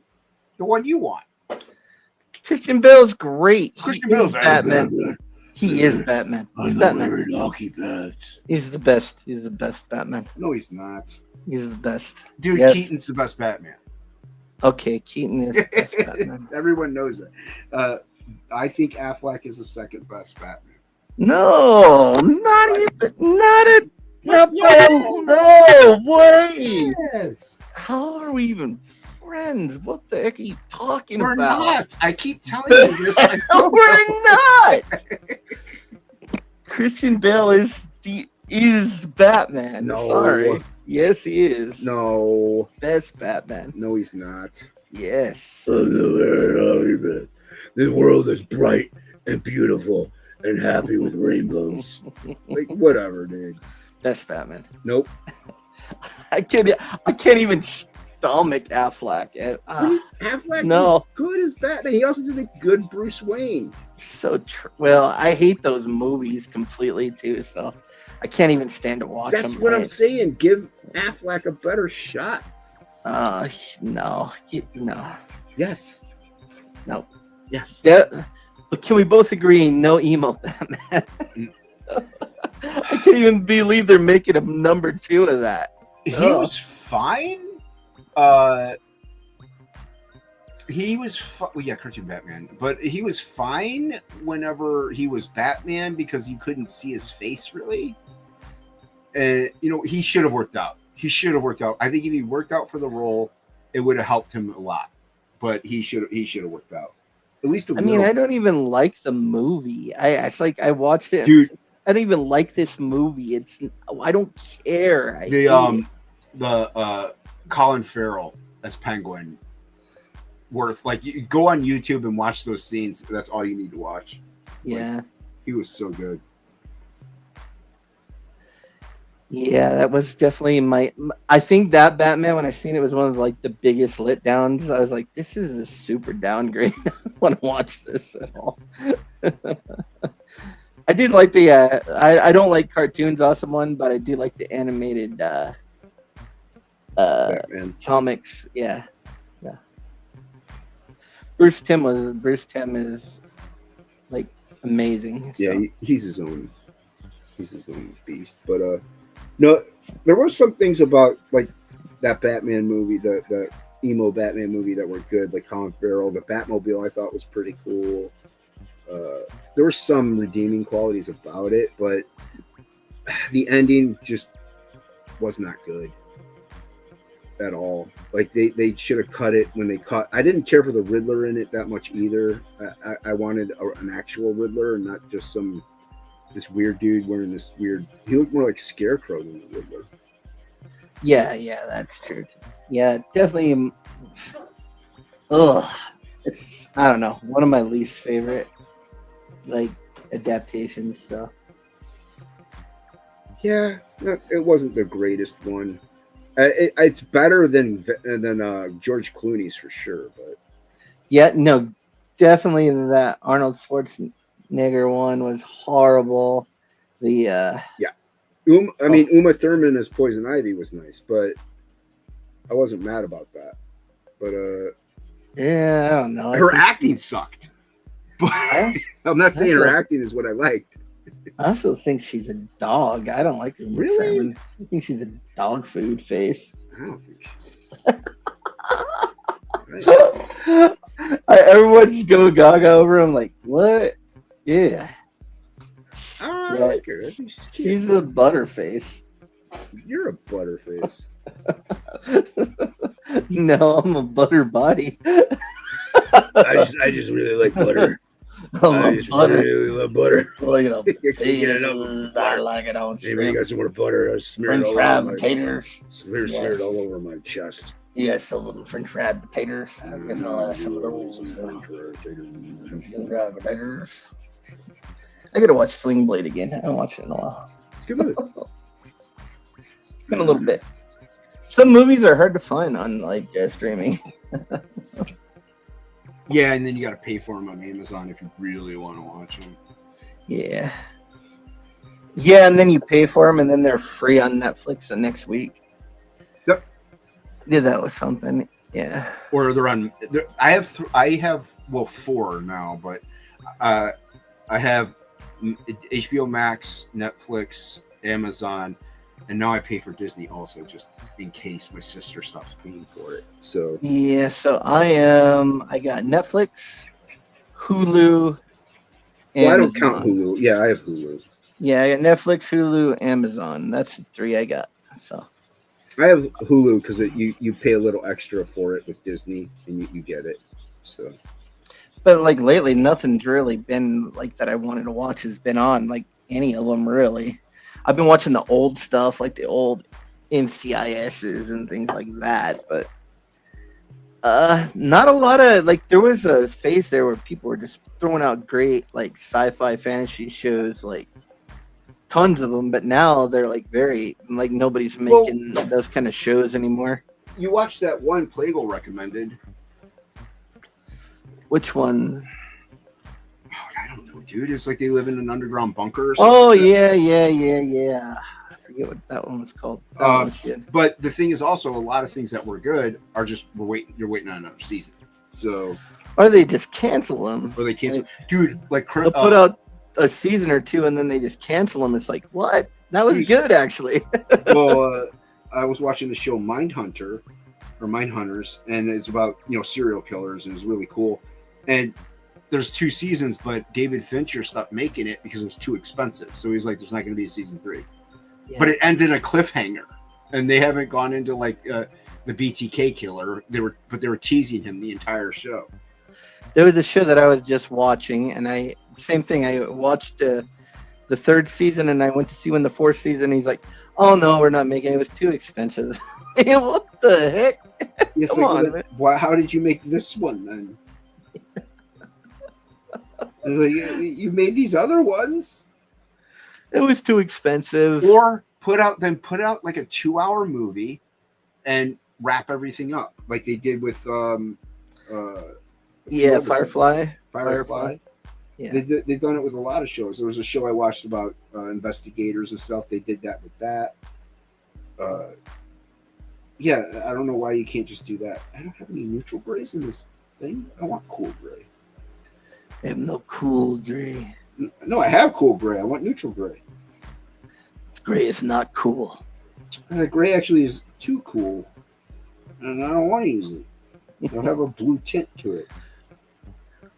the one you want. Christian Bale's great. Christian He is Bale's Batman. He is Batman. He's Batman. very lucky, Bats. He's the best. He's the best Batman. No, he's not. He's the best. Dude, Yes. Keaton's the best Batman. Okay, Keaton is the best Batman. Everyone knows it. I think Affleck is the second best Batman. No, no way. Yes. How are we even friends? What the heck are you talking We're about? not. I keep telling you this. I know. We're not. Christian Bale is Batman. No. Sorry. Yes, he is. No. Best Batman. No, he's not. Yes. This world is bright and beautiful and happy with rainbows. Like, whatever, dude. Best Batman. Nope. I can't even stomach Affleck. Affleck No. is good as Batman. He also did a good Bruce Wayne. Well, I hate those movies completely too, so I can't even stand to watch them. That's what I'm saying. Give Affleck a better shot. No. Yes. No. Yes. But can we both agree? No emo Batman. I can't even believe they're making a number 2 of that. He was fine. He was well, yeah, cartoon Batman, but he was fine whenever he was Batman because you couldn't see his face really. And he should have worked out. I think if he worked out for the role, it would have helped him a lot. But he should have worked out. At least I don't even like the movie. I watched it. Dude, I don't even like this movie. I don't care. The Colin Farrell as Penguin. You go on YouTube and watch those scenes. That's all you need to watch. Yeah. He was so good. Yeah, that was definitely I think that Batman, when I seen it, was one of the biggest letdowns. I was like, this is a super downgrade. I don't want to watch this at all. I did like the I don't like cartoons, Awesome One, but I do like the animated Batman. comics. Yeah. Bruce Timm is amazing. Yeah, So. he's his own beast. But no, there were some things about that Batman movie, the emo Batman movie that were good, like Colin Farrell. The Batmobile I thought was pretty cool. There were some redeeming qualities about it, but the ending just was not good at all. They should have cut it when they cut. I didn't care for the Riddler in it that much either. I wanted an actual Riddler and not just this weird dude wearing this weird. He looked more like Scarecrow than the Riddler. Yeah, that's true. Yeah, definitely. It's I don't know, one of my least favorite adaptations. So yeah, it wasn't the greatest one. It's better than George Clooney's for sure, but yeah, no, definitely that Arnold Schwarzenegger one was horrible. The Uma Thurman as Poison Ivy was nice, but I wasn't mad about that. But yeah, I don't know. Her acting sucked. But I'm not saying her acting is what I liked. I also think she's a dog. I don't like her. Really? Thurman. I think she's a dog food face. I don't think she. Everyone's going gaga over him. Like, what? Yeah. I like her. I think she's cute. She's a butterface. You're a butterface. No, I'm a butter body. I just really like butter. I just really love butter. Like it on Get it up. potatoes. I like it on Maybe you got shrimp. some more butter. I smear it French all fry over my taters. smear it all over my chest. Yeah, still little French fried potatoes. I guess I'll have some of those. Fried potatoes. I gotta watch Sling Blade again. I haven't watched it in a while. It's good movie. It's been a little bit. Some movies are hard to find on like streaming. Yeah, and then you got to pay for them on Amazon if you really want to watch them. Yeah. Yeah, and then you pay for them, and then they're free on Netflix the next week. Yep. Did that with something. Yeah. Or they're on. I have 4 now, but I have HBO Max, Netflix, Amazon, and now I pay for Disney also, just in case my sister stops paying for it. So yeah, so I got Netflix, Hulu, Well, I don't Amazon. count Hulu. Yeah, I have Hulu. Yeah, I got Netflix, Hulu, Amazon. That's the 3 I got. So I have Hulu because you pay a little extra for it with Disney, and you get it. So, but like lately, nothing's really been like that I wanted to watch has been on like any of them really. I've been watching the old stuff, like the old NCISs and things like that, but not a lot of like. There was a phase there where people were just throwing out great like sci-fi fantasy shows, like tons of them. But now they're like very like nobody's making those kind of shows anymore. you watched that one Plagal recommended. Which one? Oh, I don't know, dude. It's like they live in an underground bunker. Or Oh something. yeah. I forget what that one was called. That one was good. But the thing is also a lot of things that were good are just you're waiting on another season. So Or they just cancel them. or they cancel, dude. Like They'll put out a season or two and then they just cancel them. It's like, what? That was good, actually. I was watching the show Mindhunters, and it's about serial killers, and it's really cool. And there's 2 seasons, but David Fincher stopped making it because it was too expensive. So he's like, "There's not going to be a season 3." Yeah. But it ends in a cliffhanger, and they haven't gone into like the BTK killer. They were teasing him the entire show. There was a show that I was just watching, and same thing. I watched the 3rd season, and I went to see when the 4th season. He's like, "Oh no, we're not making it. It was too expensive." What the heck? It's Come on, man. how did you make this one then? Like, you made these other ones, It was too expensive. or put out like a 2-hour movie and wrap everything up like they did with Yeah, Firefly. Yeah. They've done it with a lot of shows. There was a show I watched about investigators and stuff. They did that with that. Yeah, I don't know why you can't just do that. I don't have any neutral grays in this thing. I want cool gray. I have no cool gray. No, I have cool gray. I want neutral gray. It's gray. It's not cool. The gray actually is too cool, and I don't want to use it. It'll have a blue tint to it.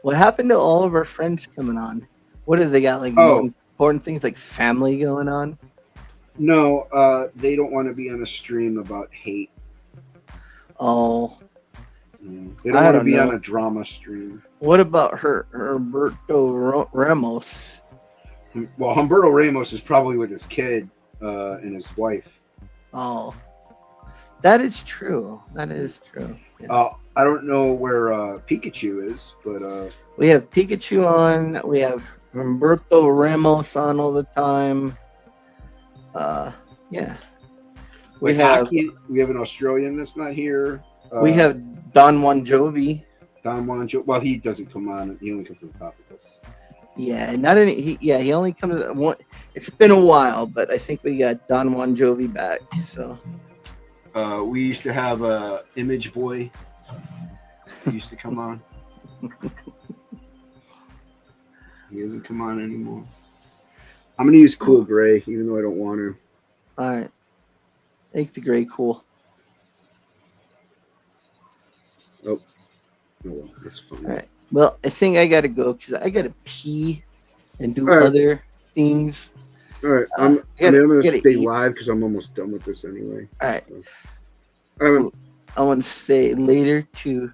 What happened to all of our friends coming on? What have they got? Like more important things like family going on? No, they don't want to be on a stream about hate. Oh, They don't want to be on a drama stream. what about Humberto Ramos? Well, Humberto Ramos is probably with his kid and his wife. Oh, that is true. That is true. Yeah. I don't know where Pikachu is, but We have Pikachu on. We have Humberto Ramos on all the time. Yeah. We have an Australian that's not here. we have Don Juan Jovi. Don Juan Jovi. Well, he doesn't come on. He only comes to the Topicals. Yeah, not any. He only comes. It's been a while, but I think we got Don Juan Jovi back. So We used to have Image Boy. He used to come on. He doesn't come on anymore. I'm gonna use cool gray, even though I don't want to. all right, make the gray cool. Oh well, that's fine. All right. Well, I think I gotta go because I gotta pee and do All right. other things. All right, I'm gonna stay live because I'm almost done with this anyway. All right. I'm I want to say later to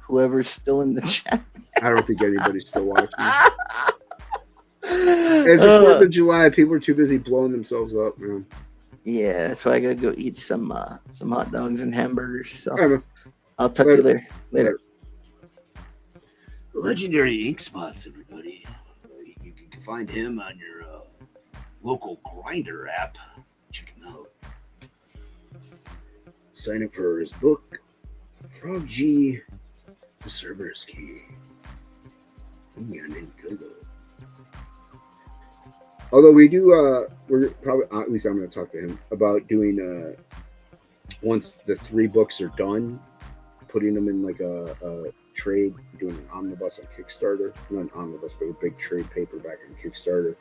whoever's still in the chat. I don't think anybody's still watching. It's the 4th of July. People are too busy blowing themselves up, man. Yeah, that's why I gotta go eat some hot dogs and hamburgers. So All right, man. I'll talk to you later. Later. Legendary Ink Spots, everybody. You can find him on your local Grinder app. Check him out. Sign up for his book, Frog G, The Cerberus Key. Although we do, we're probably, at least I'm going to talk to him about doing, once the 3 books are done, putting them in like a trade, doing an omnibus on Kickstarter. Not an omnibus, but a big trade paperback on Kickstarter.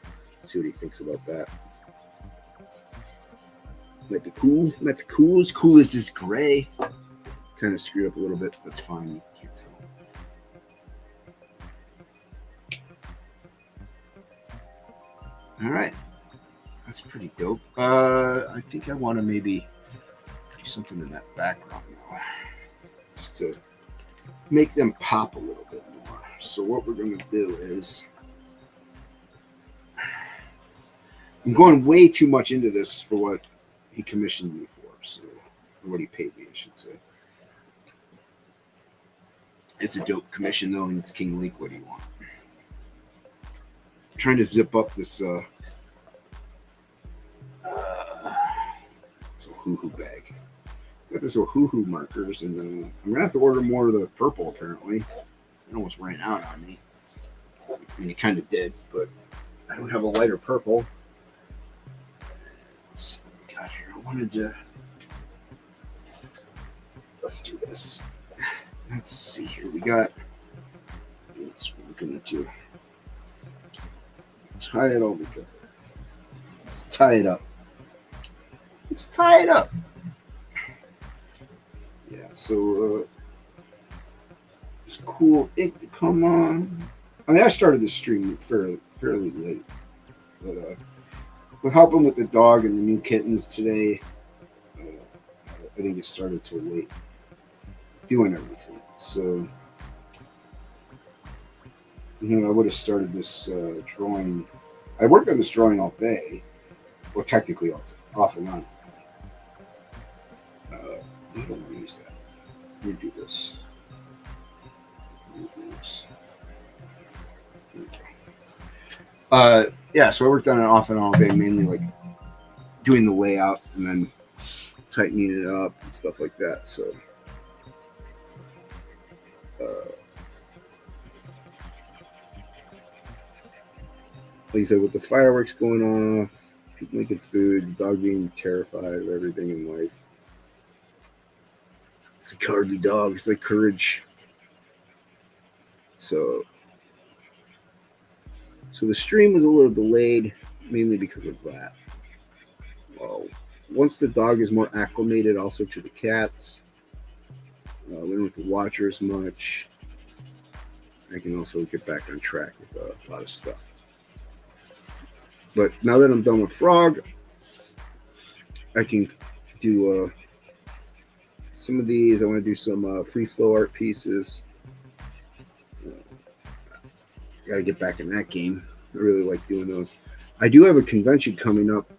See what he thinks about that. Might be cool. Might be cool. As cool as this gray. Kind of screwed up a little bit. That's fine. You can't tell. All right. That's pretty dope. I think I want to maybe do something in that background now. Just to make them pop a little bit more. So what we're going to do is I'm going way too much into this for what he commissioned me for. So what he paid me, I should say. It's a dope commission though, and it's King Leak. What do you want? I'm trying to zip up this hoo-hoo bag. Got this hoo-hoo markers, and I'm gonna have to order more of the purple. Apparently, it almost ran out on me. I mean, it kind of did, but I don't have a lighter purple. Let's see what we got here. I wanted to. Let's do this. Let's see here. We got. That's what we're gonna do. Tie it all together. Let's tie it up. Let's tie it up. Yeah, so it's cool ink to come on. I mean, I started this stream fairly late, but with helping with the dog and the new kittens today, I didn't get started till late doing everything. So, I would have started this drawing. I worked on this drawing all day. Well, technically off and on. I don't want to use that. Let me do this. Yeah, so I worked on it off and on all day, mainly like doing the layout and then tightening it up and stuff like that. So, like I said, with the fireworks going off, people making food, the dog being terrified of everything in life. It's a cowardly dog. It's like courage. So the stream was a little delayed, mainly because of that. Well, once the dog is more acclimated also to the cats, we don't have to watch her as much. I can also get back on track with a lot of stuff. But now that I'm done with Frog, I can do some of these. I want to do some free flow art pieces. Gotta get back in that game. I really like doing those. I do have a convention coming up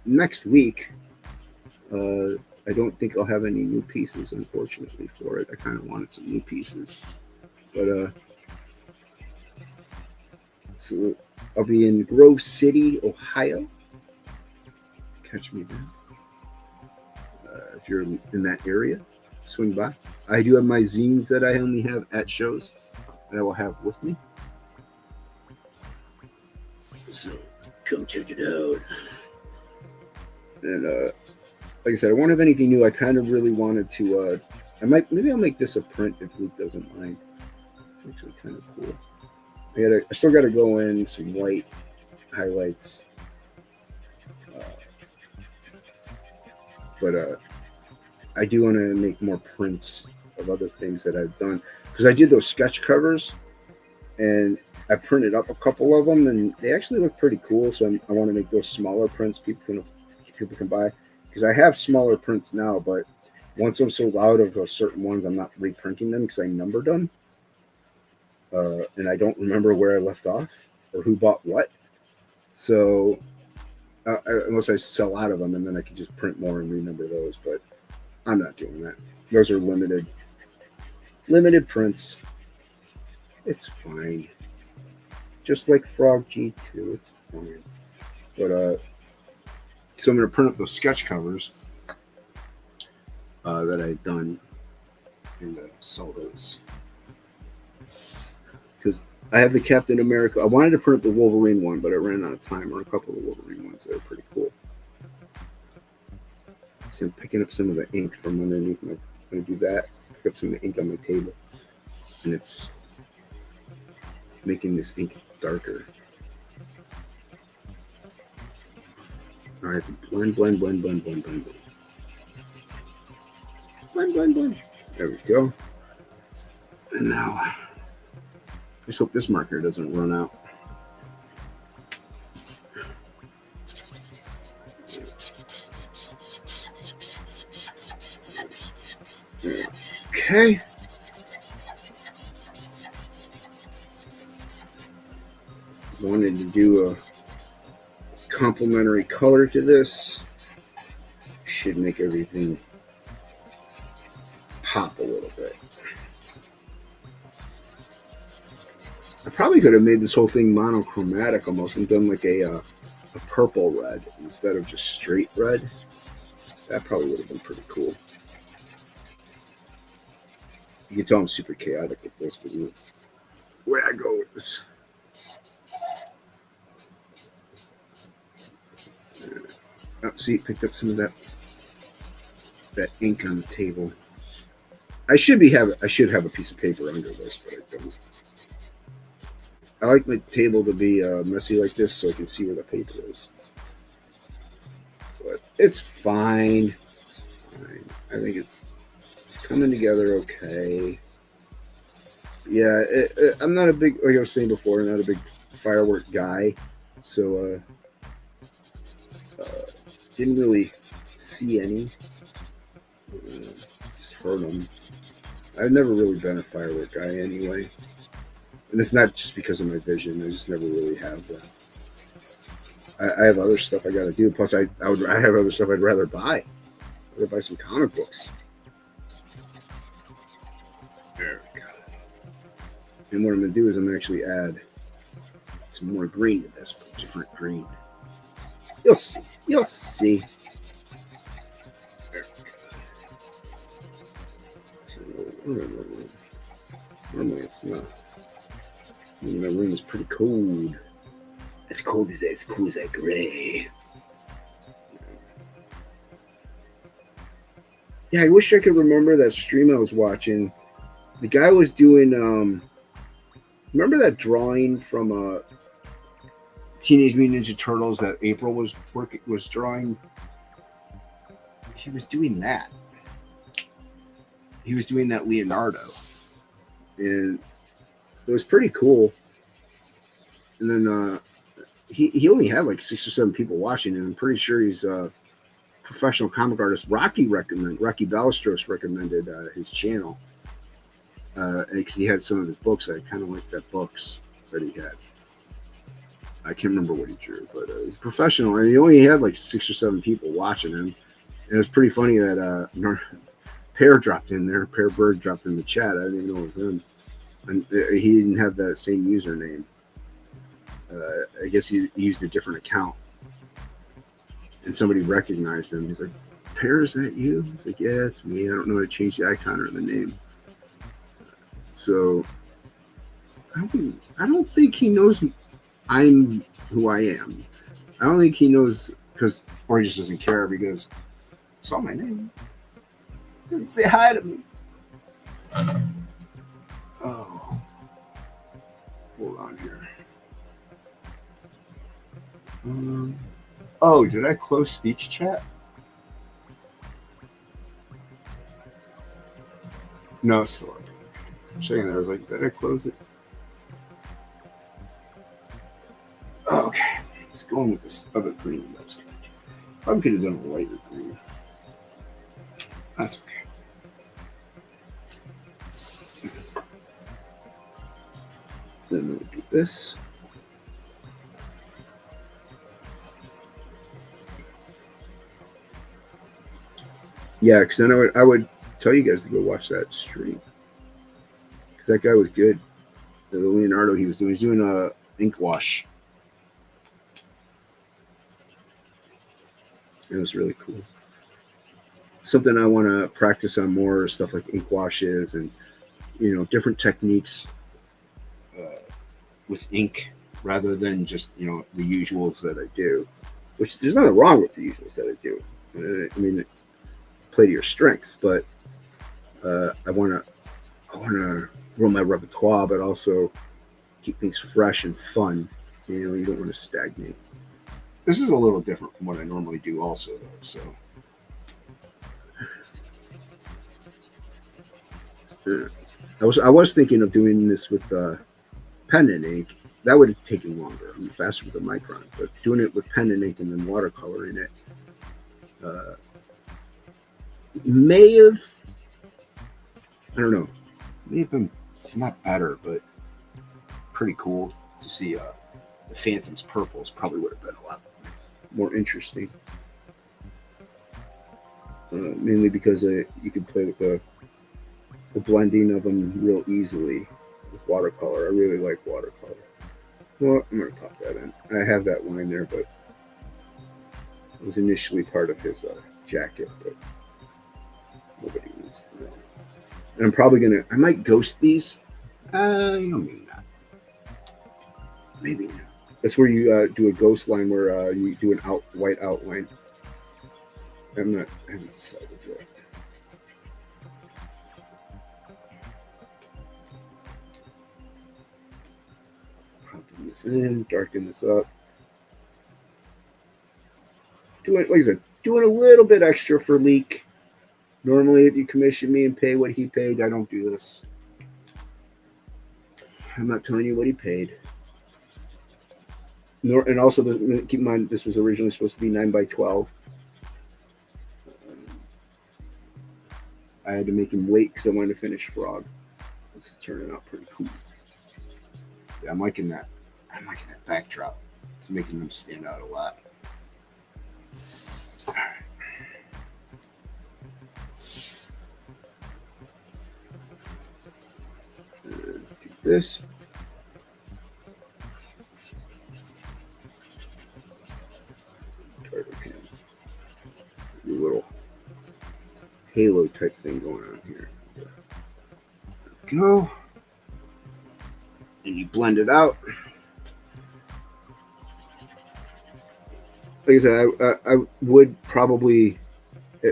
next week. I don't think I'll have any new pieces, unfortunately, for it. I kind of wanted some new pieces. But so I'll be in Grove City, Ohio. Catch me there. If you're in that area, swing by. I do have my zines that I only have at shows that I will have with me. So come check it out. And like I said, I won't have anything new. I kind of really wanted to. Maybe I'll make this a print if Luke doesn't mind. It's actually kind of cool. I still got to go in some white highlights, but I do want to make more prints of other things that I've done, because I did those sketch covers and I printed up a couple of them and they actually look pretty cool. So I want to make those smaller prints people can buy, because I have smaller prints now, but once I'm sold out of certain ones, I'm not reprinting them because I numbered them. And I don't remember where I left off or who bought what. So unless I sell out of them, and then I can just print more and renumber those. But I'm not doing that. Those are limited prints. It's fine. Just like Frog G2, it's fine. But so I'm gonna print up those sketch covers that I've done and sell those. Because I have the Captain America. I wanted to print up the Wolverine one, but I ran out of time on a couple of the Wolverine ones that are pretty cool. So I'm picking up some of the ink from underneath. I'm going to do that. Pick up some of the ink on my table. And it's making this ink darker. All right, blend. Blend. There we go. And now, just hope this marker doesn't run out. Okay. Wanted to do a complementary color to this. Should make everything pop a little bit. I probably could have made this whole thing monochromatic almost and done like a purple red instead of just straight red. That probably would have been pretty cool. You can tell I'm super chaotic with this, but where I go with this. Oh, see, picked up some of that ink on the table. I should have a piece of paper under this, but I don't. I like my table to be messy like this so I can see where the paper is. But it's fine. I think it's coming together okay. Yeah, I'm not a big, like I was saying before, not a big firework guy. So, didn't really see any. Just heard them. I've never really been a firework guy anyway. And it's not just because of my vision. I just never really have that. I have other stuff I got to do. Plus, I have other stuff I'd rather buy. I'd rather buy some comic books. There we go. And what I'm going to do is I'm going to actually add some more green to this, but different green. You'll see. You'll see. There we go. Normally it's not. My room is pretty cold. As cold as that gray. Yeah, I wish I could remember that stream I was watching. The guy was doing remember that drawing from Teenage Mutant Ninja Turtles that April was drawing? He was doing that. He was doing that Leonardo. And it was pretty cool. And then he only had like 6 or 7 people watching, and I'm pretty sure he's a professional comic artist. Rocky Ballestros recommended his channel because he had some of his books. I kind of liked that books that he had. I can't remember what he drew, but he's professional, and he only had like 6 or 7 people watching him. And it was pretty funny that Pear dropped in there. Pear Bird dropped in the chat. I didn't even know it was him. And he didn't have that same username. I guess he used a different account. And somebody recognized him. He's like, Pear, is that you? He's like, yeah, it's me. I don't know how to change the icon or the name. So I don't think he knows I'm who I am. I don't think he knows or he just doesn't care because he saw my name. He didn't say hi to me. Oh. Hold on here. Oh, did I close speech chat? No, it's still up. I'm saying that. I was like, did I close it? Okay. Let's go on with this other green. Probably could have done a lighter green. That's okay. Then we'll do this. Yeah, because then I would tell you guys to go watch that stream because that guy was good. The Leonardo he was doing a ink wash. It was really cool. Something I want to practice on more stuff like ink washes and different techniques with ink rather than just the usuals that I do. Which there's nothing wrong with the usuals that I do. I mean, play to your strengths, but I want to grow my repertoire, but also keep things fresh and fun. You don't want to stagnate. This is a little different from what I normally do, also, though. So, I was thinking of doing this with pen and ink. That would have taken longer. I'm faster with the Micron, but doing it with pen and ink and then watercoloring it may have, I don't know, may have been not better, but pretty cool to see. The Phantom's purples probably would have been a lot more interesting. Mainly because you can play with the blending of them real easily with watercolor. I really like watercolor. Well, I'm going to pop that in. I have that line there, but it was initially part of his jacket, but nobody needs to know. And I'm probably going to, I might ghost these. Maybe not. Maybe not. That's where you do a ghost line where you do an white outline. I haven't decided yet. Popping this in, darken this up. Like I said, doing a little bit extra for Leek. Normally, if you commission me and pay what he paid, I don't do this. I'm not telling you what he paid. And also, keep in mind, this was originally supposed to be 9x12. I had to make him wait because I wanted to finish Frog. This is turning out pretty cool. Yeah, I'm liking that. I'm liking that backdrop. It's making them stand out a lot. All right. Do this. A little halo type thing going on here. There we go. And you blend it out. Like I said, I would probably,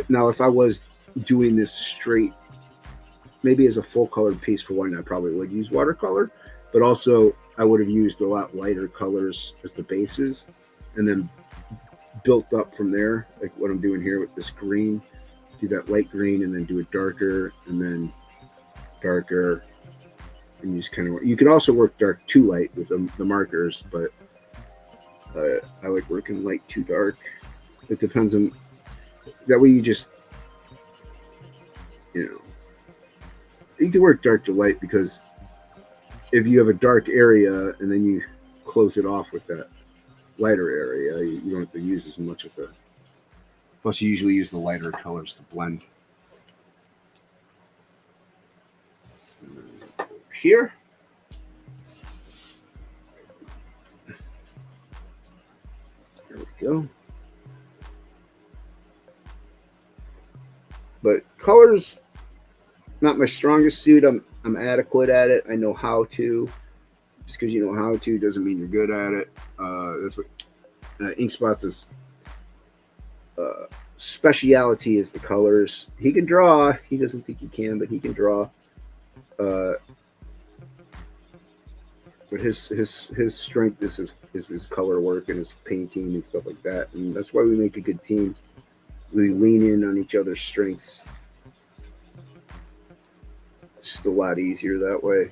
now if I was doing this straight, maybe as a full colored piece for one, I probably would use watercolor, but also I would have used a lot lighter colors as the bases and then built up from there, like what I'm doing here with this green. Do that light green and then do it darker and then darker, and you just kind of work. You can also work dark to light with the markers, but I like working light to dark. It depends on that way. You just you can work dark to light, because if you have a dark area and then you close it off with that lighter area, you don't have to use as much of the. Plus, you usually use the lighter colors to blend. Here. There we go. But colors, not my strongest suit. I'm adequate at it. I know how to. Just because you know how to doesn't mean you're good at it. That's what Inkspots' speciality is, the colors. He can draw. He doesn't think he can, but he can draw. But his strength is his color work and his painting and stuff like that. And that's why we make a good team. We lean in on each other's strengths. It's just a lot easier that way.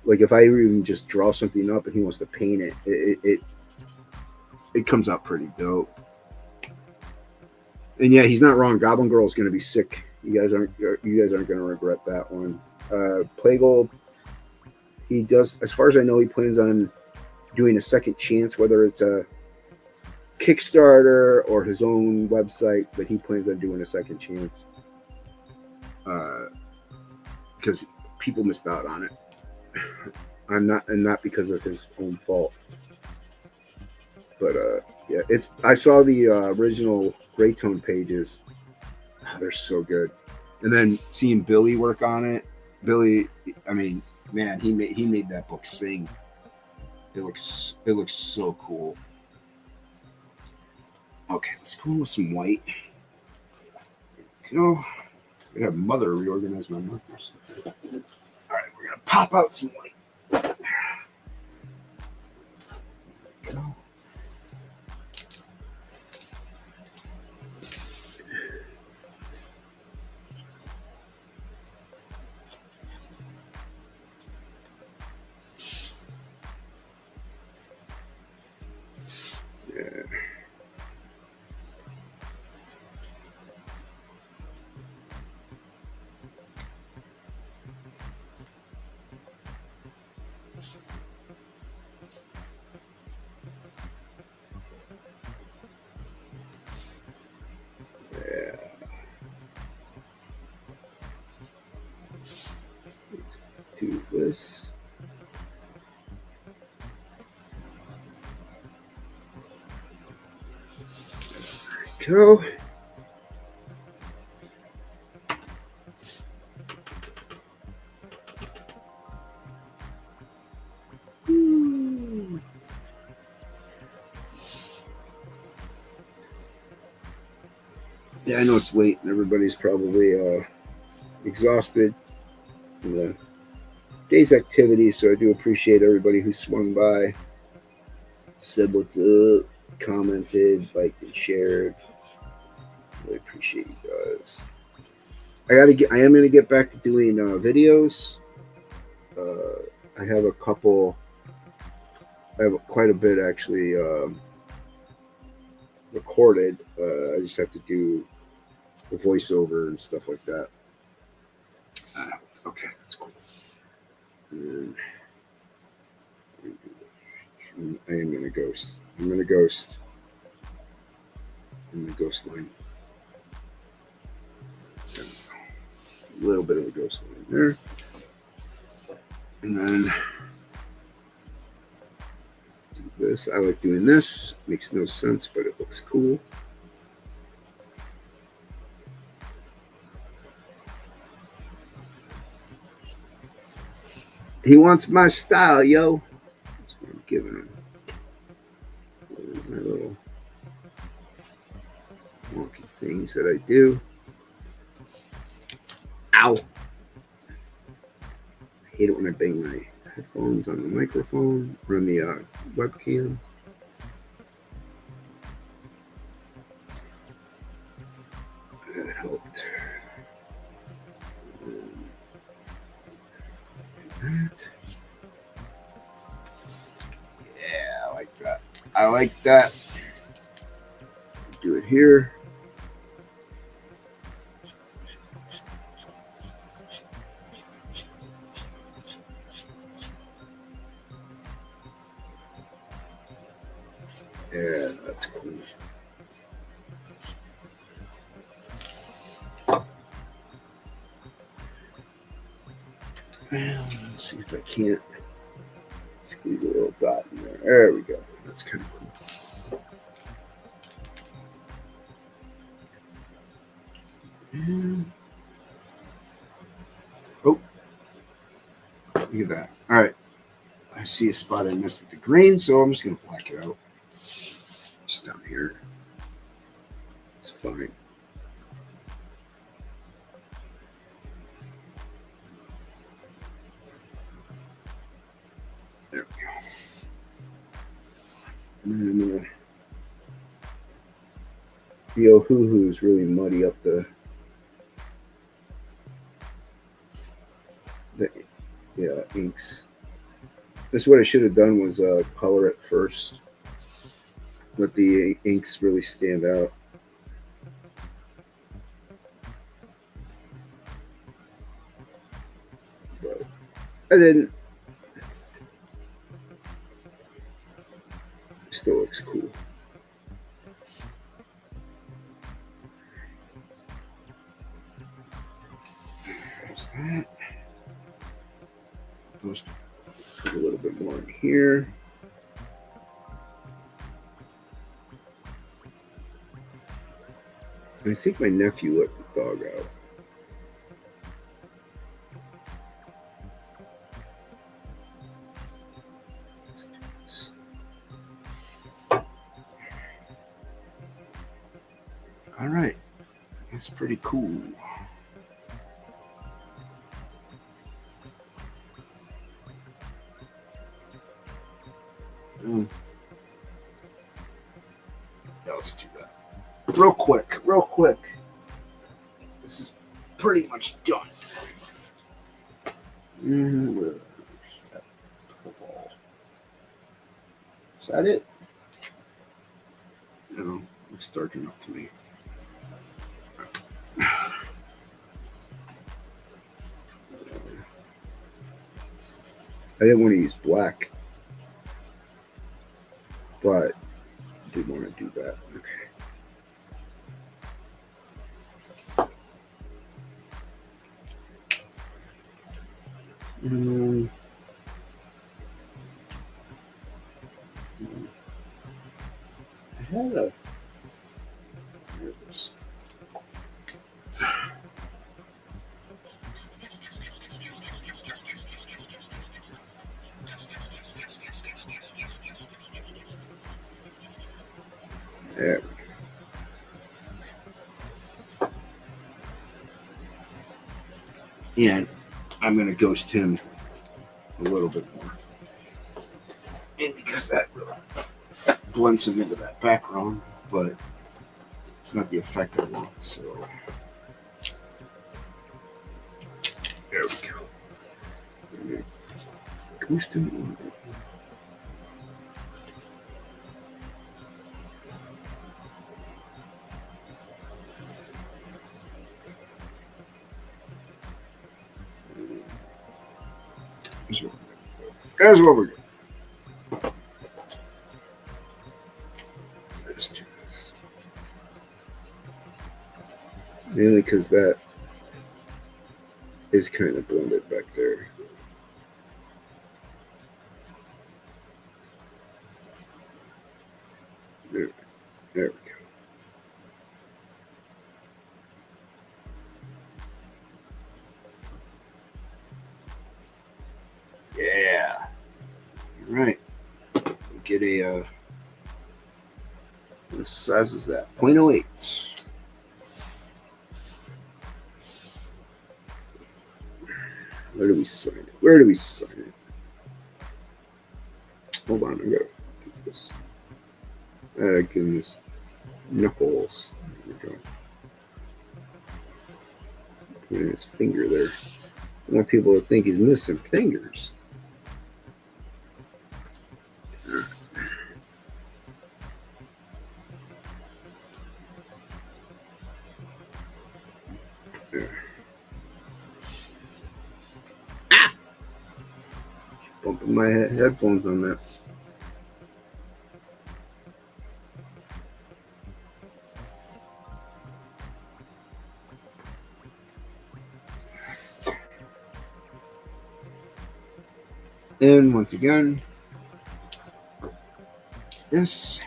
Like if I even just draw something up and he wants to paint it, it comes out pretty dope. And yeah, he's not wrong. Goblin Girl is going to be sick. You guys aren't going to regret that one. Playgulb, he does, as far as I know, he plans on doing a second chance, whether it's a Kickstarter or his own website, but he plans on doing a second chance because people missed out on it. Not because of his own fault. But yeah, I saw the original Grey Tone pages. Oh, they're so good. And then seeing Billy work on it, Billy, I mean, man, he made that book sing. It looks so cool. Okay, let's go with some white. I'm gonna have Mother reorganize my markers. All right, we're gonna pop out some white. Go. Yeah. Let's do this. Go. Yeah, I know it's late and everybody's probably exhausted from the day's activities, so I do appreciate everybody who swung by, said what's up, commented, liked, and shared. Really appreciate you guys. I am gonna get back to doing videos. I have a couple. I have quite a bit actually recorded. I just have to do the voiceover and stuff like that. Okay, that's cool. And I am gonna ghost. I'm gonna ghost in the ghost line. A little bit of a ghost line there. And then do this. I like doing this. Makes no sense, but it looks cool. He wants my style, yo. That's what I'm giving him. My little wonky things that I do. Ow. I hate it when I bang my headphones on the microphone or on the webcam. That helped. Yeah, I like that. I like that. Do it here. Yeah, that's cool. Let's see if I can't squeeze a little dot in there. There we go. That's kind of cool. And oh, look at that. All right. I see a spot I missed with the green, so I'm just going to black it out. Just down here. It's fine. There we go. And the Ohuhus really muddy up the inks. This is what I should have done was color it first. Let the inks really stand out. But I didn't. Still looks cool. Let's put a little bit more in here. I think my nephew let the dog out. All right, that's pretty cool. Yeah, let's do that. Real quick. This is pretty much done. Is that it? No, looks dark enough to me. I didn't want to use black, but I did want to do that. Okay. I had a. There it is. There. And I'm going to ghost him a little bit more. And because that really blends him into that background, but it's not the effect I want. So there we go. Ghost him a little bit. There's what we're doing. Let's do this. Mainly because that is kind of blended back there. There we go. Yeah. All right. Get a. What size is that? 0.08. Where do we sign it? Hold on, I gotta do this. Goodness. Knuckles. There we go. Putting his finger there. I want people to think he's missing fingers. Bumping my headphones on that. And once again, this.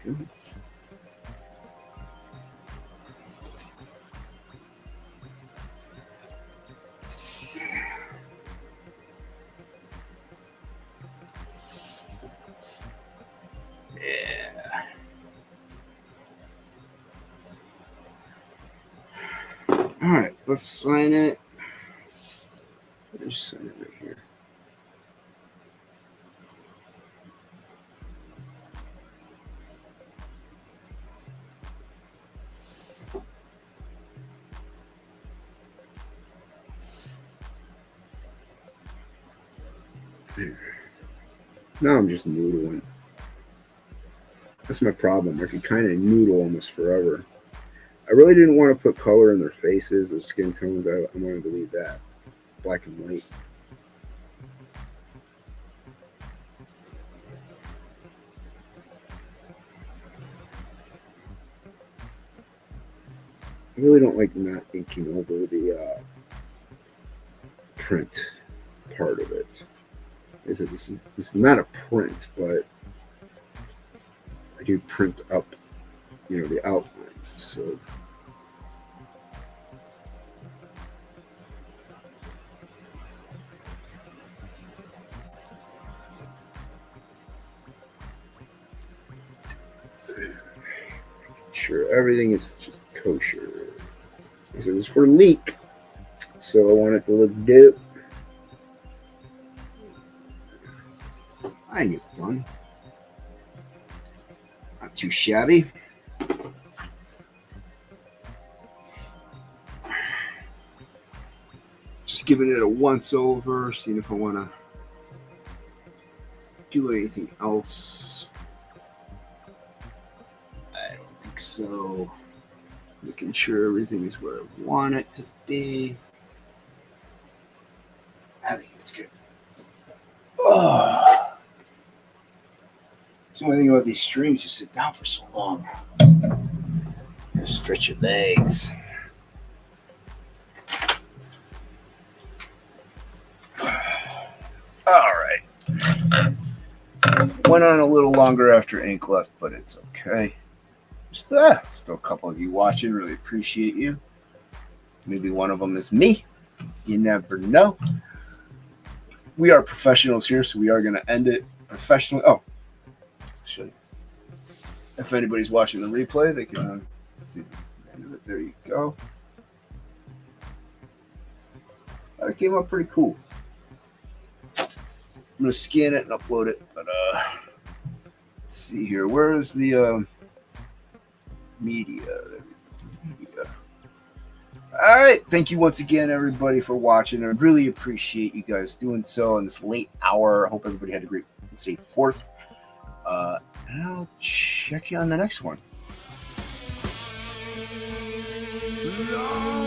Okay. Yeah. All right, let's sign it. Let's sign it right here. Now I'm just noodling. That's my problem. I could kind of noodle almost forever. I really didn't want to put color in their faces or skin tones. I wanted to leave that black and white. I really don't like not inking over the print part of it. This is not a print, but I do print up, the outline. So sure everything is just kosher. This is for leak, so I want it to look dope. I think it's done. Not too shabby. Just giving it a once over, seeing if I want to do anything else. I don't think so. Making sure everything is where I want it to be. I think it's good. Oh. It's the only thing about these streams, you sit down for so long. Just stretch your legs. All right. Went on a little longer after ink left, but it's okay. Still a couple of you watching. Really appreciate you. Maybe one of them is me. You never know. We are professionals here, so we are going to end it professionally. Oh, show you. If anybody's watching the replay, they can see the end of it. There you go. That came out pretty cool. I'm going to scan it and upload it. But let's see here. Where is the media? All right. Thank you once again, everybody, for watching. I really appreciate you guys doing so on this late hour. I hope everybody had a great and safe 4th. And I'll check you on the next one. No!